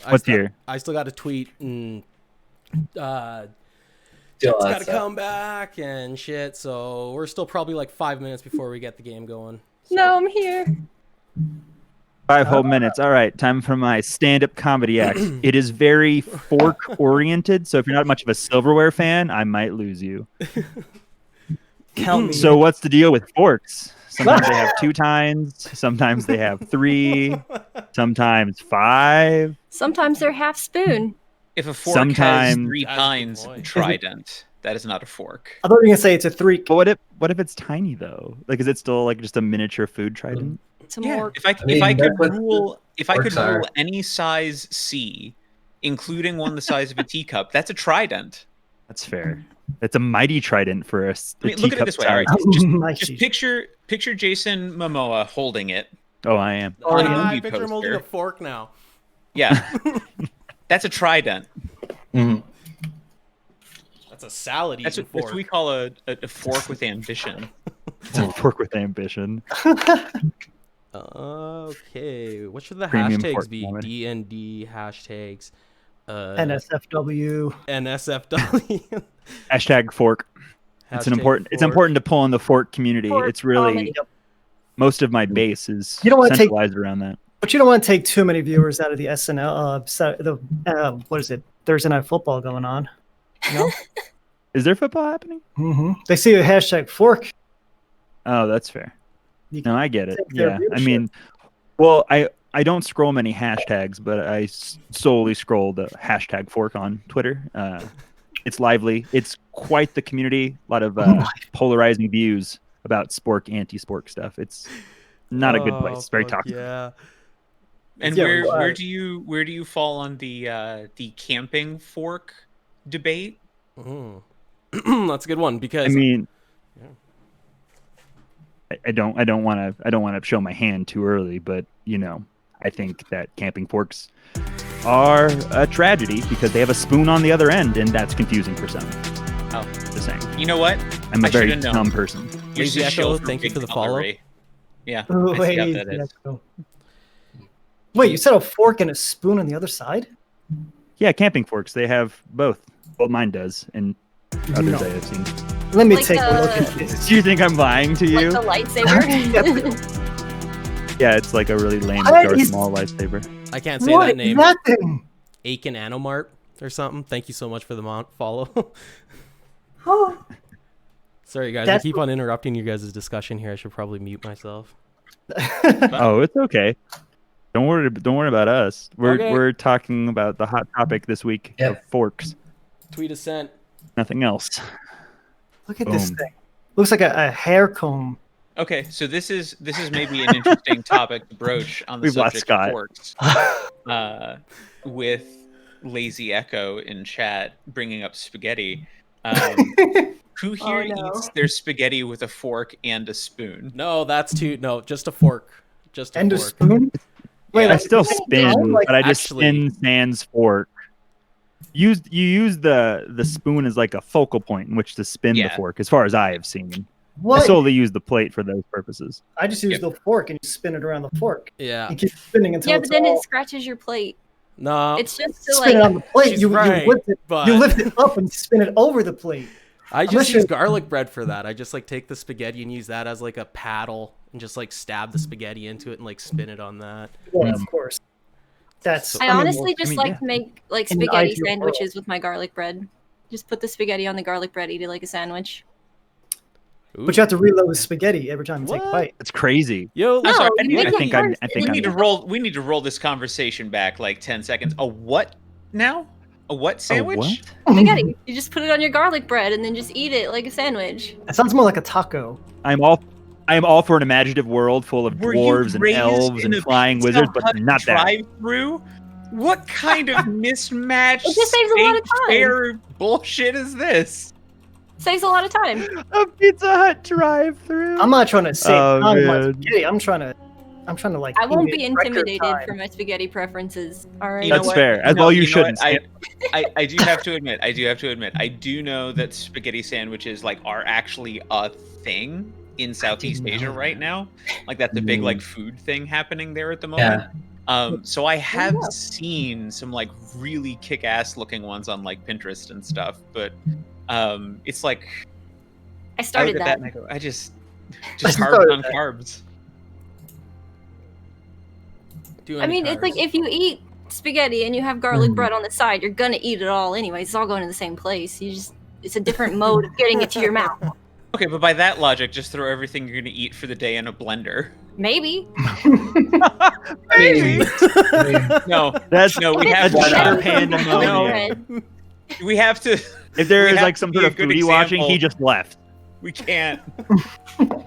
I still got to tweet and Still, it's got to come back and shit. So we're still probably like 5 minutes before we get the game going. So. No, I'm here. 5 whole minutes. All right, time for my stand-up comedy act. It is very fork-oriented, so if you're not much of a silverware fan, I might lose you. Count me. So what's the deal with forks? Sometimes they have 2 tines. Sometimes they have 3. Sometimes 5. Sometimes they're half spoon. If a fork has 3 tines, trident. That is not a fork. I thought you were gonna say it's a 3. But what if it's tiny though? Like, is it still like just a miniature food trident? It's a more. If I could rule any size C, including one the size of a teacup, that's a trident. That's fair. It's a mighty trident for a look at it this way. All right, just picture Jason Momoa holding it. Oh, I am. I picture him holding a fork now. Yeah, that's a trident. Mm-hmm. That's a salad eating fork. That's what we call a fork with ambition. It's a fork with ambition. Okay, what should the Premium hashtags be? fork DND hashtags. NSFW. NSFW. Hashtag fork. It's important to pull in the fork community. It's really most of my base is centralized around that. But you don't want to take too many viewers out of the SNL. What is it? Thursday Night Football going on. You know? Is there football happening? Mm-hmm. They see a hashtag fork. Oh, that's fair. No, I get it. Yeah, I mean, I don't scroll many hashtags, but I solely scroll the hashtag fork on Twitter. It's lively. It's quite the community. A lot of polarizing views about spork, anti-spork stuff. It's not a good place. It's very toxic. Yeah. And where do you fall on the camping fork debate? That's a good one because I mean, I don't want to show my hand too early, but I think that camping forks are a tragedy because they have a spoon on the other end, and that's confusing for some. Oh, just saying. You know what? I'm a very dumb person. Lazy Echo, thank you for the follow. Yeah. Wait, you said a fork and a spoon on the other side? Yeah, camping forks. They have both. Well, mine does, and others I have seen. Let me take a look at this. Do you think I'm lying to you? Like the lightsaber? Yeah, it's like a really lame Darth Maul lightsaber. I can't say that name. What is that thing? Aiken Anomart or something. Thank you so much for the follow. Sorry, guys. I keep on interrupting you guys' discussion here. I should probably mute myself. Oh, it's okay. Don't worry about us. We're talking about the hot topic this week of forks. Tweet a cent. Nothing else. Look at this thing. Looks like a hair comb. Okay, so this is maybe an interesting topic to broach on the subject of forks. With Lazy Echo in chat bringing up spaghetti. Who here eats their spaghetti with a fork and a spoon? No, just a fork. Just a fork. A spoon? Wait, I still spin, but I just spin sans fork. You use the spoon as like a focal point in which to spin the fork, as far as I have seen. What? I solely use the plate for those purposes. I just use the fork and you spin it around the fork. Yeah. You keep spinning until but then it scratches your plate. No. It's just to spin it on the plate. You lift it. But... You lift it up and spin it over the plate. I just use garlic bread for that. I just take the spaghetti and use that as like a paddle and just stab the spaghetti into it and spin it on that. Yeah, of course. I honestly like to make spaghetti sandwiches with my garlic bread. Just put the spaghetti on the garlic bread, eat it like a sandwich. Ooh. But you have to reload the spaghetti every time you take a bite. It's crazy. Yo, I'm sorry. We need to roll this conversation back like 10 seconds. A what now? A what sandwich? A what? Spaghetti. You just put it on your garlic bread and then just eat it like a sandwich. That sounds more like a taco. I am all for an imaginative world full of dwarves and elves and flying wizards, but not that. Drive-through? What kind of mismatched it just saves a lot of time. Fair bullshit is this? Saves a lot of time. A Pizza Hut drive-through. I'm not trying to save time on my spaghetti. I'm trying to like. I won't be intimidated for my spaghetti preferences. All right. That's fair. As well, you shouldn't. I do have to admit. I do know that spaghetti sandwiches are actually a thing in Southeast Asia right now. Like that's a big food thing happening there at the moment. So I have seen some like really kick-ass looking ones on like Pinterest and stuff, but it's like I started look at that. and I go, I just started hard on that. carbs. I mean, it's like if you eat spaghetti and you have garlic bread on the side, you're gonna eat it all anyway. It's all going to the same place. It's a different mode of getting it to your mouth. Okay, but by that logic, just throw everything you're gonna eat for the day in a blender. Maybe. Maybe. No, That's no, we have that's to. pure No. pandemonium. We have to. If there We is have like to some be sort a of good foodie watching, he example. just left. We can't.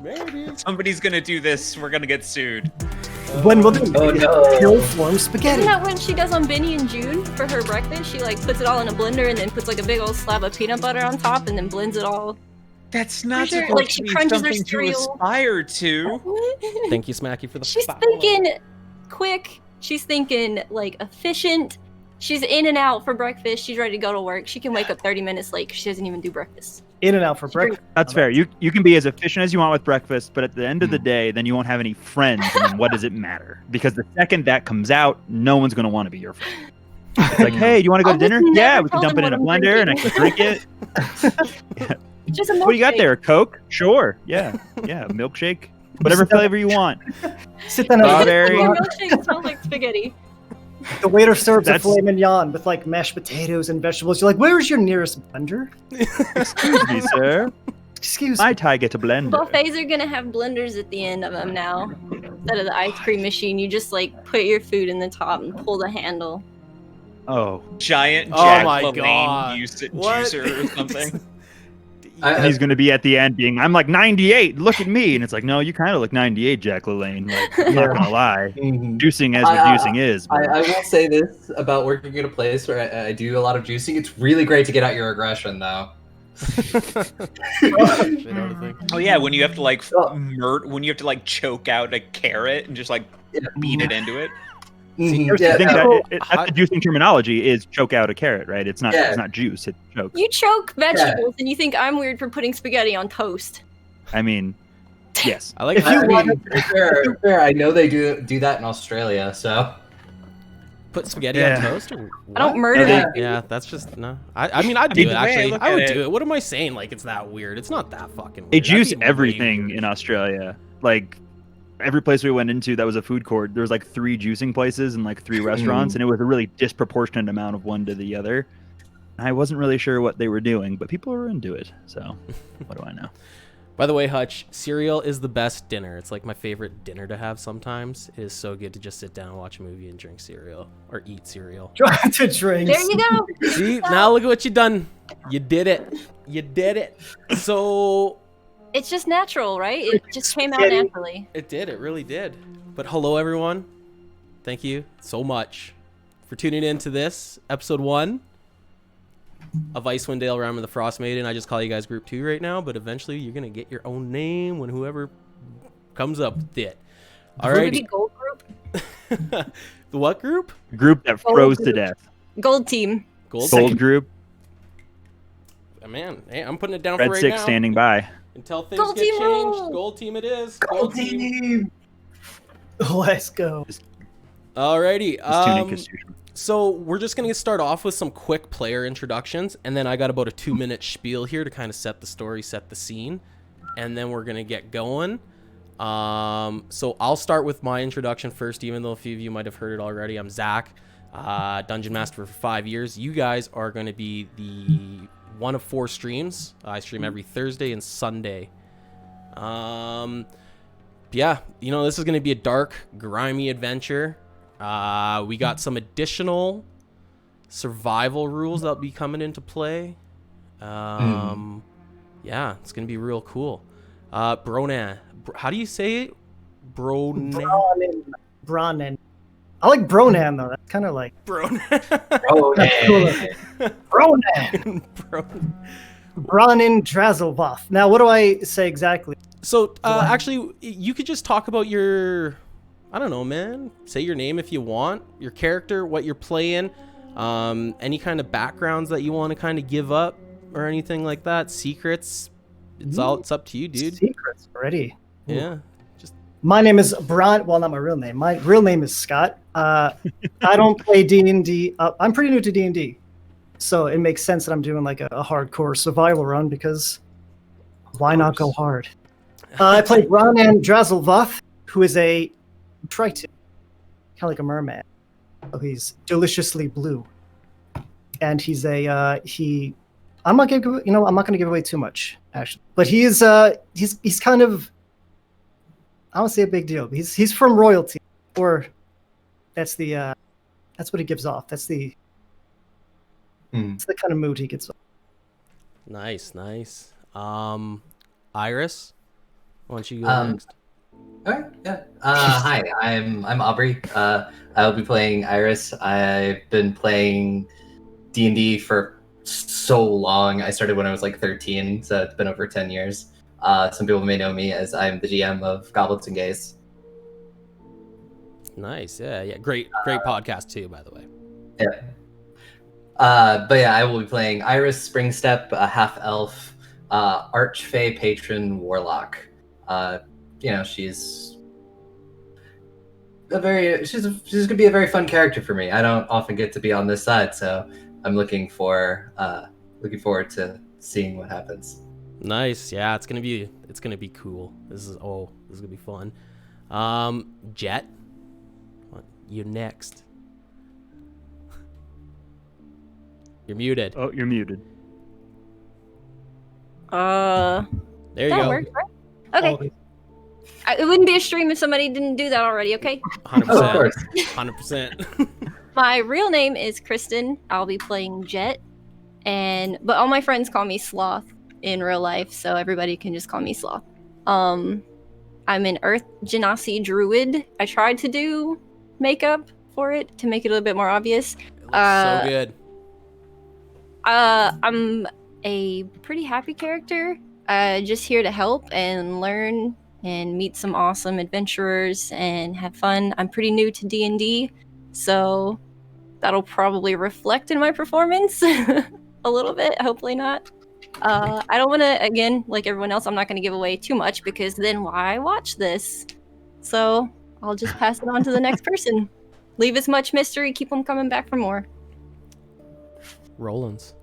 Maybe. Somebody's gonna do this. We're gonna get sued. When will they Oh, make no. pure form spaghetti? Isn't that when she does on Benny and June for her breakfast? She like puts it all in a blender and then puts like a big old slab of peanut butter on top and then blends it all. That's not Sure, supposed like, she to be crunches her something to cereal. aspire to. Thank you, Smacky, for the She's follow. thinking quick. She's thinking like efficient. She's in and out for breakfast. She's ready to go to work. She can wake up 30 minutes late 'cause she doesn't even do breakfast. In and out for breakfast. That's fair. You can be as efficient as you want with breakfast, but at the end of the day, then you won't have any friends, and then what does it matter? Because the second that comes out, no one's going to want to be your friend. It's like, hey, do you want to go I'll to dinner? just Yeah, never we can tell dump it them in a what I'm blender and I can drink it. It's just a What do you got milkshake. there? Coke? Sure. Yeah. Yeah. Milkshake. Whatever flavor you want. Sit down. Strawberry. Your milkshake smells like spaghetti. The waiter serves That's- a filet mignon with like mashed potatoes and vegetables. You're like, where's your nearest blender? Excuse me, sir. Excuse My me. tie get a blender. Buffets are gonna have blenders at the end of them now. Instead of the ice cream machine, you just like put your food in the top and pull the handle. Oh. Giant Oh Jack my LaLanne God. What? juicer or something. And he's going to be at the end being, I'm like 98. Look at me. And it's like, no, you kind of look 98, Jack LaLanne. Like, I'm not going to lie. Mhm. Juicing as what juicing is. I but- will say this about working at a place where I do a lot of juicing. It's really great to get out your aggression, though. Oh yeah, when you have to like Oh. when you have to like choke out a carrot and just like Yeah. beat it into it. Mhm. I Yeah, think no, that's the juicing terminology is choke out a carrot, right? It's not Yeah. it's not juice, it's choke. You choke vegetables and you think I'm weird for putting spaghetti on toast. I mean, yes. I like If you I that. want mean, fair. I know they do that in Australia, so Put spaghetti Yeah. on toast? Or I don't what? murder Yeah. them. Yeah, that's just no. I mean, I'd do the it way I actually. look I at would it- do it. What am I saying? Like it's that weird? It's not that fucking weird. They That'd juice be way everything weird. in Australia. Like every place we went into that was a food court, there was like 3 juicing places and like 3 restaurants, and it was a really disproportionate amount of one to the other. I wasn't really sure what they were doing, but people were into it. So what do I know? By the way, Hutch, cereal is the best dinner. It's like my favorite dinner to have sometimes. It is so good to just sit down and watch a movie and drink cereal or eat cereal. Try to drink. There you go. See, now look at what you done. You did it. You did it. So It's just natural, right? It just came out Spaghetti. naturally. it did. It really did. But hello, everyone. Thank you so much for tuning in to this episode 1 of Icewind Dale Rime of the Frostmaiden. I just call you guys Group 2 right now, but eventually you're gonna get your own name when whoever comes up with it. All Would it right. be gold group? The what group? Group that Oh, froze to good. death. Gold team. Gold. Gold group, Man, hey, I'm putting it down Red for right 6 now. standing by. Until things Gold get team changed. rule. Gold team it is. Gold team. Let's go. Alrighty. This tunic is huge. So we're just gonna start off with some quick player introductions, and then I got about a 2-minute spiel here to kind of set the story, set the scene, and then we're gonna get going. So I'll start with my introduction first, even though a few of you might have heard it already. I'm Zack, Dungeon Master for 5 years. You guys are gonna be the one of 4 streams. I stream every Thursday and Sunday. Yeah, you know, this is gonna be a dark, grimy adventure. We got some additional survival rules that'll be coming into play. Yeah, it's gonna be real cool. Bronan, how do you say it? Bronan. Bronan. I like Bronan though. That's kind of like Bronan. Oh, Bronan. Bronan. Bronan Drazelvoth. Now, what do I say exactly? So, actually, you could just talk about your, I don't know, man. Say your name if you want, your character, what you're playing, any kind of backgrounds that you want to kind of give up or anything like that. Secrets. It's up to you, dude. Secrets already. Yeah. Just My name is Brian. Well, not my real name. My real name is Scott. I don't play D&D. I'm pretty new to D&D, so it makes sense that I'm doing like a hardcore survival run because why not go hard? I play Ronan Drazelvoth, who is a Triton, kind of like a merman. So he's deliciously blue, and he's a I'm not gonna give away too much actually, but he's kind of, I don't say a big deal. He's from royalty, or that's what he gives off. That's the kind of mood he gets off. Nice. Iris, why don't you go next? All right, yeah. Hi, I'm Aubrey. I'll be playing Iris. I've been playing D&D for so long. I started when I was like 13, so it's been over 10 years. Some people may know me as I'm the GM of Goblins and Gays. Nice, yeah. Great podcast too, by the way. Yeah. But yeah, I will be playing Iris Springstep, a half-elf, archfey patron warlock. She's gonna be a very fun character for me. I don't often get to be on this side, so I'm looking forward to seeing what happens. Nice, yeah. It's gonna be cool. This is gonna be fun. Jet, you're next. You're muted. Oh, you're muted. There you that go. works, right? Okay. It wouldn't be a stream if somebody didn't do that already, okay? 100%. Oh, of course. 100%. My real name is Kristen. I'll be playing Jet, but all my friends call me Sloth in real life, so everybody can just call me Sloth. I'm an Earth Genasi druid. I tried to do makeup for it to make it a little bit more obvious. It looks so good. I'm a pretty happy character. Just here to help and learn and meet some awesome adventurers and have fun. I'm pretty new to D&D, so that'll probably reflect in my performance a little bit. Hopefully not. I don't want to, again, like everyone else, I'm not going to give away too much because then why watch this? So I'll just pass it on to the next person. Leave as much mystery, keep them coming back for more. Rollins.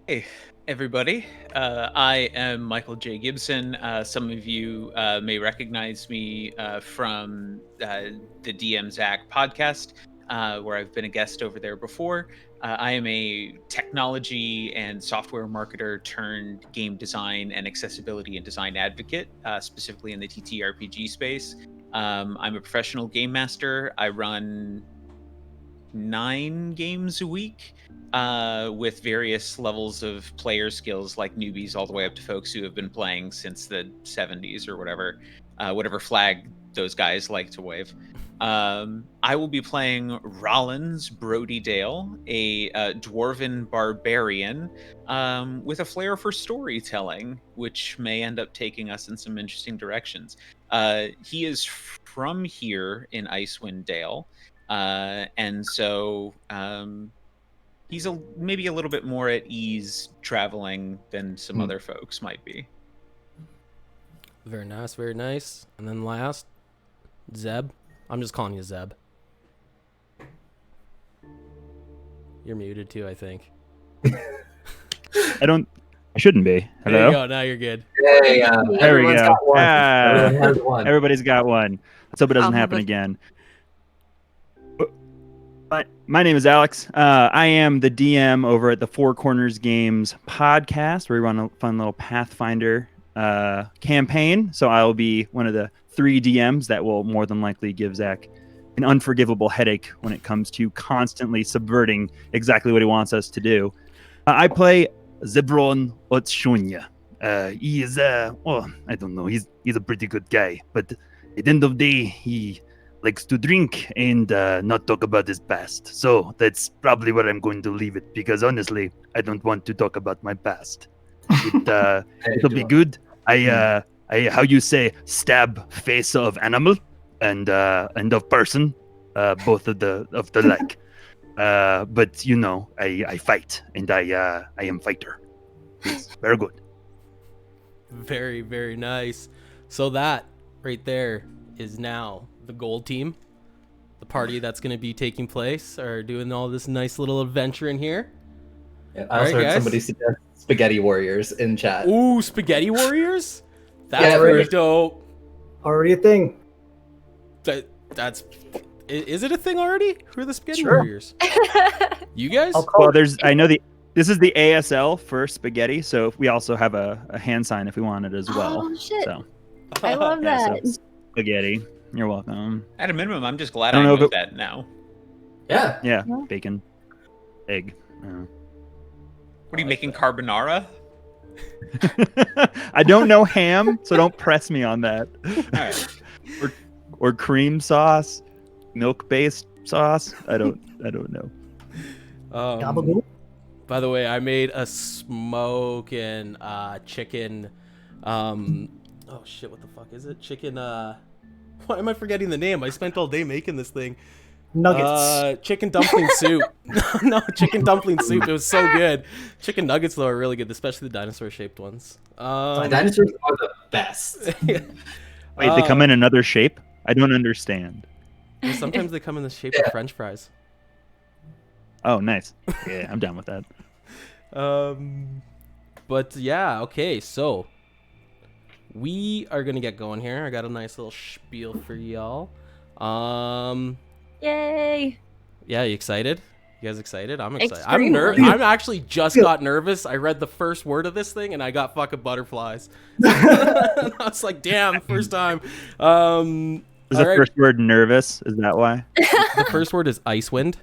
Hey, everybody. I am Michael J. Gibson. Some of you may recognize me from the DM Zack podcast, where I've been a guest over there before. I am a technology and software marketer turned game design and accessibility and design advocate, specifically in the TTRPG space. I'm a professional game master. I run 9 games a week with various levels of player skills, like newbies all the way up to folks who have been playing since the 70s or whatever flag those guys like to wave. I will be playing Rollins Brodydale, a dwarven barbarian with a flair for storytelling, which may end up taking us in some interesting directions. He is from here in Icewind Dale. And so he's maybe a little bit more at ease traveling than some other folks might be. Very nice, very nice. And then last, Zeb. I'm just calling you Zeb. You're muted too, I think. I shouldn't be. Hello? There you go, now you're good. Hey, There we everyone's go. got one. Everyone has one. Everybody's got one. Let's hope it doesn't happen again. My name is Alex. I am the DM over at the Four Corners Games podcast, where we run a fun little Pathfinder campaign. So I'll be one of the 3 DMs that will more than likely give Zach an unforgivable headache when it comes to constantly subverting exactly what he wants us to do. I play Zebron Otshunya. He is, I don't know, he's a pretty good guy, but at the end of the day, he likes to drink and not talk about his past. So that's probably where I'm going to leave it, because honestly, I don't want to talk about my past. It'll be good. I how you say, stab face of animal and of person, both of the like. But you know, I fight, and I am fighter. It's very good. Very, very nice. So that right there is now the gold team. The party that's going to be taking place are doing all this nice little adventure in here. Yeah, I also Alright, heard guys. somebody suggest Spaghetti Warriors in chat. Ooh, Spaghetti Warriors? That's Yeah, pretty we're- dope. Already a thing. That's... Is it a thing already? Who are the Spaghetti Sure. Warriors? You guys? I'll call Well, it. I know this is the ASL for spaghetti, so we also have a hand sign if we want it as well. Oh shit! So I love yeah, that. so spaghetti. You're welcome. At a minimum, I'm just glad I I don't know know if that now. Yeah. Yeah, Yeah. bacon, egg. What are you making, carbonara? I don't know ham, so don't press me on that. All right. Or cream sauce, milk-based sauce. I don't know. Gabagool. By the way, I made a smoking chicken. Oh shit! What the fuck is it? Chicken. Why am I forgetting the name? I spent all day making this thing. Nuggets. Chicken dumpling soup. No, chicken dumpling soup. It was so good. Chicken nuggets though are really good, especially the dinosaur-shaped ones. Dinosaurs are the best. Wait, they come in another shape? I don't understand. Sometimes they come in the shape of French fries. Oh, nice. Yeah, I'm down with that. But yeah, okay, so we are gonna get going here. I got a nice little spiel for y'all. Yay! Yeah, you excited? You guys excited? I'm excited. I'm Extremely. I'm actually just got nervous. I read the first word of this thing and I got fucking butterflies. I was like, damn, first time. Is the alright. first word nervous? Is that why? The first word is Icewind.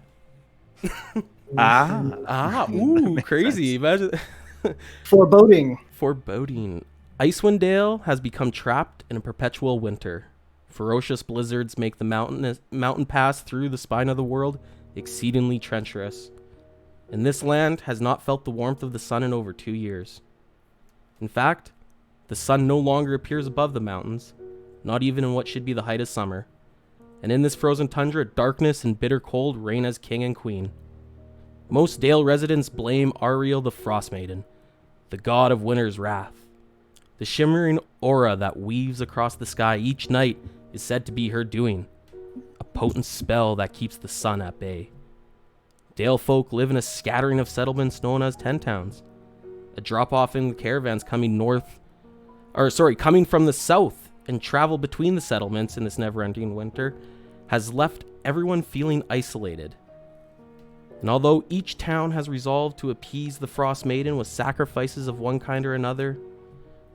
Ooh, crazy. Imagine. Foreboding. Foreboding. Icewind Dale has become trapped in a perpetual winter. Ferocious blizzards make the mountain pass through the spine of the world exceedingly treacherous. And this land has not felt the warmth of the sun in over 2 years. In fact, the sun no longer appears above the mountains, not even in what should be the height of summer. And in this frozen tundra, darkness and bitter cold reign as king and queen. Most Dale residents blame Ariel the Frostmaiden, the god of winter's wrath. The shimmering aura that weaves across the sky each night is said to be her doing, a potent spell that keeps the sun at bay. Dale folk live in a scattering of settlements known as 10 towns. A drop-off in the caravans coming from the south and travel between the settlements in this never-ending winter has left everyone feeling isolated. And although each town has resolved to appease the Frostmaiden with sacrifices of one kind or another,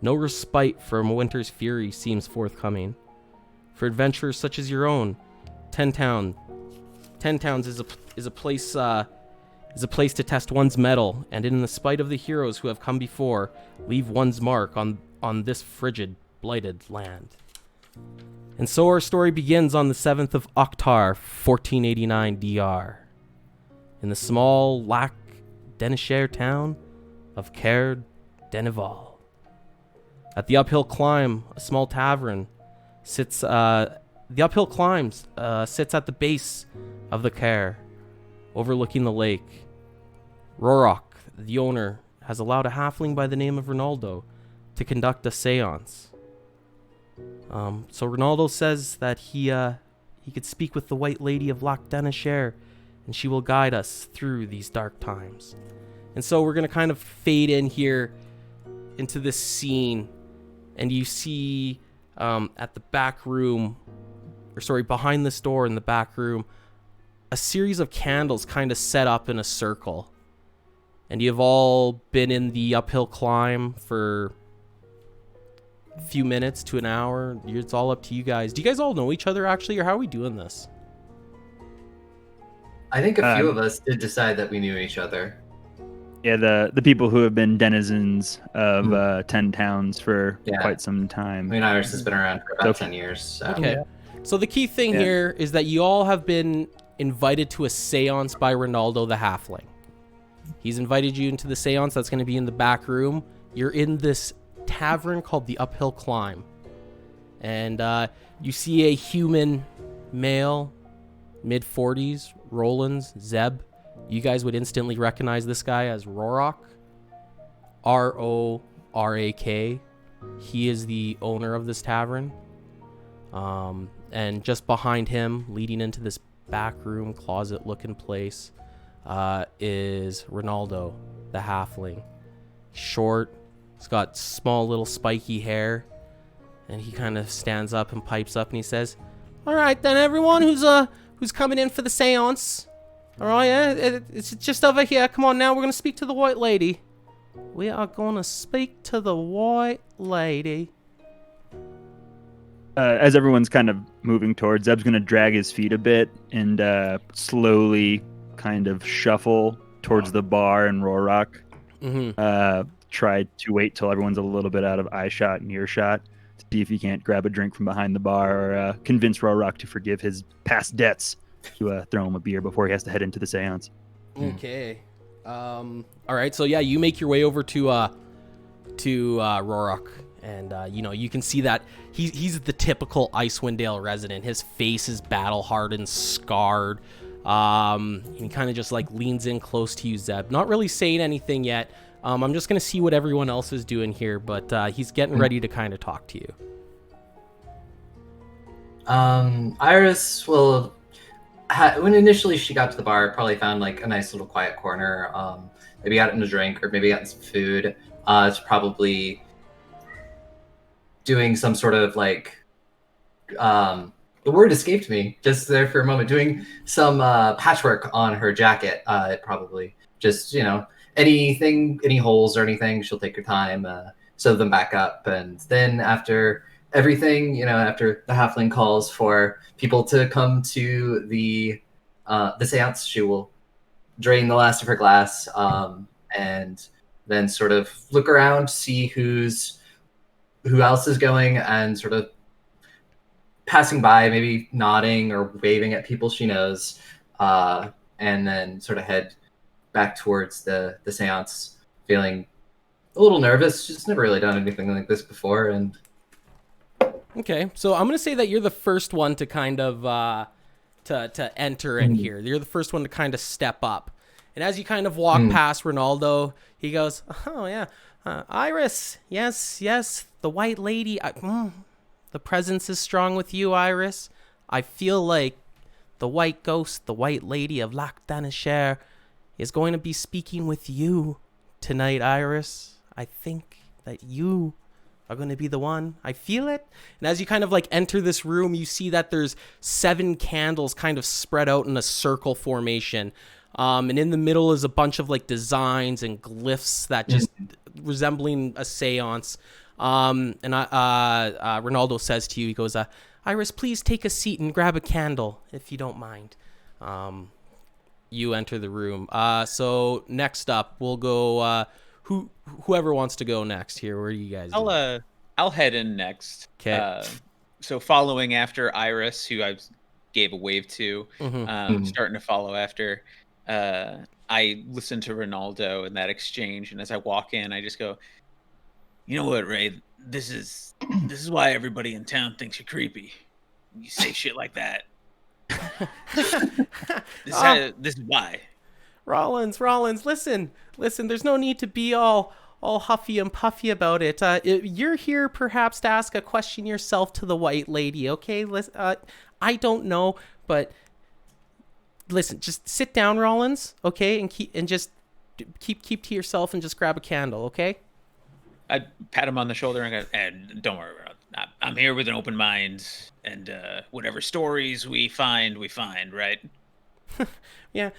no respite from winter's fury seems forthcoming. For adventurers such as your own, 10 Towns is a place to test one's mettle, and in the spite of the heroes who have come before, leave one's mark on this frigid, blighted land. And so our story begins on the 7th of Octar, 1489 DR, in the small Lac Denishare town of Caer-Dinevall. At the uphill climb, a small tavern sits at the base of the Caer, overlooking the lake. Rorok, the owner, has allowed a halfling by the name of Ronaldo to conduct a seance. So Ronaldo says that he could speak with the White Lady of Lac Denishare, and she will guide us through these dark times. And so we're going to kind of fade in here into this scene, and you see at the back room, behind this door in the back room, a series of candles kind of set up in a circle. And you've all been in the uphill climb for a few minutes to an hour. It's all up to you guys. Do you guys all know each other, actually, or how are we doing this? I think a few of us did decide that we knew each other. Yeah, the people who have been denizens of 10 towns for quite some time. I mean, Iris has been around for about 10 years. So. Okay. So the key thing here is that you all have been invited to a seance by Ronaldo the Halfling. He's invited you into the seance that's going to be in the back room. You're in this tavern called the Uphill Climb. And you see a human male, mid-40s, Roland's, Zeb. You guys would instantly recognize this guy as Rorok. R-O-R-A-K. He is the owner of this tavern. And just behind him, leading into this back room, closet-looking place, is Ronaldo, the halfling. Short, he's got small little spiky hair, and he kind of stands up and pipes up and he says, "All right then, everyone who's coming in for the seance. All right, yeah, it's just over here. Come on now, we're gonna speak to the white lady. We are gonna speak to the white lady." As everyone's kind of moving towards, Zeb's going to drag his feet a bit and slowly kind of shuffle towards the bar and Rorok. Try to wait till everyone's a little bit out of eye shot and ear shot to see if he can't grab a drink from behind the bar or convince Rorok to forgive his past debts to throw him a beer before he has to head into the seance. Okay. All right. So yeah, you make your way over to Rorok. And, you can see that he's the typical Icewind Dale resident. His face is battle-hardened, scarred. He kind of just, leans in close to you, Zeb. Not really saying anything yet. I'm just going to see what everyone else is doing here, but he's getting ready to kind of talk to you. Iris will... when initially she got to the bar, probably found, a nice little quiet corner. Maybe gotten a drink or maybe gotten some food. It's probably... doing some sort of the word escaped me just there for a moment, doing some patchwork on her jacket. Probably just, any holes or anything, she'll take her time, sew them back up. And then after everything, after the halfling calls for people to come to the seance, she will drain the last of her glass, and then sort of look around, see who else is going, and sort of passing by, maybe nodding or waving at people she knows, and then sort of head back towards the seance, feeling a little nervous. She's never really done anything like this before. And okay, so I'm gonna say that you're the first one to kind of to enter in here. You're the first one to kind of step up, and as you kind of walk past Ronaldo, he goes, "Oh yeah, Iris, yes, the white lady. The presence is strong with you, Iris. I feel like the white ghost, the white lady of Lac Danishare, is going to be speaking with you tonight, Iris. I think that you are going to be the one. I feel it." And as you kind of enter this room, you see that there's 7 candles kind of spread out in a circle formation. And in the middle is a bunch of designs and glyphs that just resembling a seance. And Ronaldo says to you, he goes, "Iris, please take a seat and grab a candle, if you don't mind." You enter the room. So next up, we'll go, whoever wants to go next here. Where are you guys? I'll head in next. Okay. So following after Iris, who I gave a wave to, starting to follow after, I listen to Ronaldo in that exchange, and as I walk in, I just go, "You know what, Ray? This is why everybody in town thinks you're creepy. You say shit like that. This is why." Rollins, listen. There's no need to be all huffy and puffy about it. You're here perhaps to ask a question yourself to the white lady, okay? I don't know, but listen, just sit down, Rollins, okay, and keep to yourself and just grab a candle, okay? I pat him on the shoulder and go, "And don't worry about it. I'm here with an open mind, and whatever stories we find, right?" Yeah.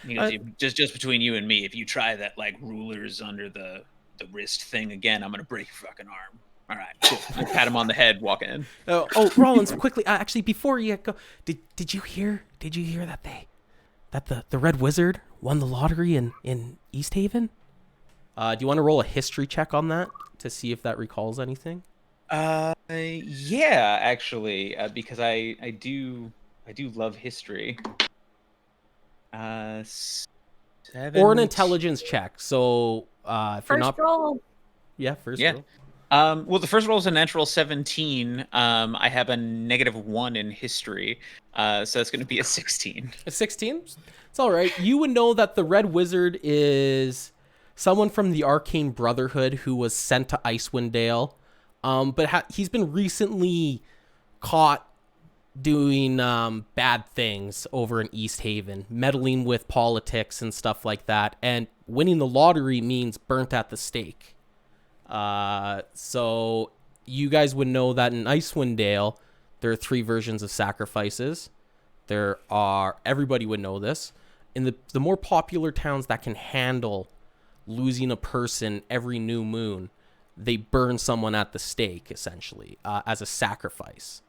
Just between you and me, if you try that rulers under the wrist thing again, I'm gonna break your fucking arm. All right, cool. I pat him on the head, walking in. Oh, Rollins, quickly. Actually, before you go, did you hear that the Red Wizard won the lottery in Easthaven? Do you want to roll a history check on that to see if that recalls anything? Yeah, actually, because I do love history. 7. Or an intelligence check. So if First you're not roll. Yeah, first Yeah. roll. Well, the first roll is a natural 17. I have a -1 in history, so it's going to be a 16. A 16? It's all right. You would know that the Red Wizard is someone from the Arcane Brotherhood who was sent to Icewind Dale But he's been recently caught doing bad things over in Easthaven, meddling with politics and stuff like that. And winning the lottery means burnt at the stake. So you guys would know that in Icewind Dale, there are 3 versions of sacrifices. Everybody would know this. In the more popular towns that can handle losing a person every new moon, they burn someone at the stake, essentially, as a sacrifice.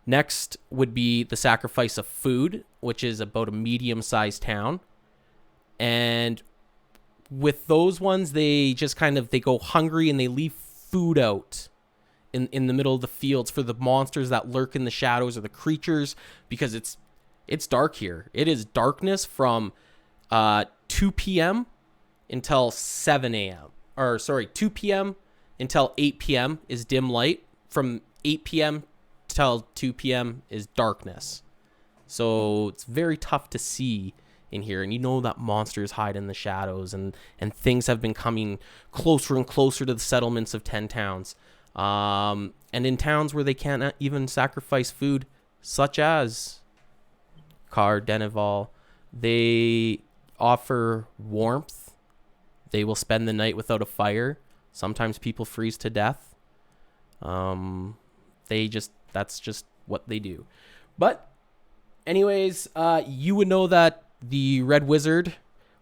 Next would be the sacrifice of food, which is about a medium-sized town. And with those ones, they just they go hungry and they leave food out in the middle of the fields for the monsters that lurk in the shadows or the creatures, because it's dark here. It is darkness from 2 p.m. until 7 a.m. Or, sorry, 2 p.m. until 8 p.m. is dim light. From 8 p.m. till 2 p.m. is darkness. So it's very tough to see in here. And you know that monsters hide in the shadows, and things have been coming closer and closer to the settlements of 10 towns. And in towns where they can't even sacrifice food, such as Caer-Dinevall, they offer warmth. They will spend the night without a fire. Sometimes people freeze to death. That's just what they do. But anyways, you would know that the Red Wizard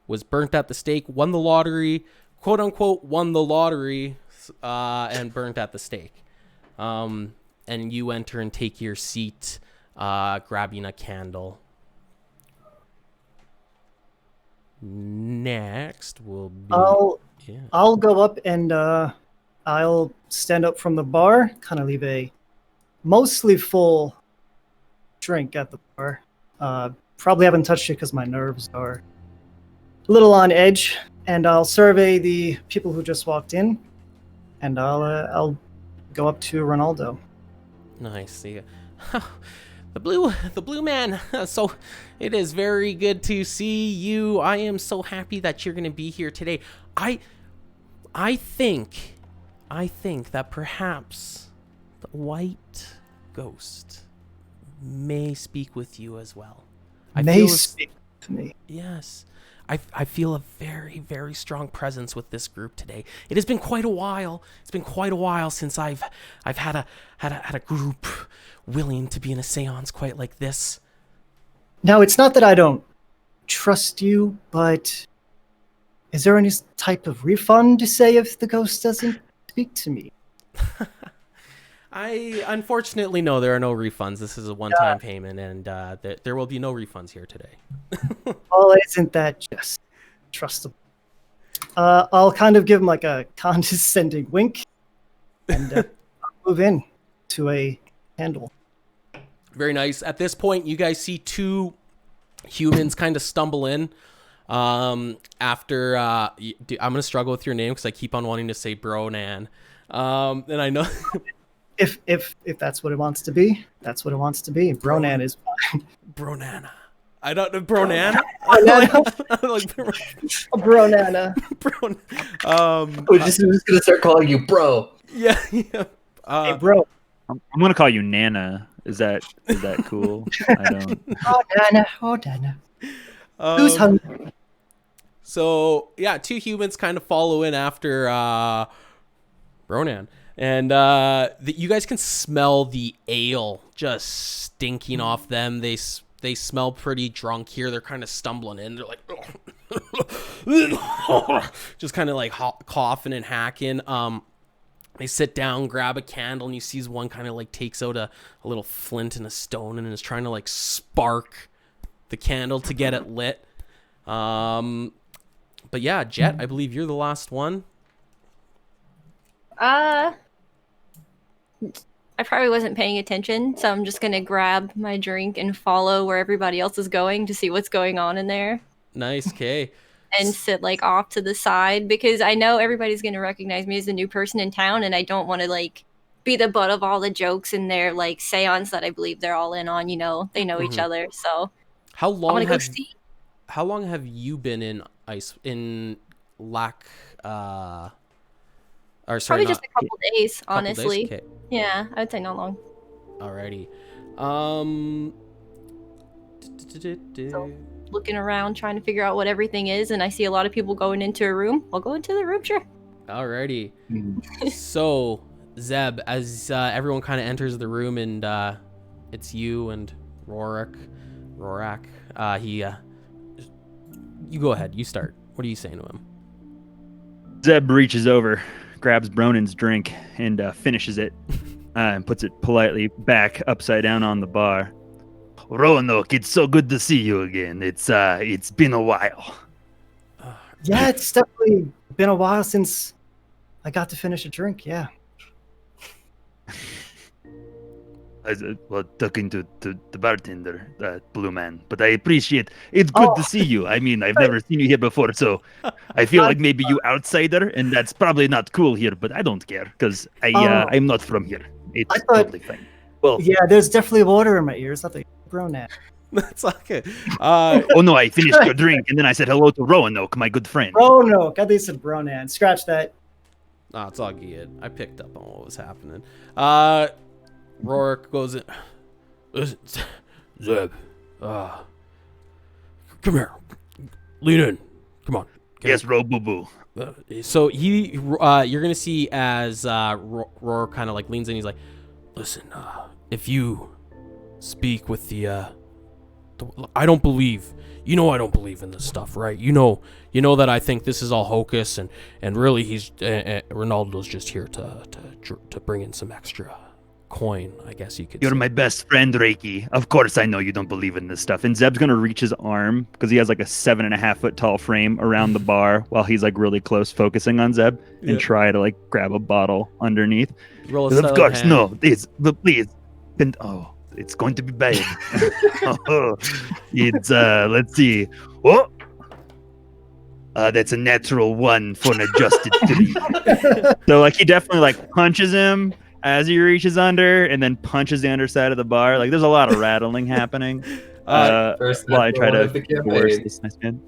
was burnt at the stake, won the lottery, quote unquote, won the lottery, and burnt at the stake. And you enter and take your seat, grabbing a candle. Next will be... I'll go up and I'll stand up from the bar, kind of leave a mostly full drink at the bar. Probably haven't touched it because my nerves are a little on edge. And I'll survey the people who just walked in, and I'll go up to Ronaldo. Nice. Yeah. The blue man. So it is very good to see you. I am so happy that you're going to be here today. I think that perhaps the white ghost may speak with you as well. Speak to me. Yes. I feel a very, very strong presence with this group today. It has been quite a while. It's been quite a while since I've had a group willing to be in a seance quite like this. Now, it's not that I don't trust you, but is there any type of refund to say if the ghost doesn't speak to me? I unfortunately know there are no refunds. This is a one-time payment, and there will be no refunds here today. Well, isn't that just trustable? I'll kind of give him like a condescending wink, and move in to a handle. Very nice. At this point, you guys see 2 humans kind of stumble in. After I'm gonna struggle with your name because I keep on wanting to say Bronan, and I know. If that's what it wants to be, that's what it wants to be. Bronan is fine. Bronana. I don't know. Bronana? Bronana. We're just gonna start calling you bro. Yeah. Hey, bro. I'm gonna call you Nana. Is that cool? I don't. Oh, Nana. Who's hungry? So yeah, 2 humans kind of follow in after Ronan, and you guys can smell the ale just stinking off them. They smell pretty drunk here. They're kind of stumbling in. They're like, just kind of like coughing and hacking. They sit down, grab a candle, and you see one kind of like takes out a little flint and a stone and is trying to like spark the candle to get it lit. But yeah, Jet, I believe you're the last one. I probably wasn't paying attention, so I'm just gonna grab my drink and follow where everybody else is going to see what's going on in there. Nice, Kay. And sit like off to the side because I know everybody's gonna recognize me as the new person in town, and I don't want to like be the butt of all the jokes in their like seance that I believe they're all in on. You know, they know each other, so How long I want to go have see. How long have you been in Or sorry, Probably just a couple days, couple honestly. days? Okay. Yeah, I would say not long. Alrighty. So, looking around, trying to figure out what everything is, and I see a lot of people going into a room. I'll go into the room, sure. Alrighty. So, Zeb, as everyone kind of enters the room, and it's you and Rorak. You go ahead. You start. What are you saying to him? Zeb reaches over, grabs Bronin's drink, and finishes it, and puts it politely back upside down on the bar. Roanoke, it's so good to see you again. It's been a while. Yeah, it's definitely been a while since I got to finish a drink. Yeah. I was talking to the bartender, Blue Man, but I appreciate it's good to see you. I mean, I've never seen you here before, so I feel like maybe you outsider, and that's probably not cool here, but I don't care because I'm not from here. It's totally fine. Well, yeah, there's definitely water in my ears. I thought you were grown at. That's okay. Oh no, I finished your drink, and then I said hello to Roanoke, my good friend. Oh no, God, they said Bronan. Scratch that. No, it's all good. I picked up on what was happening. Rourke goes in. Listen, Zeb. Come here. Lean in. Come on. Yes, Boo. So you're gonna see as Rourke kind of like leans in. He's like, "Listen, if you speak with the I don't believe. You know I don't believe in this stuff, right? You know that I think this is all hocus, and really he's Ronaldo's just here to bring in some extra coin, I guess you could You're say. my best friend, Reiki. Of course I know you don't believe in this stuff. And Zeb's gonna reach his arm, because he has like a 7.5 foot tall frame around the bar while he's like really close focusing on Zeb, and try to like grab a bottle underneath. Roll a Of sleight course, hand. no, please. And, it's going to be bad. It's let's see. Oh, that's a natural 1 for an adjusted 3. So like he definitely like punches him as he reaches under, and then punches the underside of the bar. Like there's a lot of rattling happening. First While I try to of the coerce campaign. this nice man.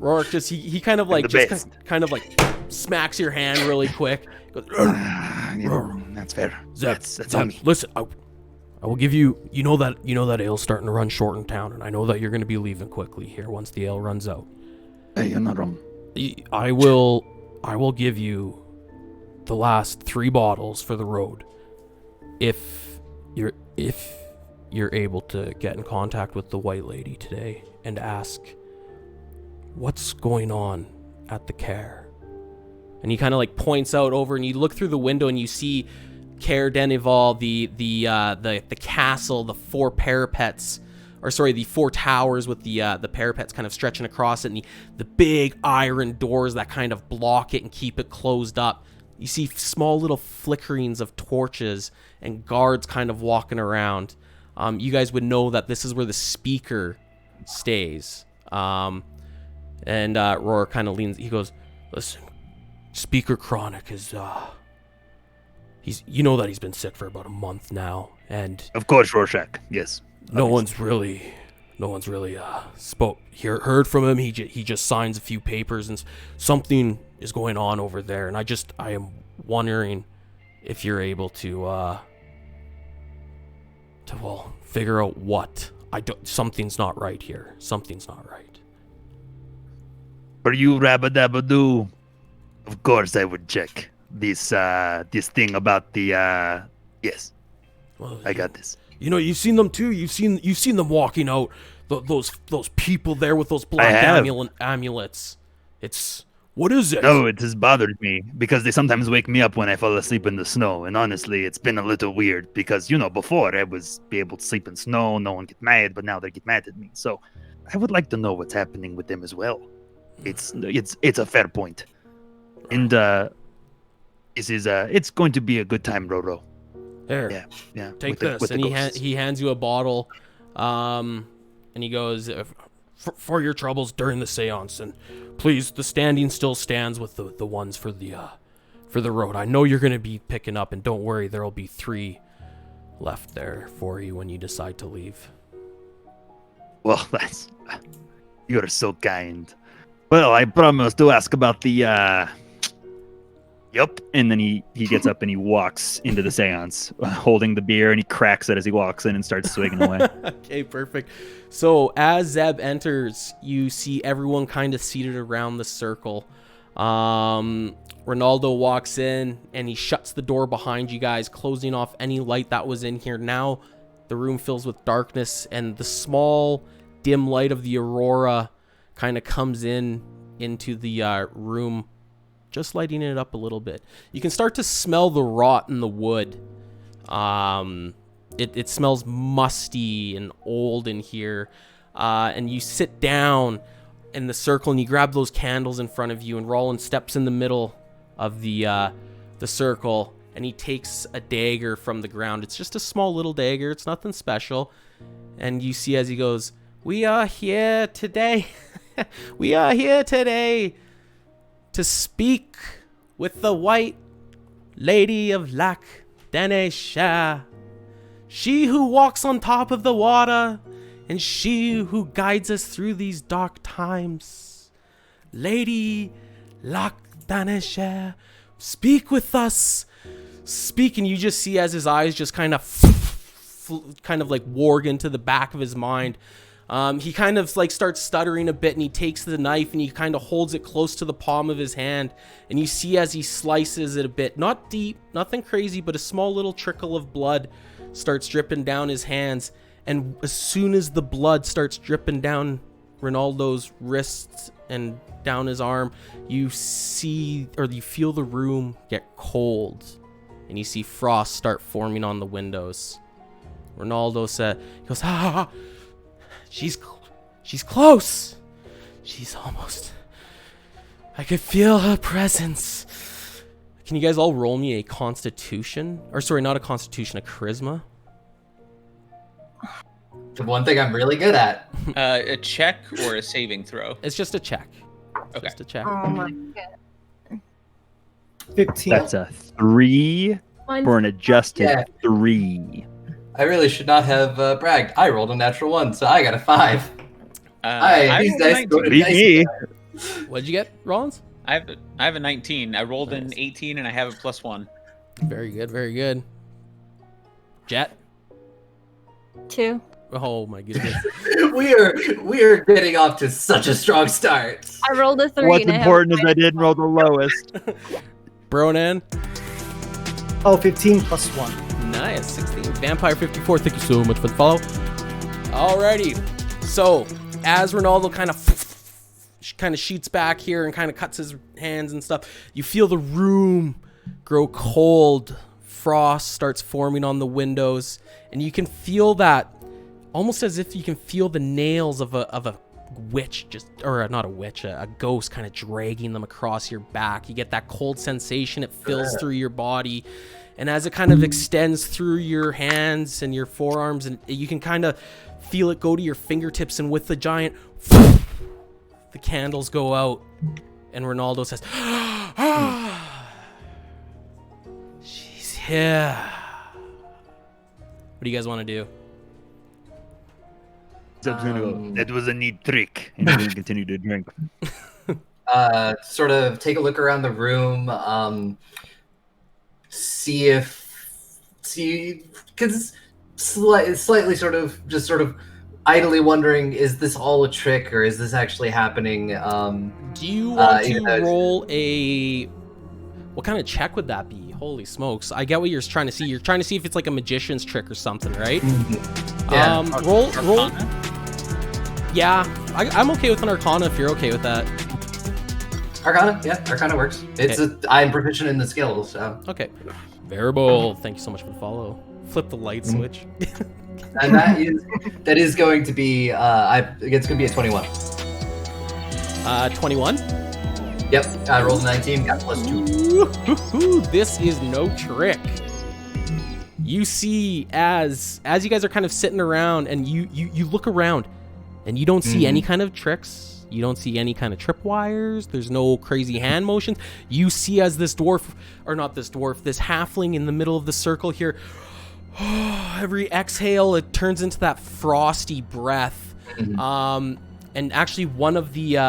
Rourke just he kind of like just kind of like smacks your hand really quick. Goes, That's fair. Zeb, That's on me. listen, I will give you. You know that ale's starting to run short in town, and I know that you're going to be leaving quickly here once the ale runs out. Hey, you're not wrong. I will give you the last 3 bottles for the road if you're able to get in contact with the white lady today and ask what's going on at the Caer. And he kind of like points out over, and you look through the window and you see Caer-Dinevall, the castle, the 4 parapets, or sorry, the 4 towers with the parapets kind of stretching across it, and the big iron doors that kind of block it and keep it closed up. You see small little flickerings of torches and guards kind of walking around. You guys would know that this is where the speaker stays. And Roar kind of leans. He goes, "Listen, Speaker Crannoc is you know that he's been sick for about a month now, and Of course, Rorschach. Yes. no one's really heard from him. He just signs a few papers, and something is going on over there, and I am wondering if you're able to figure out what. Something's not right here. Something's not right." For you, Rabba-Dabba-Doo, of course I would check this thing about the yes. Well, I got this. You know, you've seen them too. You've seen them walking out. Those people there with those black have. amulets. What is it? No, it has bothered me because they sometimes wake me up when I fall asleep in the snow. And honestly, it's been a little weird because, before I was be able to sleep in snow, no one get mad, but now they get mad at me. So I would like to know what's happening with them as well. It's a fair point. And it's going to be a good time, Roro. There. Yeah. Take with this. the And ghosts. he hands you a bottle. And he goes, for your troubles during the seance, and please, the standing still stands with the ones for the road. I know you're going to be picking up, and don't worry, there'll be 3 left there for you when you decide to leave. Well, you're so kind. Well, I promise to ask about the Yup. And then he gets up and he walks into the seance, holding the beer, and he cracks it as he walks in and starts swigging away. Okay, perfect. So as Zeb enters, you see everyone kind of seated around the circle. Ronaldo walks in and he shuts the door behind you guys, closing off any light that was in here. Now the room fills with darkness, and the small dim light of the aurora kind of comes into the room, just lighting it up a little bit. You can start to smell the rot in the wood. It smells musty and old in here. And you sit down in the circle and you grab those candles in front of you, and Roland steps in the middle of the circle, and he takes a dagger from the ground. It's just a small little dagger. It's nothing special. And you see as he goes, "We are here today. We are here today to speak with the White Lady of Lac Danesha, she who walks on top of the water, and she who guides us through these dark times. Lady Lac Danesha, speak with us. Speak." And you just see as his eyes just kind of like warg into the back of his mind. He kind of like starts stuttering a bit, and he takes the knife and he kind of holds it close to the palm of his hand, and you see as he slices it a bit, not deep, nothing crazy, but a small little trickle of blood starts dripping down his hands. And as soon as the blood starts dripping down Ronaldo's wrists and down his arm, you see, or you feel the room get cold, and you see frost start forming on the windows. Ronaldo said, he goes, she's close. She's almost, I could feel her presence. Can you guys all roll me a constitution? Or sorry, not a constitution, a charisma. The one thing I'm really good at. A check or a saving throw? It's just a check. Okay. Just a check. Oh my god. 15. That's a 3 for an adjusted 3. I really should not have bragged. I rolled a natural 1, so I got a 5. These rolled a dice go to 19. dice. Me. What'd you get, Rollins? I have a 19. I rolled an 18 and I have a +1. Very good, very good. Jet? 2. Oh my goodness. we are getting off to such a strong start. I rolled a 3. What's and important is I I didn't roll the lowest. Bronan? Oh, 15 plus 1. Nice, 16. Vampire 54, thank you so much for the follow. Alrighty. So, as Ronaldo kind of shoots back here and kind of cuts his hands and stuff, you feel the room grow cold. Frost starts forming on the windows, and you can feel that almost as if you can feel the nails of a witch, not a witch, a ghost kind of dragging them across your back. You get that cold sensation. It fills through your body, and as it kind of extends through your hands and your forearms, and you can kind of feel it go to your fingertips, and with the giant the candles go out, and Ronaldo says, she's here. What do you guys want to do? Zeb's gonna go, that was a neat trick. And he's gonna continue to drink. Sort of take a look around the room, because slightly sort of idly wondering, is this all a trick or is this actually happening? Do you want to roll what kind of check would that be? Holy smokes. I get what you're trying to see. You're trying to see if it's like a magician's trick or something, right? Yeah. Roll. Arcana? Yeah, I'm okay with an Arcana if you're okay with that. Arcana, yeah, Arcana works. I'm proficient in the skills, so. Okay. Variable, thank you so much for the follow. Flip the light switch. And that is going to be it's going to be a 21. 21? Yep, I rolled a 19, got +2. This is no trick. You see as you guys are kind of sitting around, and you look around and you don't see any kind of tricks. You don't see any kind of tripwires. There's no crazy hand motions. You see as this halfling in the middle of the circle here, every exhale, it turns into that frosty breath. And actually one of the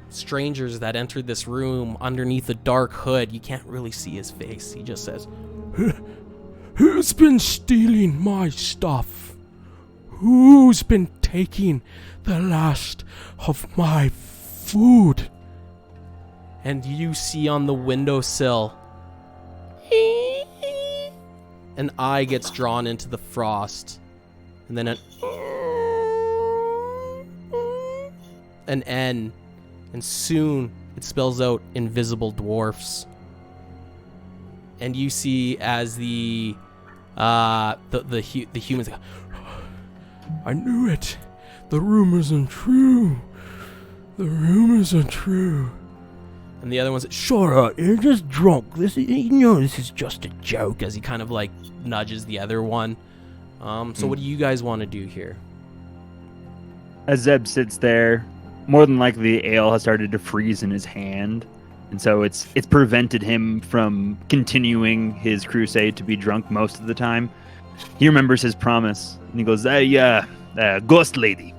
strangers that entered this room underneath a dark hood. You can't really see his face. He just says, "Who's been stealing my stuff? Who's been taking the last of my food?" And you see on the windowsill, an eye gets drawn into the frost, and then an N, and soon it spells out invisible dwarfs. And you see as the humans, "I knew it. The rumors are true. The rumors are true." And the other one's, "Shut up, you're just drunk. This is just a joke," as he kind of like nudges the other one. So what do you guys want to do here? As Zeb sits there, more than likely the ale has started to freeze in his hand, and so it's prevented him from continuing his crusade to be drunk most of the time. He remembers his promise, and he goes, "Ghost lady,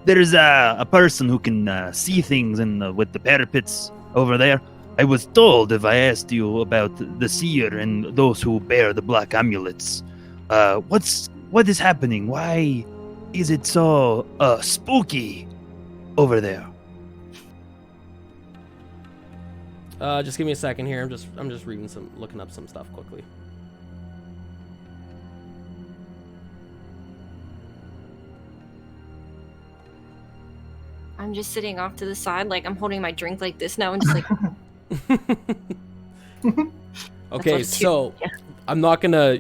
there's a person who can see things with the parapets over there. I was told if I asked you about the seer and those who bear the black amulets, what is happening? Why is it so spooky over there?" Just give me a second here. I'm just looking up some stuff quickly. I'm just sitting off to the side, like I'm holding my drink like this now, and just like. Okay, so yeah. I'm not gonna.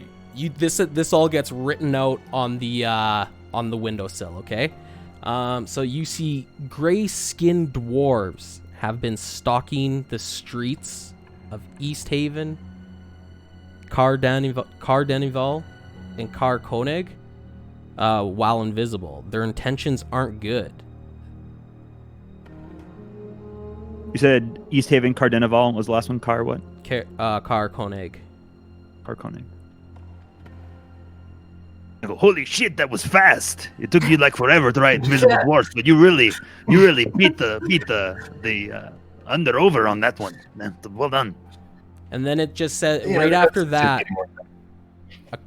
This all gets written out on the windowsill. Okay, so you see gray-skinned dwarves have been stalking the streets of Easthaven, Caer-Dinevall, and Caer-Dinevall, while invisible. Their intentions aren't good. You said Easthaven, Caer-Dinevall was the last one. Car what? Caer-Dinevall. Caer-Dinevall. I go, "Holy shit, that was fast! It took you like forever to write Invisible Dwarfs, but you really beat the under over on that one. Well done." And then it just said right after that,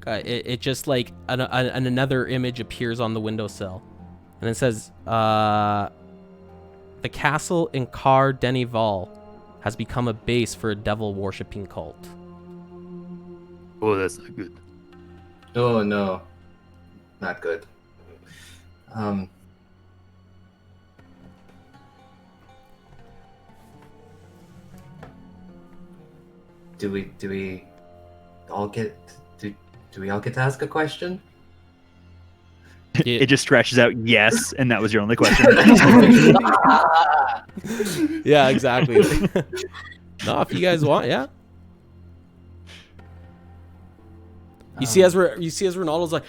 it just like another image appears on the windowsill, and it says, "The castle in Caer-Dinevall has become a base for a devil worshipping cult." Oh, that's not good. Oh no, not good. Do we all get do we all get to ask a question? It just stretches out yes, and that was your only question. Yeah, exactly. No, if you guys want, yeah. You see as Ronaldo's like,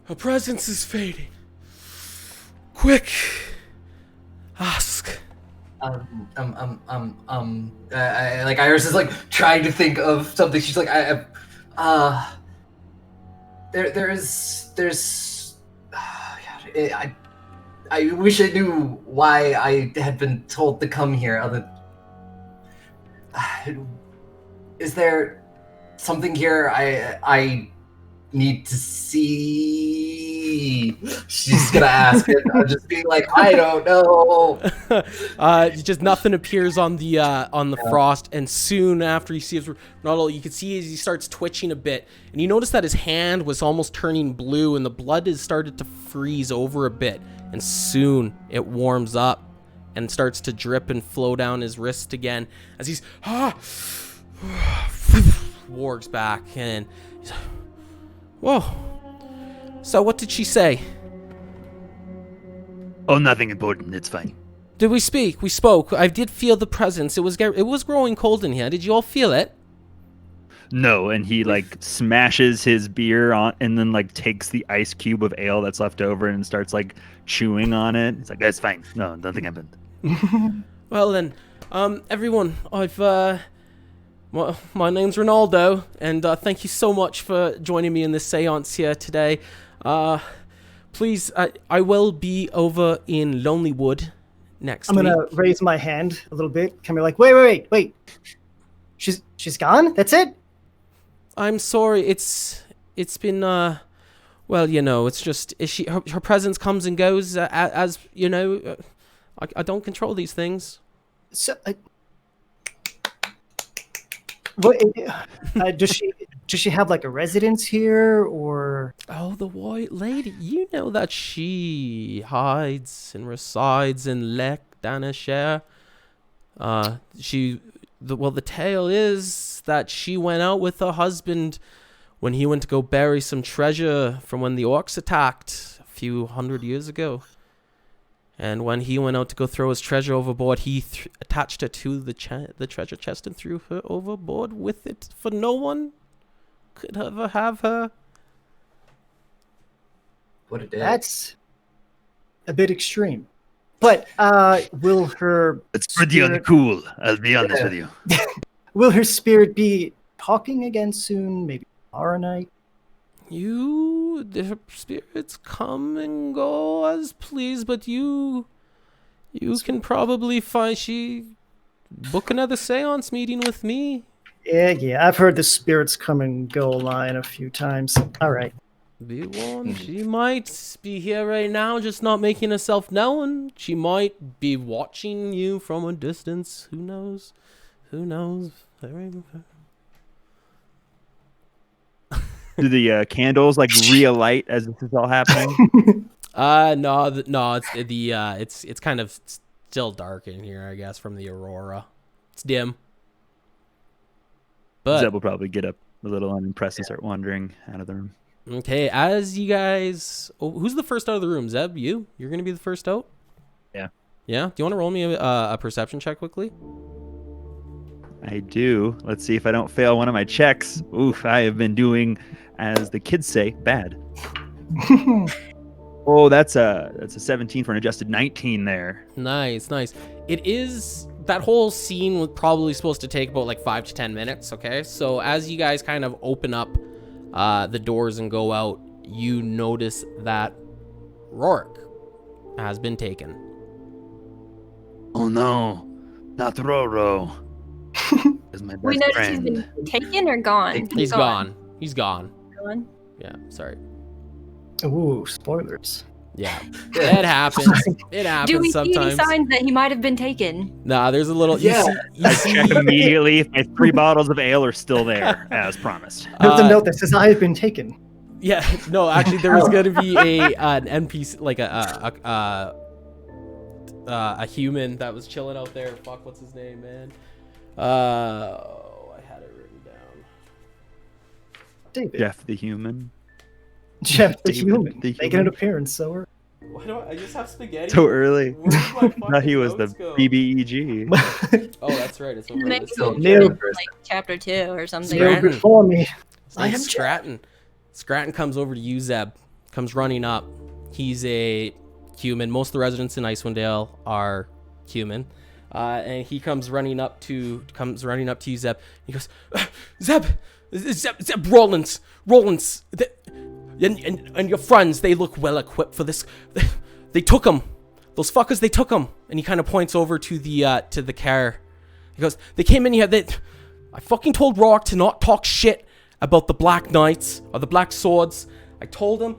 "Her presence is fading. Quick, ask." Like Iris is like trying to think of something. She's like, I wish I knew why I had been told to come here. Is there something here I need to see? She's gonna ask it. I'm just being like, I don't know. Just nothing appears on the frost, and soon after you see Ronaldo, you can see as he starts twitching a bit, and you notice that his hand was almost turning blue, and the blood has started to freeze over a bit, and soon it warms up and starts to drip and flow down his wrist again as he's wargs back, and he's like, "Whoa. So what did she say?" "Oh, nothing important. It's fine." "Did we speak?" "We spoke. I did feel the presence. It was growing cold in here. Did you all feel it?" "No," and he like smashes his beer on, and then like takes the ice cube of ale that's left over and starts like chewing on it. It's like, "That's fine. No, nothing happened." Well then, everyone, well, my name's Ronaldo, and thank you so much for joining me in this seance here today. Please, I will be over in Lonelywood next I'm gonna raise my hand a little bit. Can be like, wait. She's gone? That's it? I'm sorry. It's been well, it's just her presence comes and goes as I don't control these things. So, what does she have like a residence here, or? Oh, the white lady. You know that she hides and resides in Lek Danashare. The tale is that she went out with her husband when he went to go bury some treasure from when the orcs attacked a few hundred years ago. And when he went out to go throw his treasure overboard, he attached her to the treasure chest and threw her overboard with it, for no one could ever have her. What a day. That's a bit extreme. But will her It's pretty uncool, I'll be honest with you. will her spirit be talking again soon? Maybe tomorrow night? The spirits come and go as please, but you can probably book another seance meeting with me. Yeah, I've heard the spirits come and go line a few times. All right. Be warned, she might be here right now, just not making herself known. She might be watching you from a distance. Who knows? Do the candles like relight as this is all happening? No, it's kind of still dark in here, I guess, from the aurora. It's dim. But Zeb will probably get up a little unimpressed and start wandering out of the room. okay, as you guys, who's the first out of the room? Zeb, you're gonna be the first out. Yeah. Yeah. Do you want to roll me a perception check quickly? I do. Let's see if I don't fail one of my checks. Oof, I have been doing, as the kids say, bad. Oh, that's a 17 for an adjusted 19 there. Nice. It is, that whole scene was probably supposed to take about like 5 to 10 minutes. Okay, so as you guys kind of open up the doors and go out, you notice that Rourke has been taken. Oh no, not Roro. Is my best We noticed friend. he's been taken or gone? He's gone. Gone. Yeah, sorry. Ooh, spoilers. Yeah, it happens. It happens Do we sometimes. see any signs that he might have been taken? Nah, there's a little. Yeah. I check immediately if my 3 bottles of ale are still there, as promised. There's a note that says I have been taken. Yeah, no, actually, there was gonna be an NPC, like a human that was chilling out there. Fuck, what's his name, man? I had it written down. David. Jeff the human. Jeff the David human. the Making human. an appearance, so we're... Why do I just have spaghetti? So early. Where did my Thought fucking he was the notes go? BBEG. Oh, that's right. It's over Maybe this So, page. Neil. like chapter 2 or something. Neil. Neil before me. I am Scratton. Scratton comes over to you, Zeb. Comes running up. He's a human. Most of the residents in Icewind Dale are human. And he comes running up to you, Zeb. He goes, Zeb, Rollins, and your friends, they look well equipped for this. They took him. Those fuckers, they took him. And he kind of points over to the car. He goes, they came in here. I fucking told Rourke to not talk shit about the Black Knights or the Black Swords. I told him.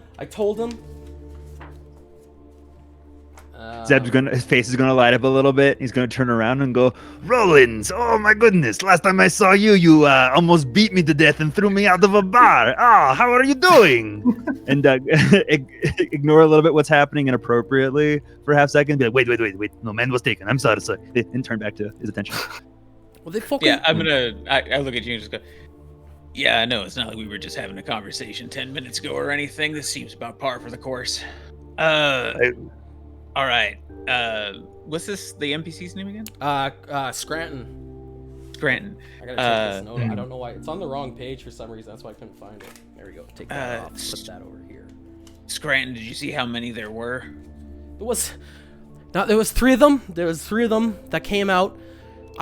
His face is gonna light up a little bit. He's gonna turn around and go, Rollins, oh my goodness, last time I saw you, you almost beat me to death and threw me out of a bar. How are you doing? And ignore a little bit what's happening inappropriately for a half second. Be like, wait, no, man was taken. I'm sorry. And turn back to his attention. Well, they fucking. Yeah, I look at you and just go, yeah, I know, it's not like we were just having a conversation 10 minutes ago or anything. This seems about par for the course. All right. What's the NPC's name again? Scranton. Scranton. I gotta check this note. I don't know why it's on the wrong page for some reason. That's why I couldn't find it. There we go. Take that off. Put that over here. Scranton, did you see how many there were? There was 3 of them. There was 3 of them that came out.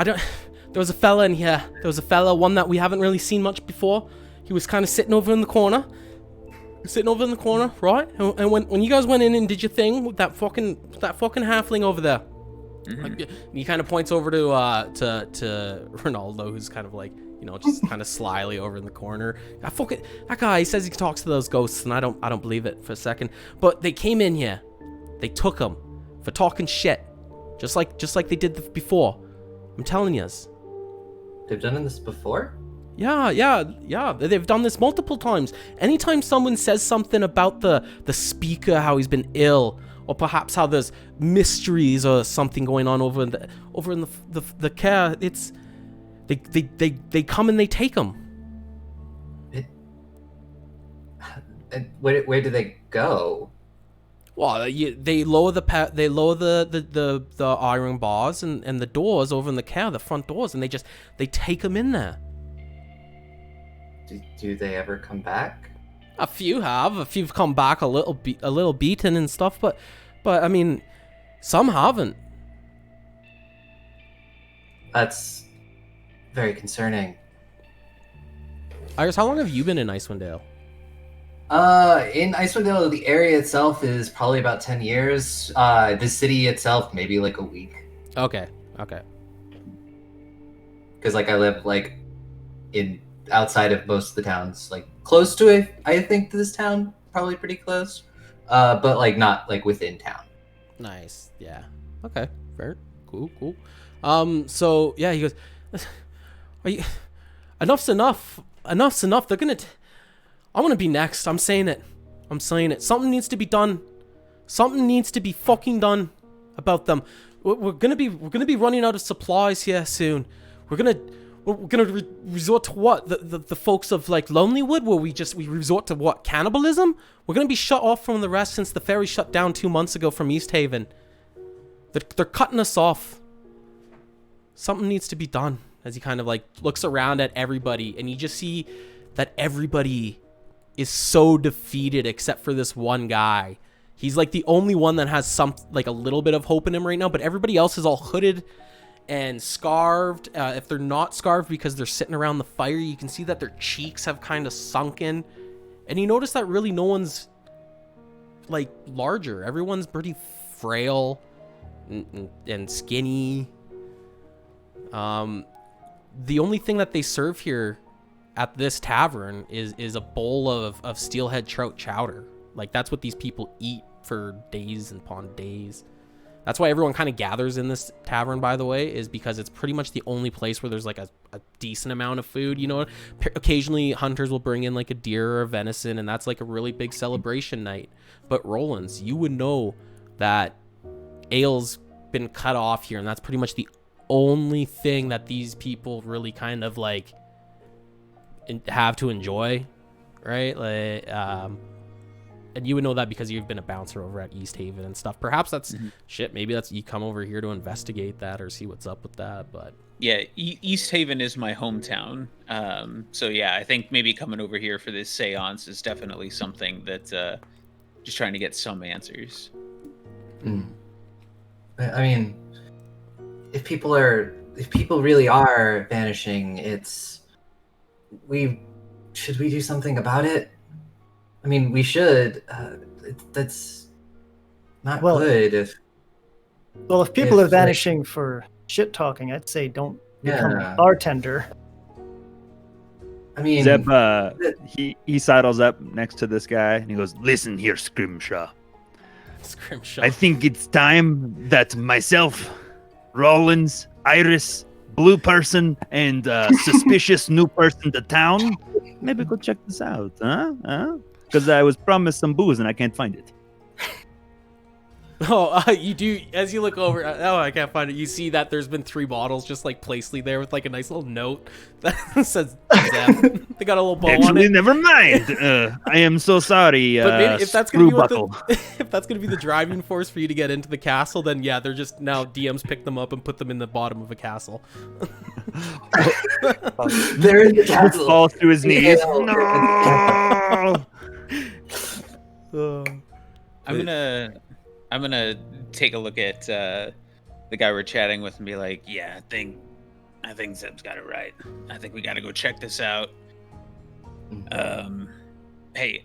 There was a fella in here. There was a fella, one that we haven't really seen much before. He was kind of sitting over in the corner. Right? And when you guys went in and did your thing with that fucking halfling over there, Like, he kind of points over to Ronaldo, who's kind of like, just kind of slyly over in the corner. That guy says he talks to those ghosts, and I don't believe it for a second. But they came in here, they took him for talking shit, just like they did before. I'm telling yous. They've done this before? Yeah. They've done this multiple times. Anytime someone says something about the speaker, how he's been ill, or perhaps how there's mysteries or something going on over in the Caer, it's they come and they take them. Where do they go? Well, they lower the iron bars and the doors over in the Caer, the front doors, and they take them in there. Do they ever come back? A few have come back a little beaten and stuff, but I mean, some haven't. That's very concerning. Iris, how long have you been in Icewind Dale? In Icewind Dale, the area itself is probably about 10 years. The city itself, maybe like a week. Okay. Because I live in outside of most of the towns, close to it. I think to this town, probably pretty close. But not within town. Nice. Yeah. Okay. Fair. Cool. So yeah, he goes, "Are you? Enough's enough. Enough's enough. They're gonna. I'm gonna be next. I'm saying it. Something needs to be done. Something needs to be fucking done about them. We're gonna be running out of supplies here soon. We're gonna resort to what? The folks of Lonelywood, where we resort to what? Cannibalism? We're gonna be shut off from the rest since the ferry shut down 2 months ago from Easthaven. They're cutting us off. Something needs to be done." As he kind of looks around at everybody, and you just see that everybody is so defeated except for this one guy. He's the only one that has a little bit of hope in him right now, but everybody else is all hooded and scarved. If they're not scarved because they're sitting around the fire, you can see that their cheeks have kind of sunken. And you notice that really no one's larger. Everyone's pretty frail and skinny. The only thing that they serve here at this tavern is a bowl of steelhead trout chowder. That's what these people eat for days upon days. That's why everyone kind of gathers in this tavern, by the way, is because it's pretty much the only place where there's a decent amount of food. Occasionally hunters will bring in a deer or a venison, and that's a really big celebration night. But Roland's, you would know that ale's been cut off here, and that's pretty much the only thing that these people really kind of have to enjoy, right? And you would know that because you've been a bouncer over at Easthaven and stuff. Perhaps that's shit. Maybe that's you come over here to investigate that or see what's up with that. But yeah, Easthaven is my hometown. So yeah, I think maybe coming over here for this seance is definitely something that just trying to get some answers. I mean, if people really are vanishing, should we do something about it? I mean, we should. That's not good. If people are vanishing for shit talking, I'd say don't become a bartender. I mean, Zeb, he sidles up next to this guy and he goes, "Listen here, Scrimshaw. I think it's time that myself, Rollins, Iris, blue person, and suspicious new person to town, maybe go check this out, huh? Because I was promised some booze and I can't find it." You do, as you look over, I can't find it. You see that there's been 3 bottles just placely there with a nice little note that says Zeb. They got a little bow on it. Never mind. I am so sorry. But maybe if that's gonna be if that's gonna be the driving force for you to get into the castle, then yeah, they're just now DMs pick them up and put them in the bottom of a castle. They're in the castle. Falls to his knees. No. I'm gonna take a look at the guy we're chatting with and be like, yeah, I think Zeb's got it right. I think we gotta go check this out. Hey,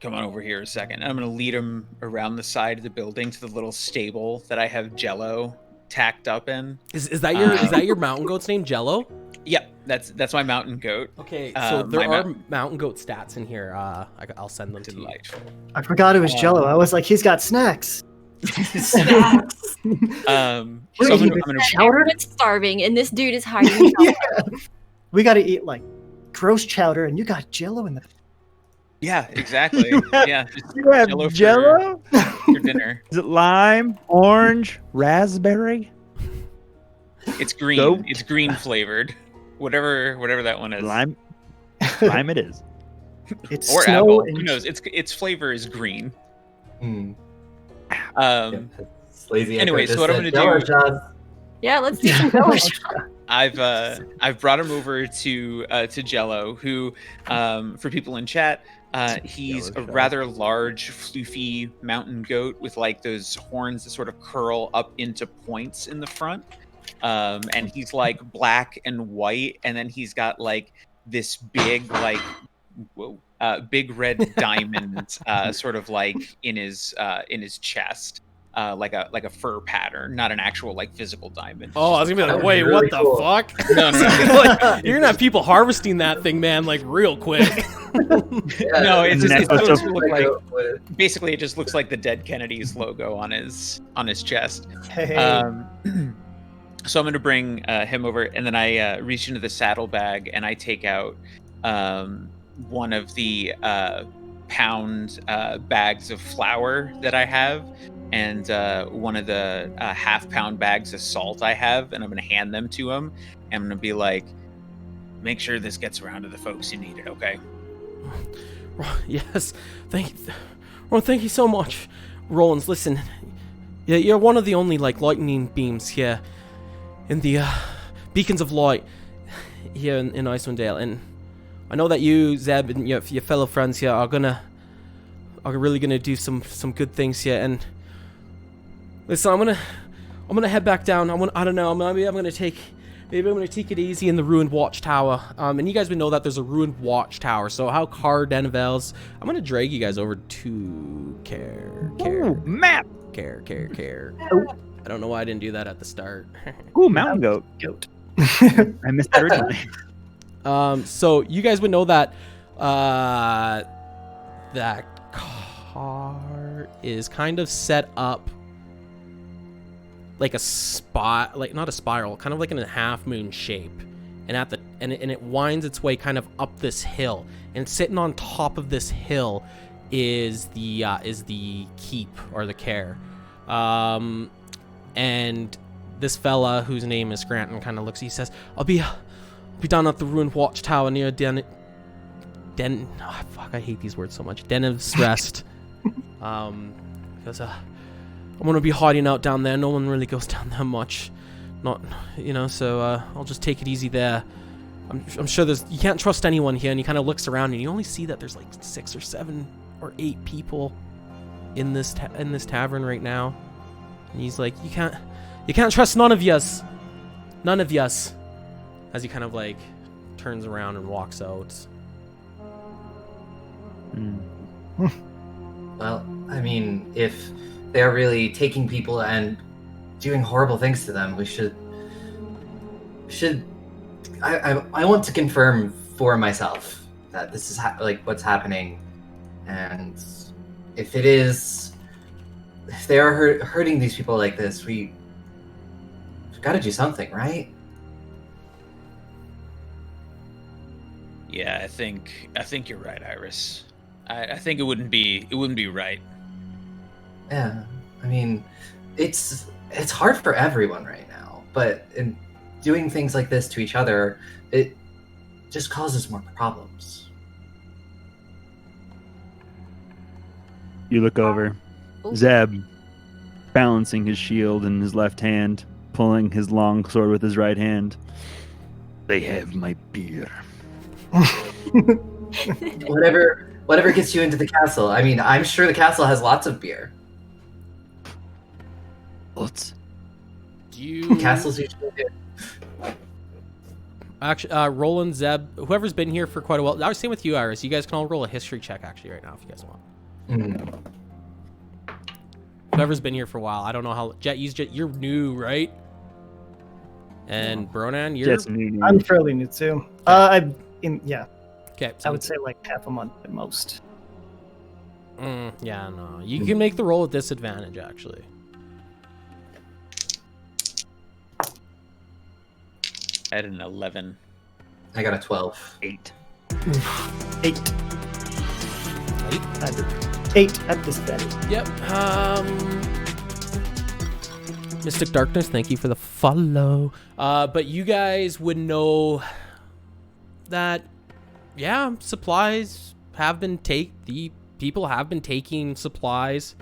come on over here a second. I'm gonna lead him around the side of the building to the little stable that I have Jello tacked up in. Is that your mountain goat's name, Jello? Yep, that's my mountain goat. Okay, so there my are mountain goat stats in here. I'll send them to you. Delightful. I forgot it was Jello. I was like, he's got snacks. Snacks. So I'm Wait, gonna chowder? Everyone's starving, and this dude is hiding. Yeah. We got to eat like gross chowder, and you got Jello in the. Yeah, exactly. Yeah, just You have Jell-O Jello? for dinner. Is it lime, orange, raspberry? It's green. Goat? It's green flavored. Whatever that one is. Lime. Lime it is. It's Or snow apple. and Who knows? Its flavor is green. Mm. Um, Lazy anyway, Echo so what I'm just gonna said, do- "Jello shots." Yeah, let's do some Jello shots. I've brought him over to Jello, who for people in chat, he's Jello a shot. rather large, floofy mountain goat with like those horns that sort of curl up into points in the front. And he's like black and white, and then he's got like this big big red diamond sort of like in his chest. Like a fur pattern, not an actual like physical diamond. Oh, I was gonna be like, That would wait, be what really the cool. fuck? No, no, Like, you're gonna have people harvesting that thing, man, like real quick. Yeah, No, it just Next doesn't episode. look like. Basically, it just looks like the dead Kennedy's logo on his chest. Hey, So I'm gonna bring him over, and then I reach into the saddlebag and I take out one of the pound bags of flour that I have, and one of the half-pound bags of salt I have, and I'm gonna hand them to him. And I'm gonna be like, "Make sure this gets around to the folks who need it, okay?" Yes, thank you so much, Rollins. Listen, yeah, you're one of the only like lightning beams here in the beacons of light here in Icewind Dale, and I know that you, Zeb, and your fellow friends here are really gonna do some good things here. And listen, I'm gonna head back down. I don't know. Maybe I'm gonna take it easy in the ruined watchtower. And you guys would know that there's a ruined watchtower. So how Caer-Dinevall's, I'm gonna drag you guys over to Ooh, map. Caer. I don't know why I didn't do that at the start. Ooh, mountain goat. goat. I missed that originally. So you guys would know that that car is kind of set up like a spot, like not a spiral, kind of like in a half moon shape, and it winds its way kind of up this hill, and sitting on top of this hill is the keep or the Caer. And this fella whose name is Scranton kind of looks. He says, "I'll be down at the ruined watchtower near I hate these words so much. Denev's Rest. Because I'm gonna be hiding out down there. No one really goes down there much. Not, so I'll just take it easy there. I'm sure you can't trust anyone here." And he kind of looks around, and you only see that there's like 6 or 7 or 8 people in this tavern right now. And he's like, you can't trust none of yous. None of yous. As he kind of like turns around and walks out. Well, I mean, if they're really taking people and doing horrible things to them, we should. I want to confirm for myself that this is what's happening, and if they are hurting these people like this, we've got to do something, right? Yeah, I think you're right, Iris. I think it wouldn't be right. Yeah, I mean, it's hard for everyone right now, but in doing things like this to each other, it just causes more problems. You look over. Ooh. Zeb, balancing his shield in his left hand, pulling his long sword with his right hand. They have my beer. Whatever gets you into the castle. I mean, I'm sure the castle has lots of beer. What? Castles usually do. Actually, Roland, Zeb, whoever's been here for quite a while. I was saying with you, Iris. You guys can all roll a history check actually right now if you guys want. whoever's been here for a while. I don't know how Jet. You're new, right? And Bronan, you're Jet's new. I'm fairly new too. Yeah, okay. I would say like half a month at most. Yeah, no. You can make the roll at disadvantage, actually. I had an 11. I got a 12. 8. 8. 8 at disadvantage. Yep. Mystic Darkness, thank you for the follow. But you guys would know that, yeah, supplies have been the people have been taking supplies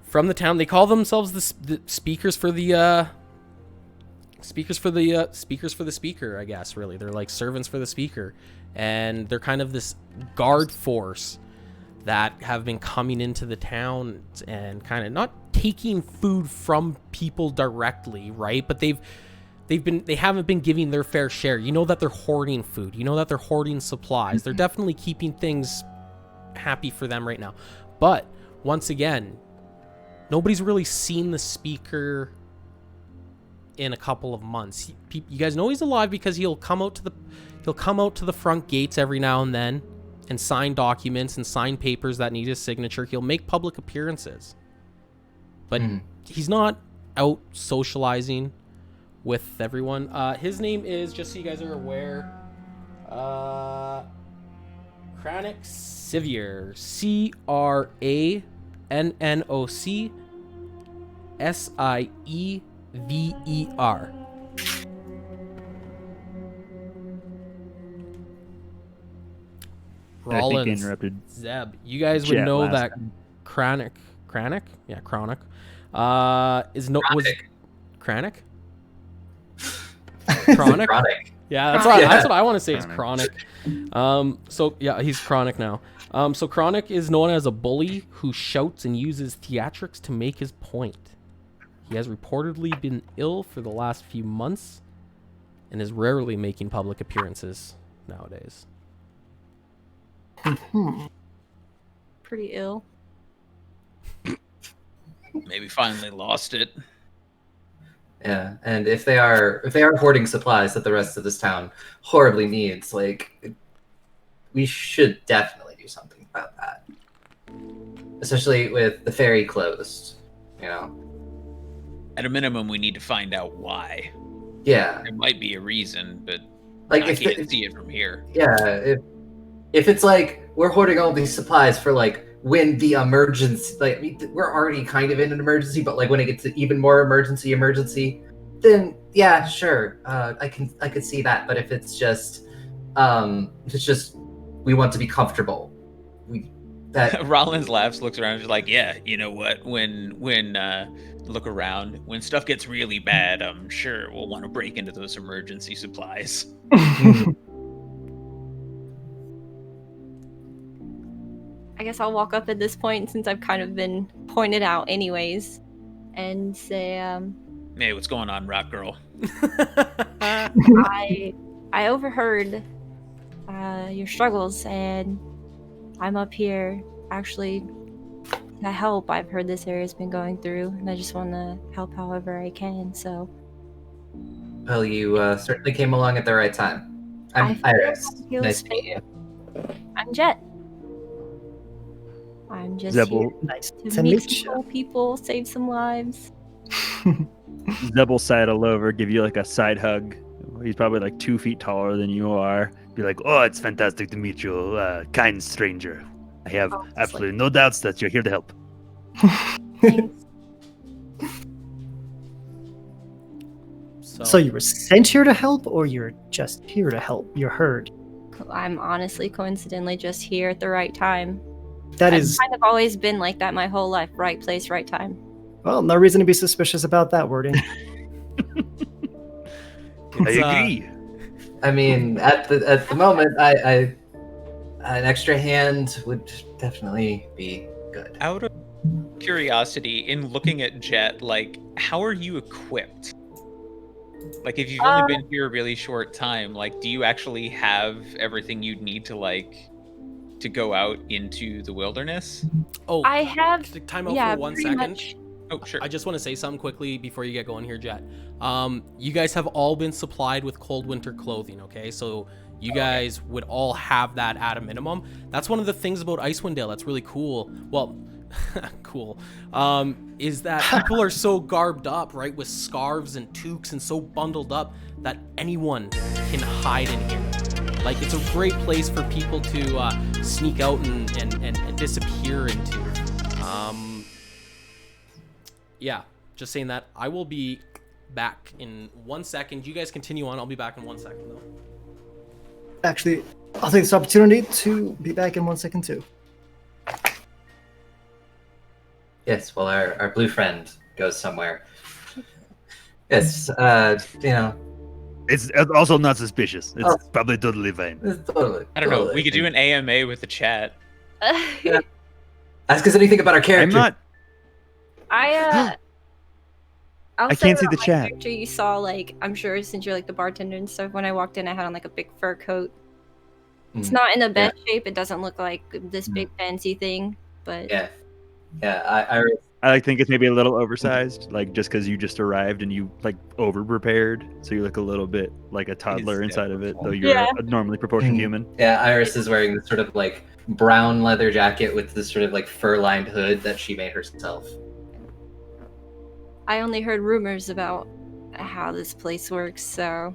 from the town. They call themselves the speakers for the speakers for the speaker, I guess. Really, they're like servants for the speaker, and they're kind of this guard force that have been coming into the town and kind of not taking food from people directly, right? But they haven't been giving their fair share. You know that they're hoarding food. You know that they're hoarding supplies. They're definitely keeping things happy for them right now. But once again, nobody's really seen the speaker in a couple of months. You guys know he's alive because he'll come out to the front gates every now and then and sign documents and sign papers that need his signature. He'll make public appearances, but he's not out socializing with everyone. His name is, just so you guys are aware, Crannoc Siever. Crannoc I think they Rollins, interrupted. Zeb, you guys would Jet know last that time. Crannoc, is no was Crannoc. Chronic? Chronic. Yeah, that's right. Yeah. That's what I want to say is Chronic. chronic. So yeah, he's chronic now. So chronic is known as a bully who shouts and uses theatrics to make his point. He has reportedly been ill for the last few months and is rarely making public appearances nowadays. Pretty ill. Maybe finally lost it. Yeah, and if they are hoarding supplies that the rest of this town horribly needs, like, we should definitely do something about that. Especially with the ferry closed, you know. At a minimum, we need to find out why. Yeah, There might be a reason, but like I can't see it from here. yeah, if it's like we're hoarding all these supplies for like when the emergency, like, I mean, we're already kind of in an emergency, but like when it gets to even more emergency, then yeah, sure, I could see that. But if it's just we want to be comfortable, Rollins laughs, looks around, and is like, yeah, you know what? When look around, when stuff gets really bad, I'm sure we'll want to break into those emergency supplies. I guess I'll walk up at this point since I've kind of been pointed out anyways and say, Hey, what's going on, Rock Girl? I overheard your struggles and I'm up here actually to help. I've heard this area's been going through and I just want to help however I can, so. well, you certainly came along at the right time. I'm I feel Iris. like he'll Nice to meet you. I'm Jet. I'm just Zebul, Nice here to to meet meet some you. cool people, save some lives. Zeb will sidle over, give you like a side hug. He's probably like 2 feet taller than you are. Be like, "Oh, it's fantastic to meet you, kind stranger. I have Oh, it's absolutely no doubts that you're here to help." Thanks. So you were sent here to help, or you're just here to help? You're heard. I'm honestly coincidentally just here at the right time. That I've is, kind of always been like that my whole life. Right place, right time. well, no reason to be suspicious about that wording. I agree. I mean, at the moment, I an extra hand would definitely be good. Out of curiosity, in looking at Jet, like, how are you equipped? Like, if you've only been here a really short time, like, do you actually have everything you'd need to, like, to go out into the wilderness? Oh, I have time out yeah, for 1 pretty second. much. Oh, sure. I just want to say something quickly before you get going here, Jet. You guys have all been supplied with cold winter clothing, okay? So you guys would all have that at a minimum. That's one of the things about Icewind Dale that's really cool. Well, cool. Is that people are so garbed up, right, with scarves and toques and so bundled up that anyone can hide in here. Like, it's a great place for people to sneak out and disappear into. Yeah, just saying that. I will be back in 1 second. You guys continue on. I'll be back in 1 second, though. Actually, I'll take this opportunity to be back in 1 second too. Yes, well, our blue friend goes somewhere. Yes, you know. It's also not suspicious. It's probably totally fine. It's totally. I don't know. totally We could do an AMA with the chat. Yeah. Ask us anything about our character. I'm not. I'll I say can't see about the my chat. character, you saw, like, I'm sure since you're like the bartender and stuff, when I walked in I had on like a big fur coat. It's not in the best shape, it doesn't look like this big fancy thing, but Yeah. I think it's maybe a little oversized, like just because you just arrived and you like over prepared, so you look a little bit like a toddler inside of it, though you're a normally proportioned human. Yeah, Iris is wearing this sort of like brown leather jacket with this sort of like fur-lined hood that she made herself. I only heard rumors about how this place works, so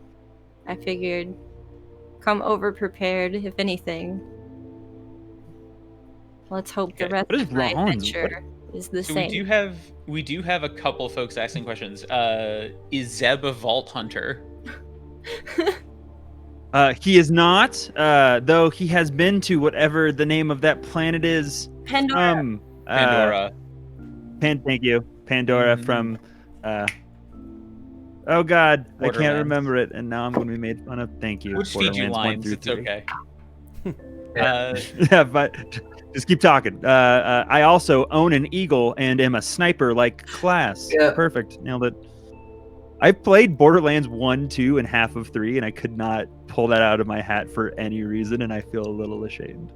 I figured come over prepared, if anything. Let's hope the rest What is of my wrong? adventure is the So same. we do have a couple folks asking questions. Is Zeb a vault hunter? He is not, though he has been to whatever the name of that planet is. Pandora. Pandora. Thank you, Pandora from. Oh God, I can't Borderlands. remember it, and now I'm going to be made fun of. Thank you. Which feed you Borderlands 1 lines. through It's 3. okay. Yeah, but just keep talking. I also own an eagle and am a sniper-like class. Yeah. Perfect, nailed it. I played Borderlands 1, 2, and half of 3, and I could not pull that out of my hat for any reason, and I feel a little ashamed.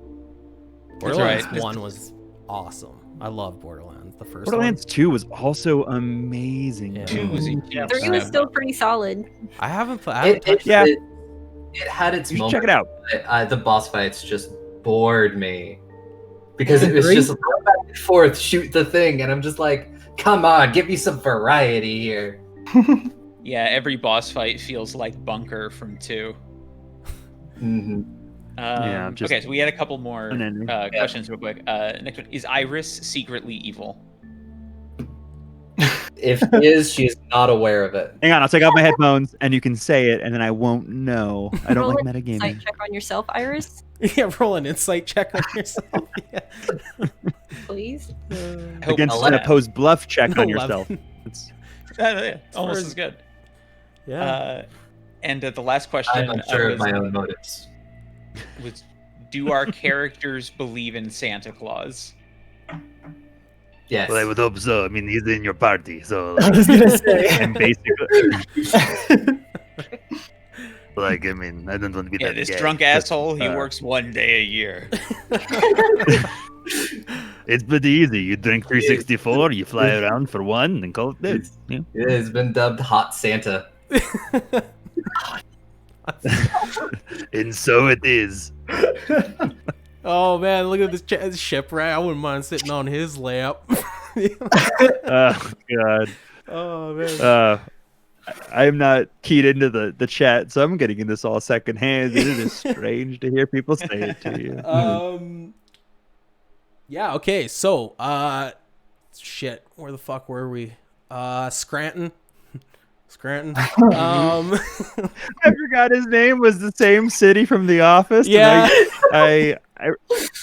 Borderlands right. 1 was awesome. I love Borderlands. The first Borderlands 2 was also amazing. Yeah. 2 was a huge 3 was step still up. pretty solid. one. I haven't touched Yeah. It had its You should moments. check it out. But, the boss fights just bored me because it was Agree. just run back and forth, shoot the thing, and I'm just like, come on, give me some variety here. Yeah, every boss fight feels like Bunker from 2. Mm-hmm. Yeah, just Okay, so we had a couple more an ending. questions real quick. Next one. Is Iris secretly evil? If she is, she is not aware of it. Hang on, I'll take off my headphones, and you can say it, and then I won't know. I don't Roll like an insight metagaming. check on yourself, Iris, Yeah, roll an insight check on yourself. Yeah. please. I hope Against an 11. opposed bluff check on 11. yourself. It's, yeah, almost as- as good. Yeah. And the last question I'm unsure of was, my own motives. was, do our characters believe in Santa Claus? Yes. well, I would hope so. I mean, he's in your party, so I was gonna say. and basically, like, I mean, I don't want to be Yeah, that this guy, drunk but, asshole, he uh, works 1 day a year. It's pretty easy. You drink 364, you fly around for one, and call it good. Yeah. It has been dubbed Hot Santa. And so it is. Oh man, look at this shipwreck. I wouldn't mind sitting on his lap. Oh God. Oh man. I'm not keyed into the chat, so I'm getting this all secondhand. It is strange to hear people say it to you. Yeah, okay, so shit, where the fuck were we? Scranton. I forgot his name was the same city from The Office. Yeah. And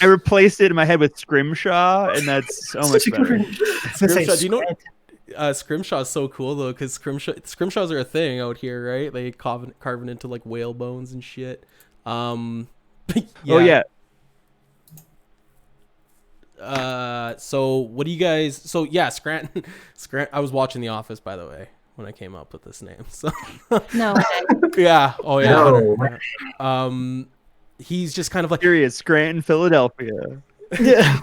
I replaced it in my head with Scrimshaw, and that's so much better. Scrimshaw, do you know Scrimshaw is so cool though, because Scrimshaws are a thing out here, right? They carving into like whale bones and shit. Oh yeah. So what do you guys? So yeah, Scranton. I was watching The Office, by the way, when I came up with this name. So No. yeah. Oh yeah. No. he's just kind of like Curious, Scranton, Philadelphia. Yeah.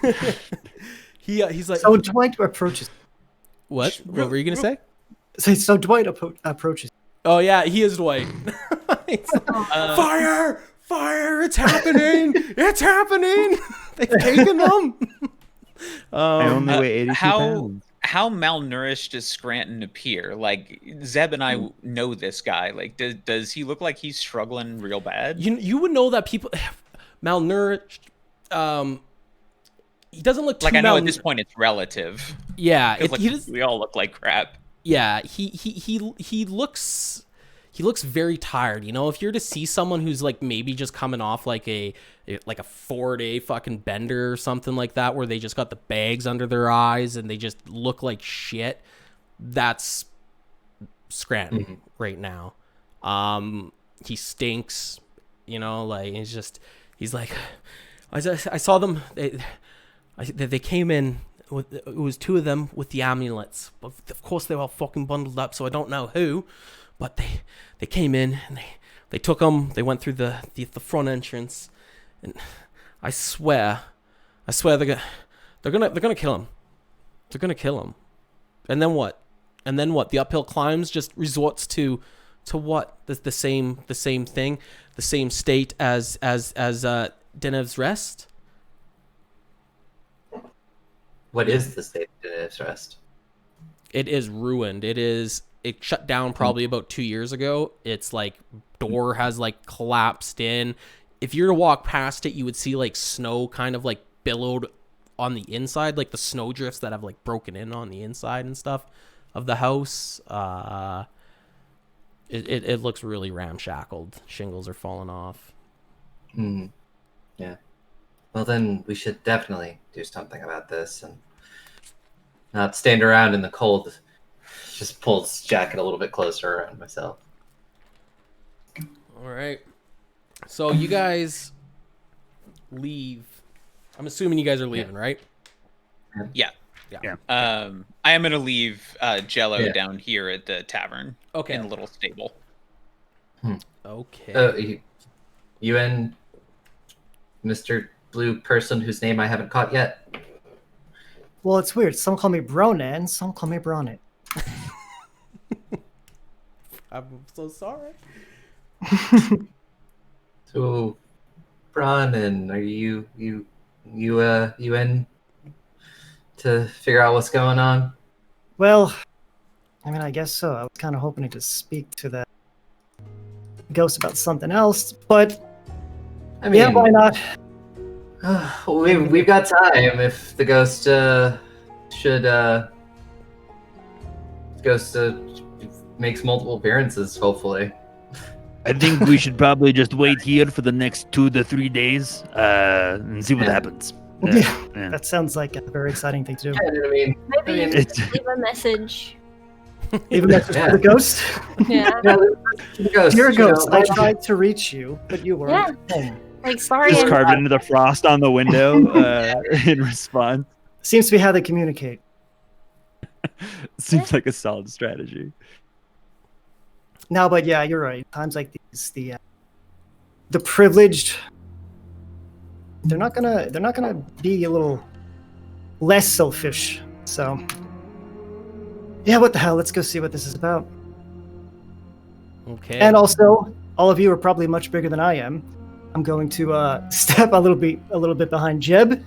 he's like, So Dwight approaches. what were you gonna say? So Dwight approaches. Oh yeah, he is Dwight. He's like, fire, it's happening, it's happening. They've taken them. I only weigh 82 pounds. How malnourished does Scranton appear? Like Zeb and I know this guy. Like, does he look like he's struggling real bad? You would know that people malnourished. He doesn't look too like I know at this point it's relative. Yeah, we all look like crap. Yeah, he looks very tired. You know, if you're to see someone who's like maybe just coming off like a 4-day fucking bender or something like that, where they just got the bags under their eyes and they just look like shit, that's Scranton right now. He stinks. You know, like he's like, I saw them. They came in. It was two of them with the amulets. Of course, they were all fucking bundled up, so I don't know who. But they came in and they took them. They went through the front entrance, and I swear they're gonna kill him. They're gonna kill him. And then what? The uphill climbs just resorts to what? The same thing, the same state as Denev's Rest. What is the state of Denev's Rest? It is ruined. It shut down probably about 2 years ago. It's like door has like collapsed in. If you were to walk past it, you would see like snow kind of like billowed on the inside, like the snow drifts that have like broken in on the inside and stuff of the house. It looks really ramshackled. Shingles are falling off. Yeah. Well, then we should definitely do something about this and not stand around in the cold. Just pull his jacket a little bit closer around myself. All right. So you guys leave. I'm assuming you guys are leaving, right? Yeah. Yeah. I am gonna leave Jello down here at the tavern. Okay. In a little stable. Okay. You and Mr. Blue person whose name I haven't caught yet. Well, it's weird. Some call me Bronan, some call me Bronet. I'm so sorry. So, Bronan, are you in to figure out what's going on? Well, I mean, I guess so. I was kind of hoping to speak to that ghost about something else, but I mean, yeah, why not? We've got time if the ghost makes multiple appearances, hopefully. I think we should probably just wait here for the next 2 to 3 days and see what happens. Yeah. That sounds like a very exciting thing to do. Yeah, Maybe leave a message. Leave a message for the ghost? Yeah. The ghost, Dear you know, ghost, I tried to reach you, but you weren't home. Like, sorry. Just I'm carve not- into the frost on the window in response. Seems to be how they communicate. Seems like a solid strategy. No, but yeah, you're right. Times like these, the privileged, they're not gonna be a little less selfish. So yeah, what the hell? Let's go see what this is about. Okay. And also, all of you are probably much bigger than I am. I'm going to step a little bit behind Jeb.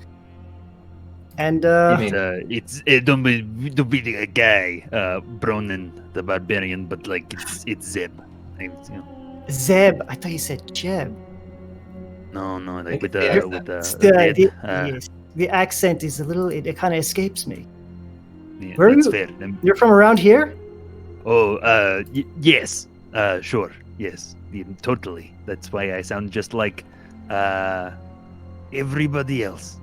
And You mean- don't be a guy, Bronin the barbarian, but like it's Zeb. Zeb. I thought you said Jeb. No, like with Yeah. the Yes, the accent is a little. It kind of escapes me. yeah, Where are that's you? fair. You're from around here? Oh, yes, sure, yes, totally. That's why I sound just like everybody else.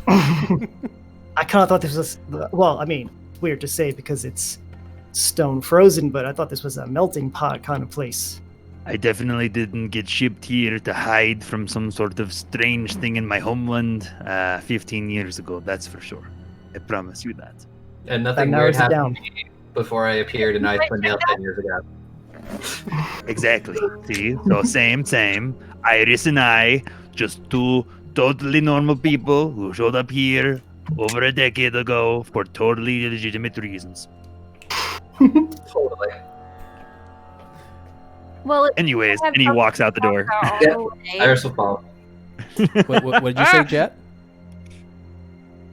I kind of thought this was. Well, I mean, weird to say because it's stone frozen, but I thought this was a melting pot kind of place. I definitely didn't get shipped here to hide from some sort of strange thing in my homeland 15 years ago, that's for sure. I promise you that. And nothing That weird narrows it happened down. to me before I appeared in Icewind 10 years ago. Exactly. See? So same. Iris and I just two totally normal people who showed up here over a decade ago for totally legitimate reasons. Totally. Well, Anyways, and he walks out the door. Yeah, Iris will follow. What did you say, Jet?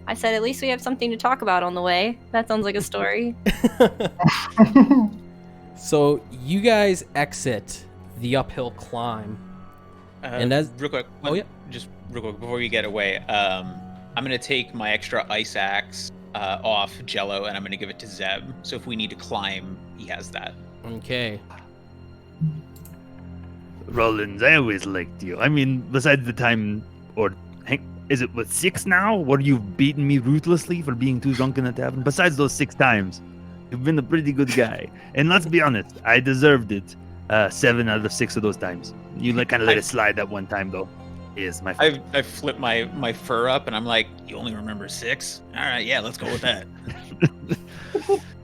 I said, at least we have something to talk about on the way. That sounds like a story. So you guys exit the uphill climb. And as real quick, just real quick before we get away, I'm gonna take my extra ice axe off Jello, and I'm gonna give it to Zeb. So if we need to climb, he has that. Okay. Rollins, I always liked you. I mean, besides the time, is it with 6 now? Where you've beaten me ruthlessly for being too drunk in the tavern? Besides those 6 times, you've been a pretty good guy. And let's be honest, I deserved it 7 out of 6 of those times. You kind of let it slide that one time, though. Yes, my fault. I flip my fur up, and I'm like, you only remember 6? All right, yeah, let's go with that.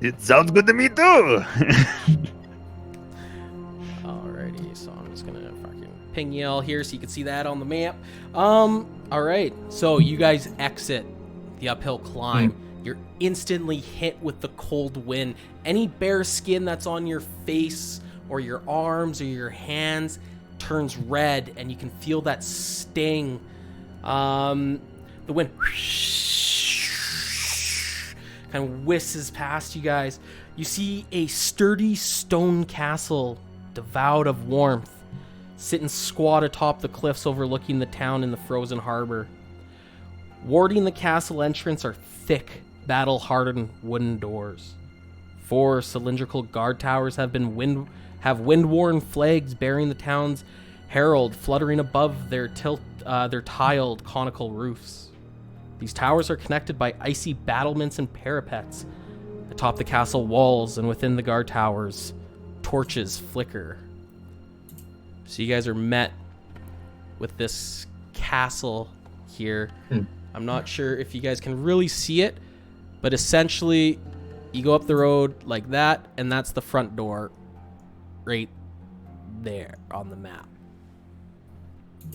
It sounds good to me, too. Alrighty, so I'm just gonna fucking ping you all here so you can see that on the map. Alright, so you guys exit the uphill climb. You're instantly hit with the cold wind. Any bare skin that's on your face or your arms or your hands turns red, and you can feel that sting. The wind kind of whistles past you guys. You see a sturdy stone castle devoid of warmth, sitting squat atop the cliffs overlooking the town in the frozen harbor. Warding the castle entrance are thick, battle-hardened wooden doors. 4 cylindrical guard towers have wind-worn flags bearing the town's herald fluttering above their tiled conical roofs. These towers are connected by icy battlements and parapets. Atop the castle walls and within the guard towers, torches flicker. So you guys are met with this castle here. I'm not sure if you guys can really see it, but essentially you go up the road like that, and that's the front door right there on the map.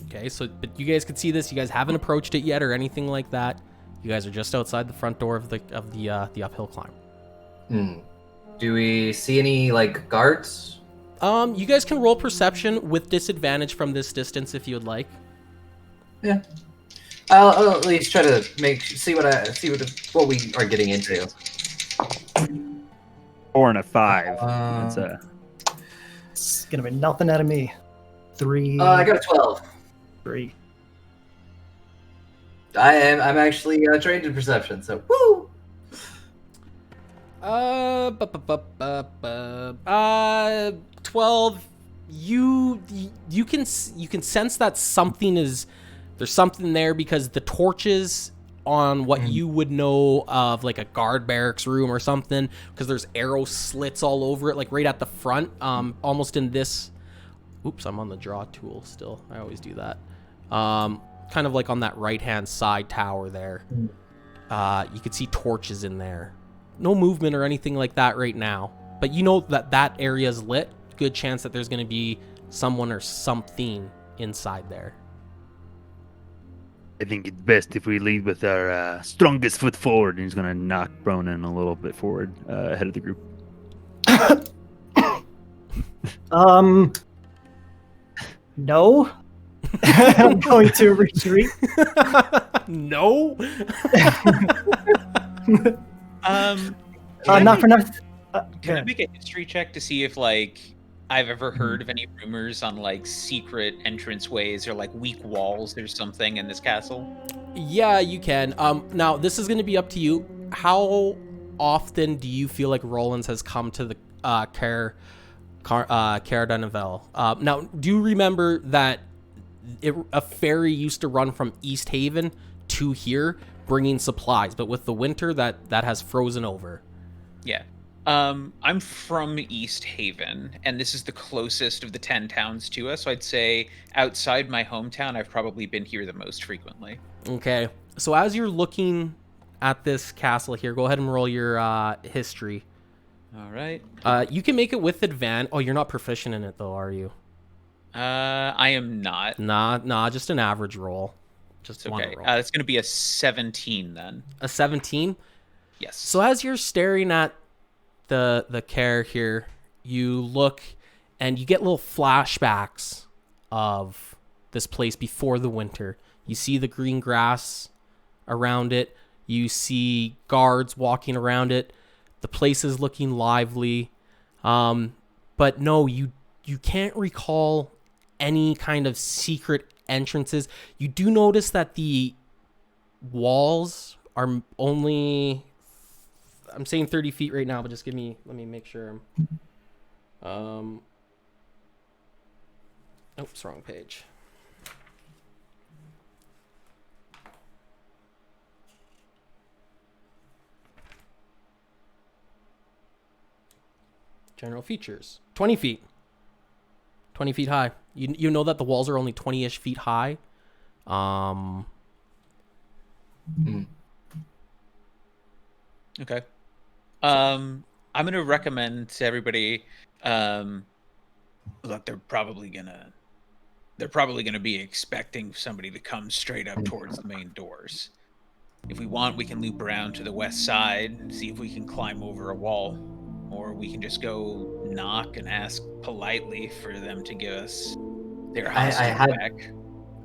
Okay, so but you guys can see this. You guys haven't approached it yet or anything like that. You guys are just outside the front door of the uphill climb. Do we see any guards? You guys can roll perception with disadvantage from this distance if you would like. Yeah, I'll at least try to see what we are getting into. 4 and a 5. That's It's gonna be nothing out of me. 3. I got a 12. 3. I'm actually trained in perception, so woo. 12. You can sense that there's something there because the torches on what you would know of like a guard barracks room or something, because there's arrow slits all over it, like right at the front, almost in this. Oops, I'm on the draw tool still. I always do that. Kind of like on that right-hand side tower there. You could see torches in there. No movement or anything like that right now, but you know that area is lit. Good chance that there's going to be someone or something inside there. I think it's best if we lead with our strongest foot forward, and he's going to knock Bronan a little bit forward ahead of the group. No. I'm going to retreat. No. Not for nothing. Can I make a history check to see if I've ever heard of any rumors on secret entranceways or weak walls or something in this castle? Yeah, you can. Now this is going to be up to you. How often do you feel like Rollins has come to the Caer-Dinevall? Now, do you remember that a ferry used to run from Easthaven to here, bringing supplies, but with the winter that has frozen over? Yeah. I'm from Easthaven, and this is the closest of the 10 towns to us. So I'd say outside my hometown, I've probably been here the most frequently. Okay. So as you're looking at this castle here, go ahead and roll your history. All right. You can make it with advantage. Oh, you're not proficient in it though, are you? I am not. Nah, just an average roll. Just It's one okay. roll. It's going to be a 17 then. A 17? Yes. So as you're staring at the Caer here, you look and you get little flashbacks of this place before the winter. You see the green grass around it. You see guards walking around it. The place is looking lively. But no, you can't recall any kind of secret entrances. You do notice that the walls are only, I'm saying 30 feet right now, but just let me make sure. Oops, wrong page. General features. 20 feet. 20 feet high. You know that the walls are only 20-ish feet high. Okay. I'm going to recommend to everybody, look, they're probably going to be expecting somebody to come straight up towards the main doors. If we want, we can loop around to the west side and see if we can climb over a wall. Or we can just go knock and ask politely for them to give us their hostage back.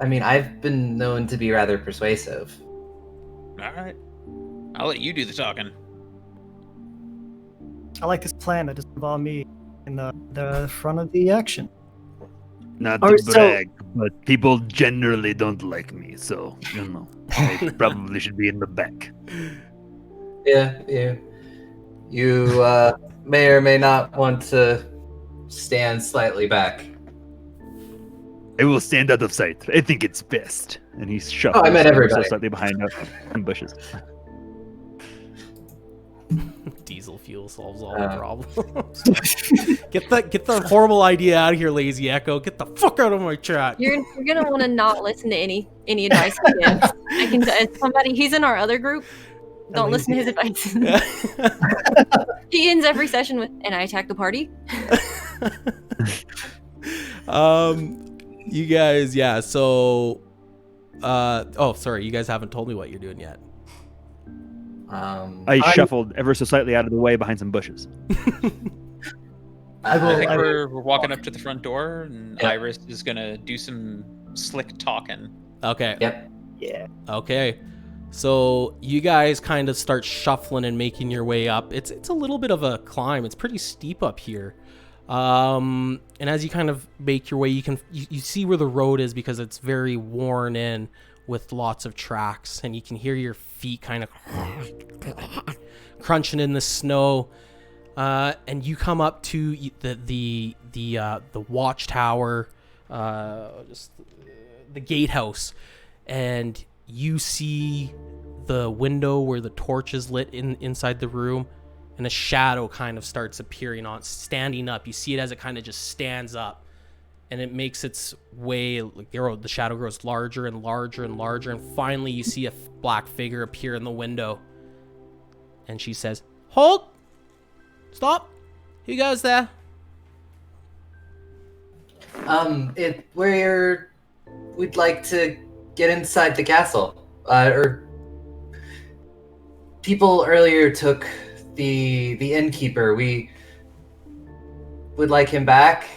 I mean, I've been known to be rather persuasive. All right. I'll let you do the talking. I like this plan that doesn't involve me in the front of the action. Not Or to brag, but people generally don't like me, so, I probably should be in the back. Yeah. You may or may not want to stand slightly back. I will stand out of sight. I think it's best. And he's shuffling. I meant everybody. Slightly behind some bushes. Diesel fuel solves all the problems. Get the horrible idea out of here, Lazy Echo. Get the fuck out of my chat. You're gonna want to not listen to any advice he gives. I can tell somebody. He's in our other group. Don't listen to his advice. He ends every session with, "And I attack the party." You guys, yeah. So, oh, sorry, you guys haven't told me what you're doing yet. I shuffled ever so slightly out of the way behind some bushes. I think we're walking up to the front door, and Iris is gonna do some slick talking. Okay. Yep. Yeah. Okay. So you guys kind of start shuffling and making your way up. It's a little bit of a climb. It's pretty steep up here. And as you kind of make your way, you see where the road is because it's very worn in with lots of tracks, and you can hear your feet kind of crunching in the snow. And you come up to the watchtower, just the gatehouse, and you see the window where the torch is lit inside the room, and a shadow kind of starts appearing standing up. You see it as it kind of just stands up, and it makes its way, like the shadow grows larger and larger and larger, and finally you see a black figure appear in the window, and she says, "Halt! Stop! You guys there?" We'd like to get inside the castle. Or people earlier took the innkeeper. We would like him back.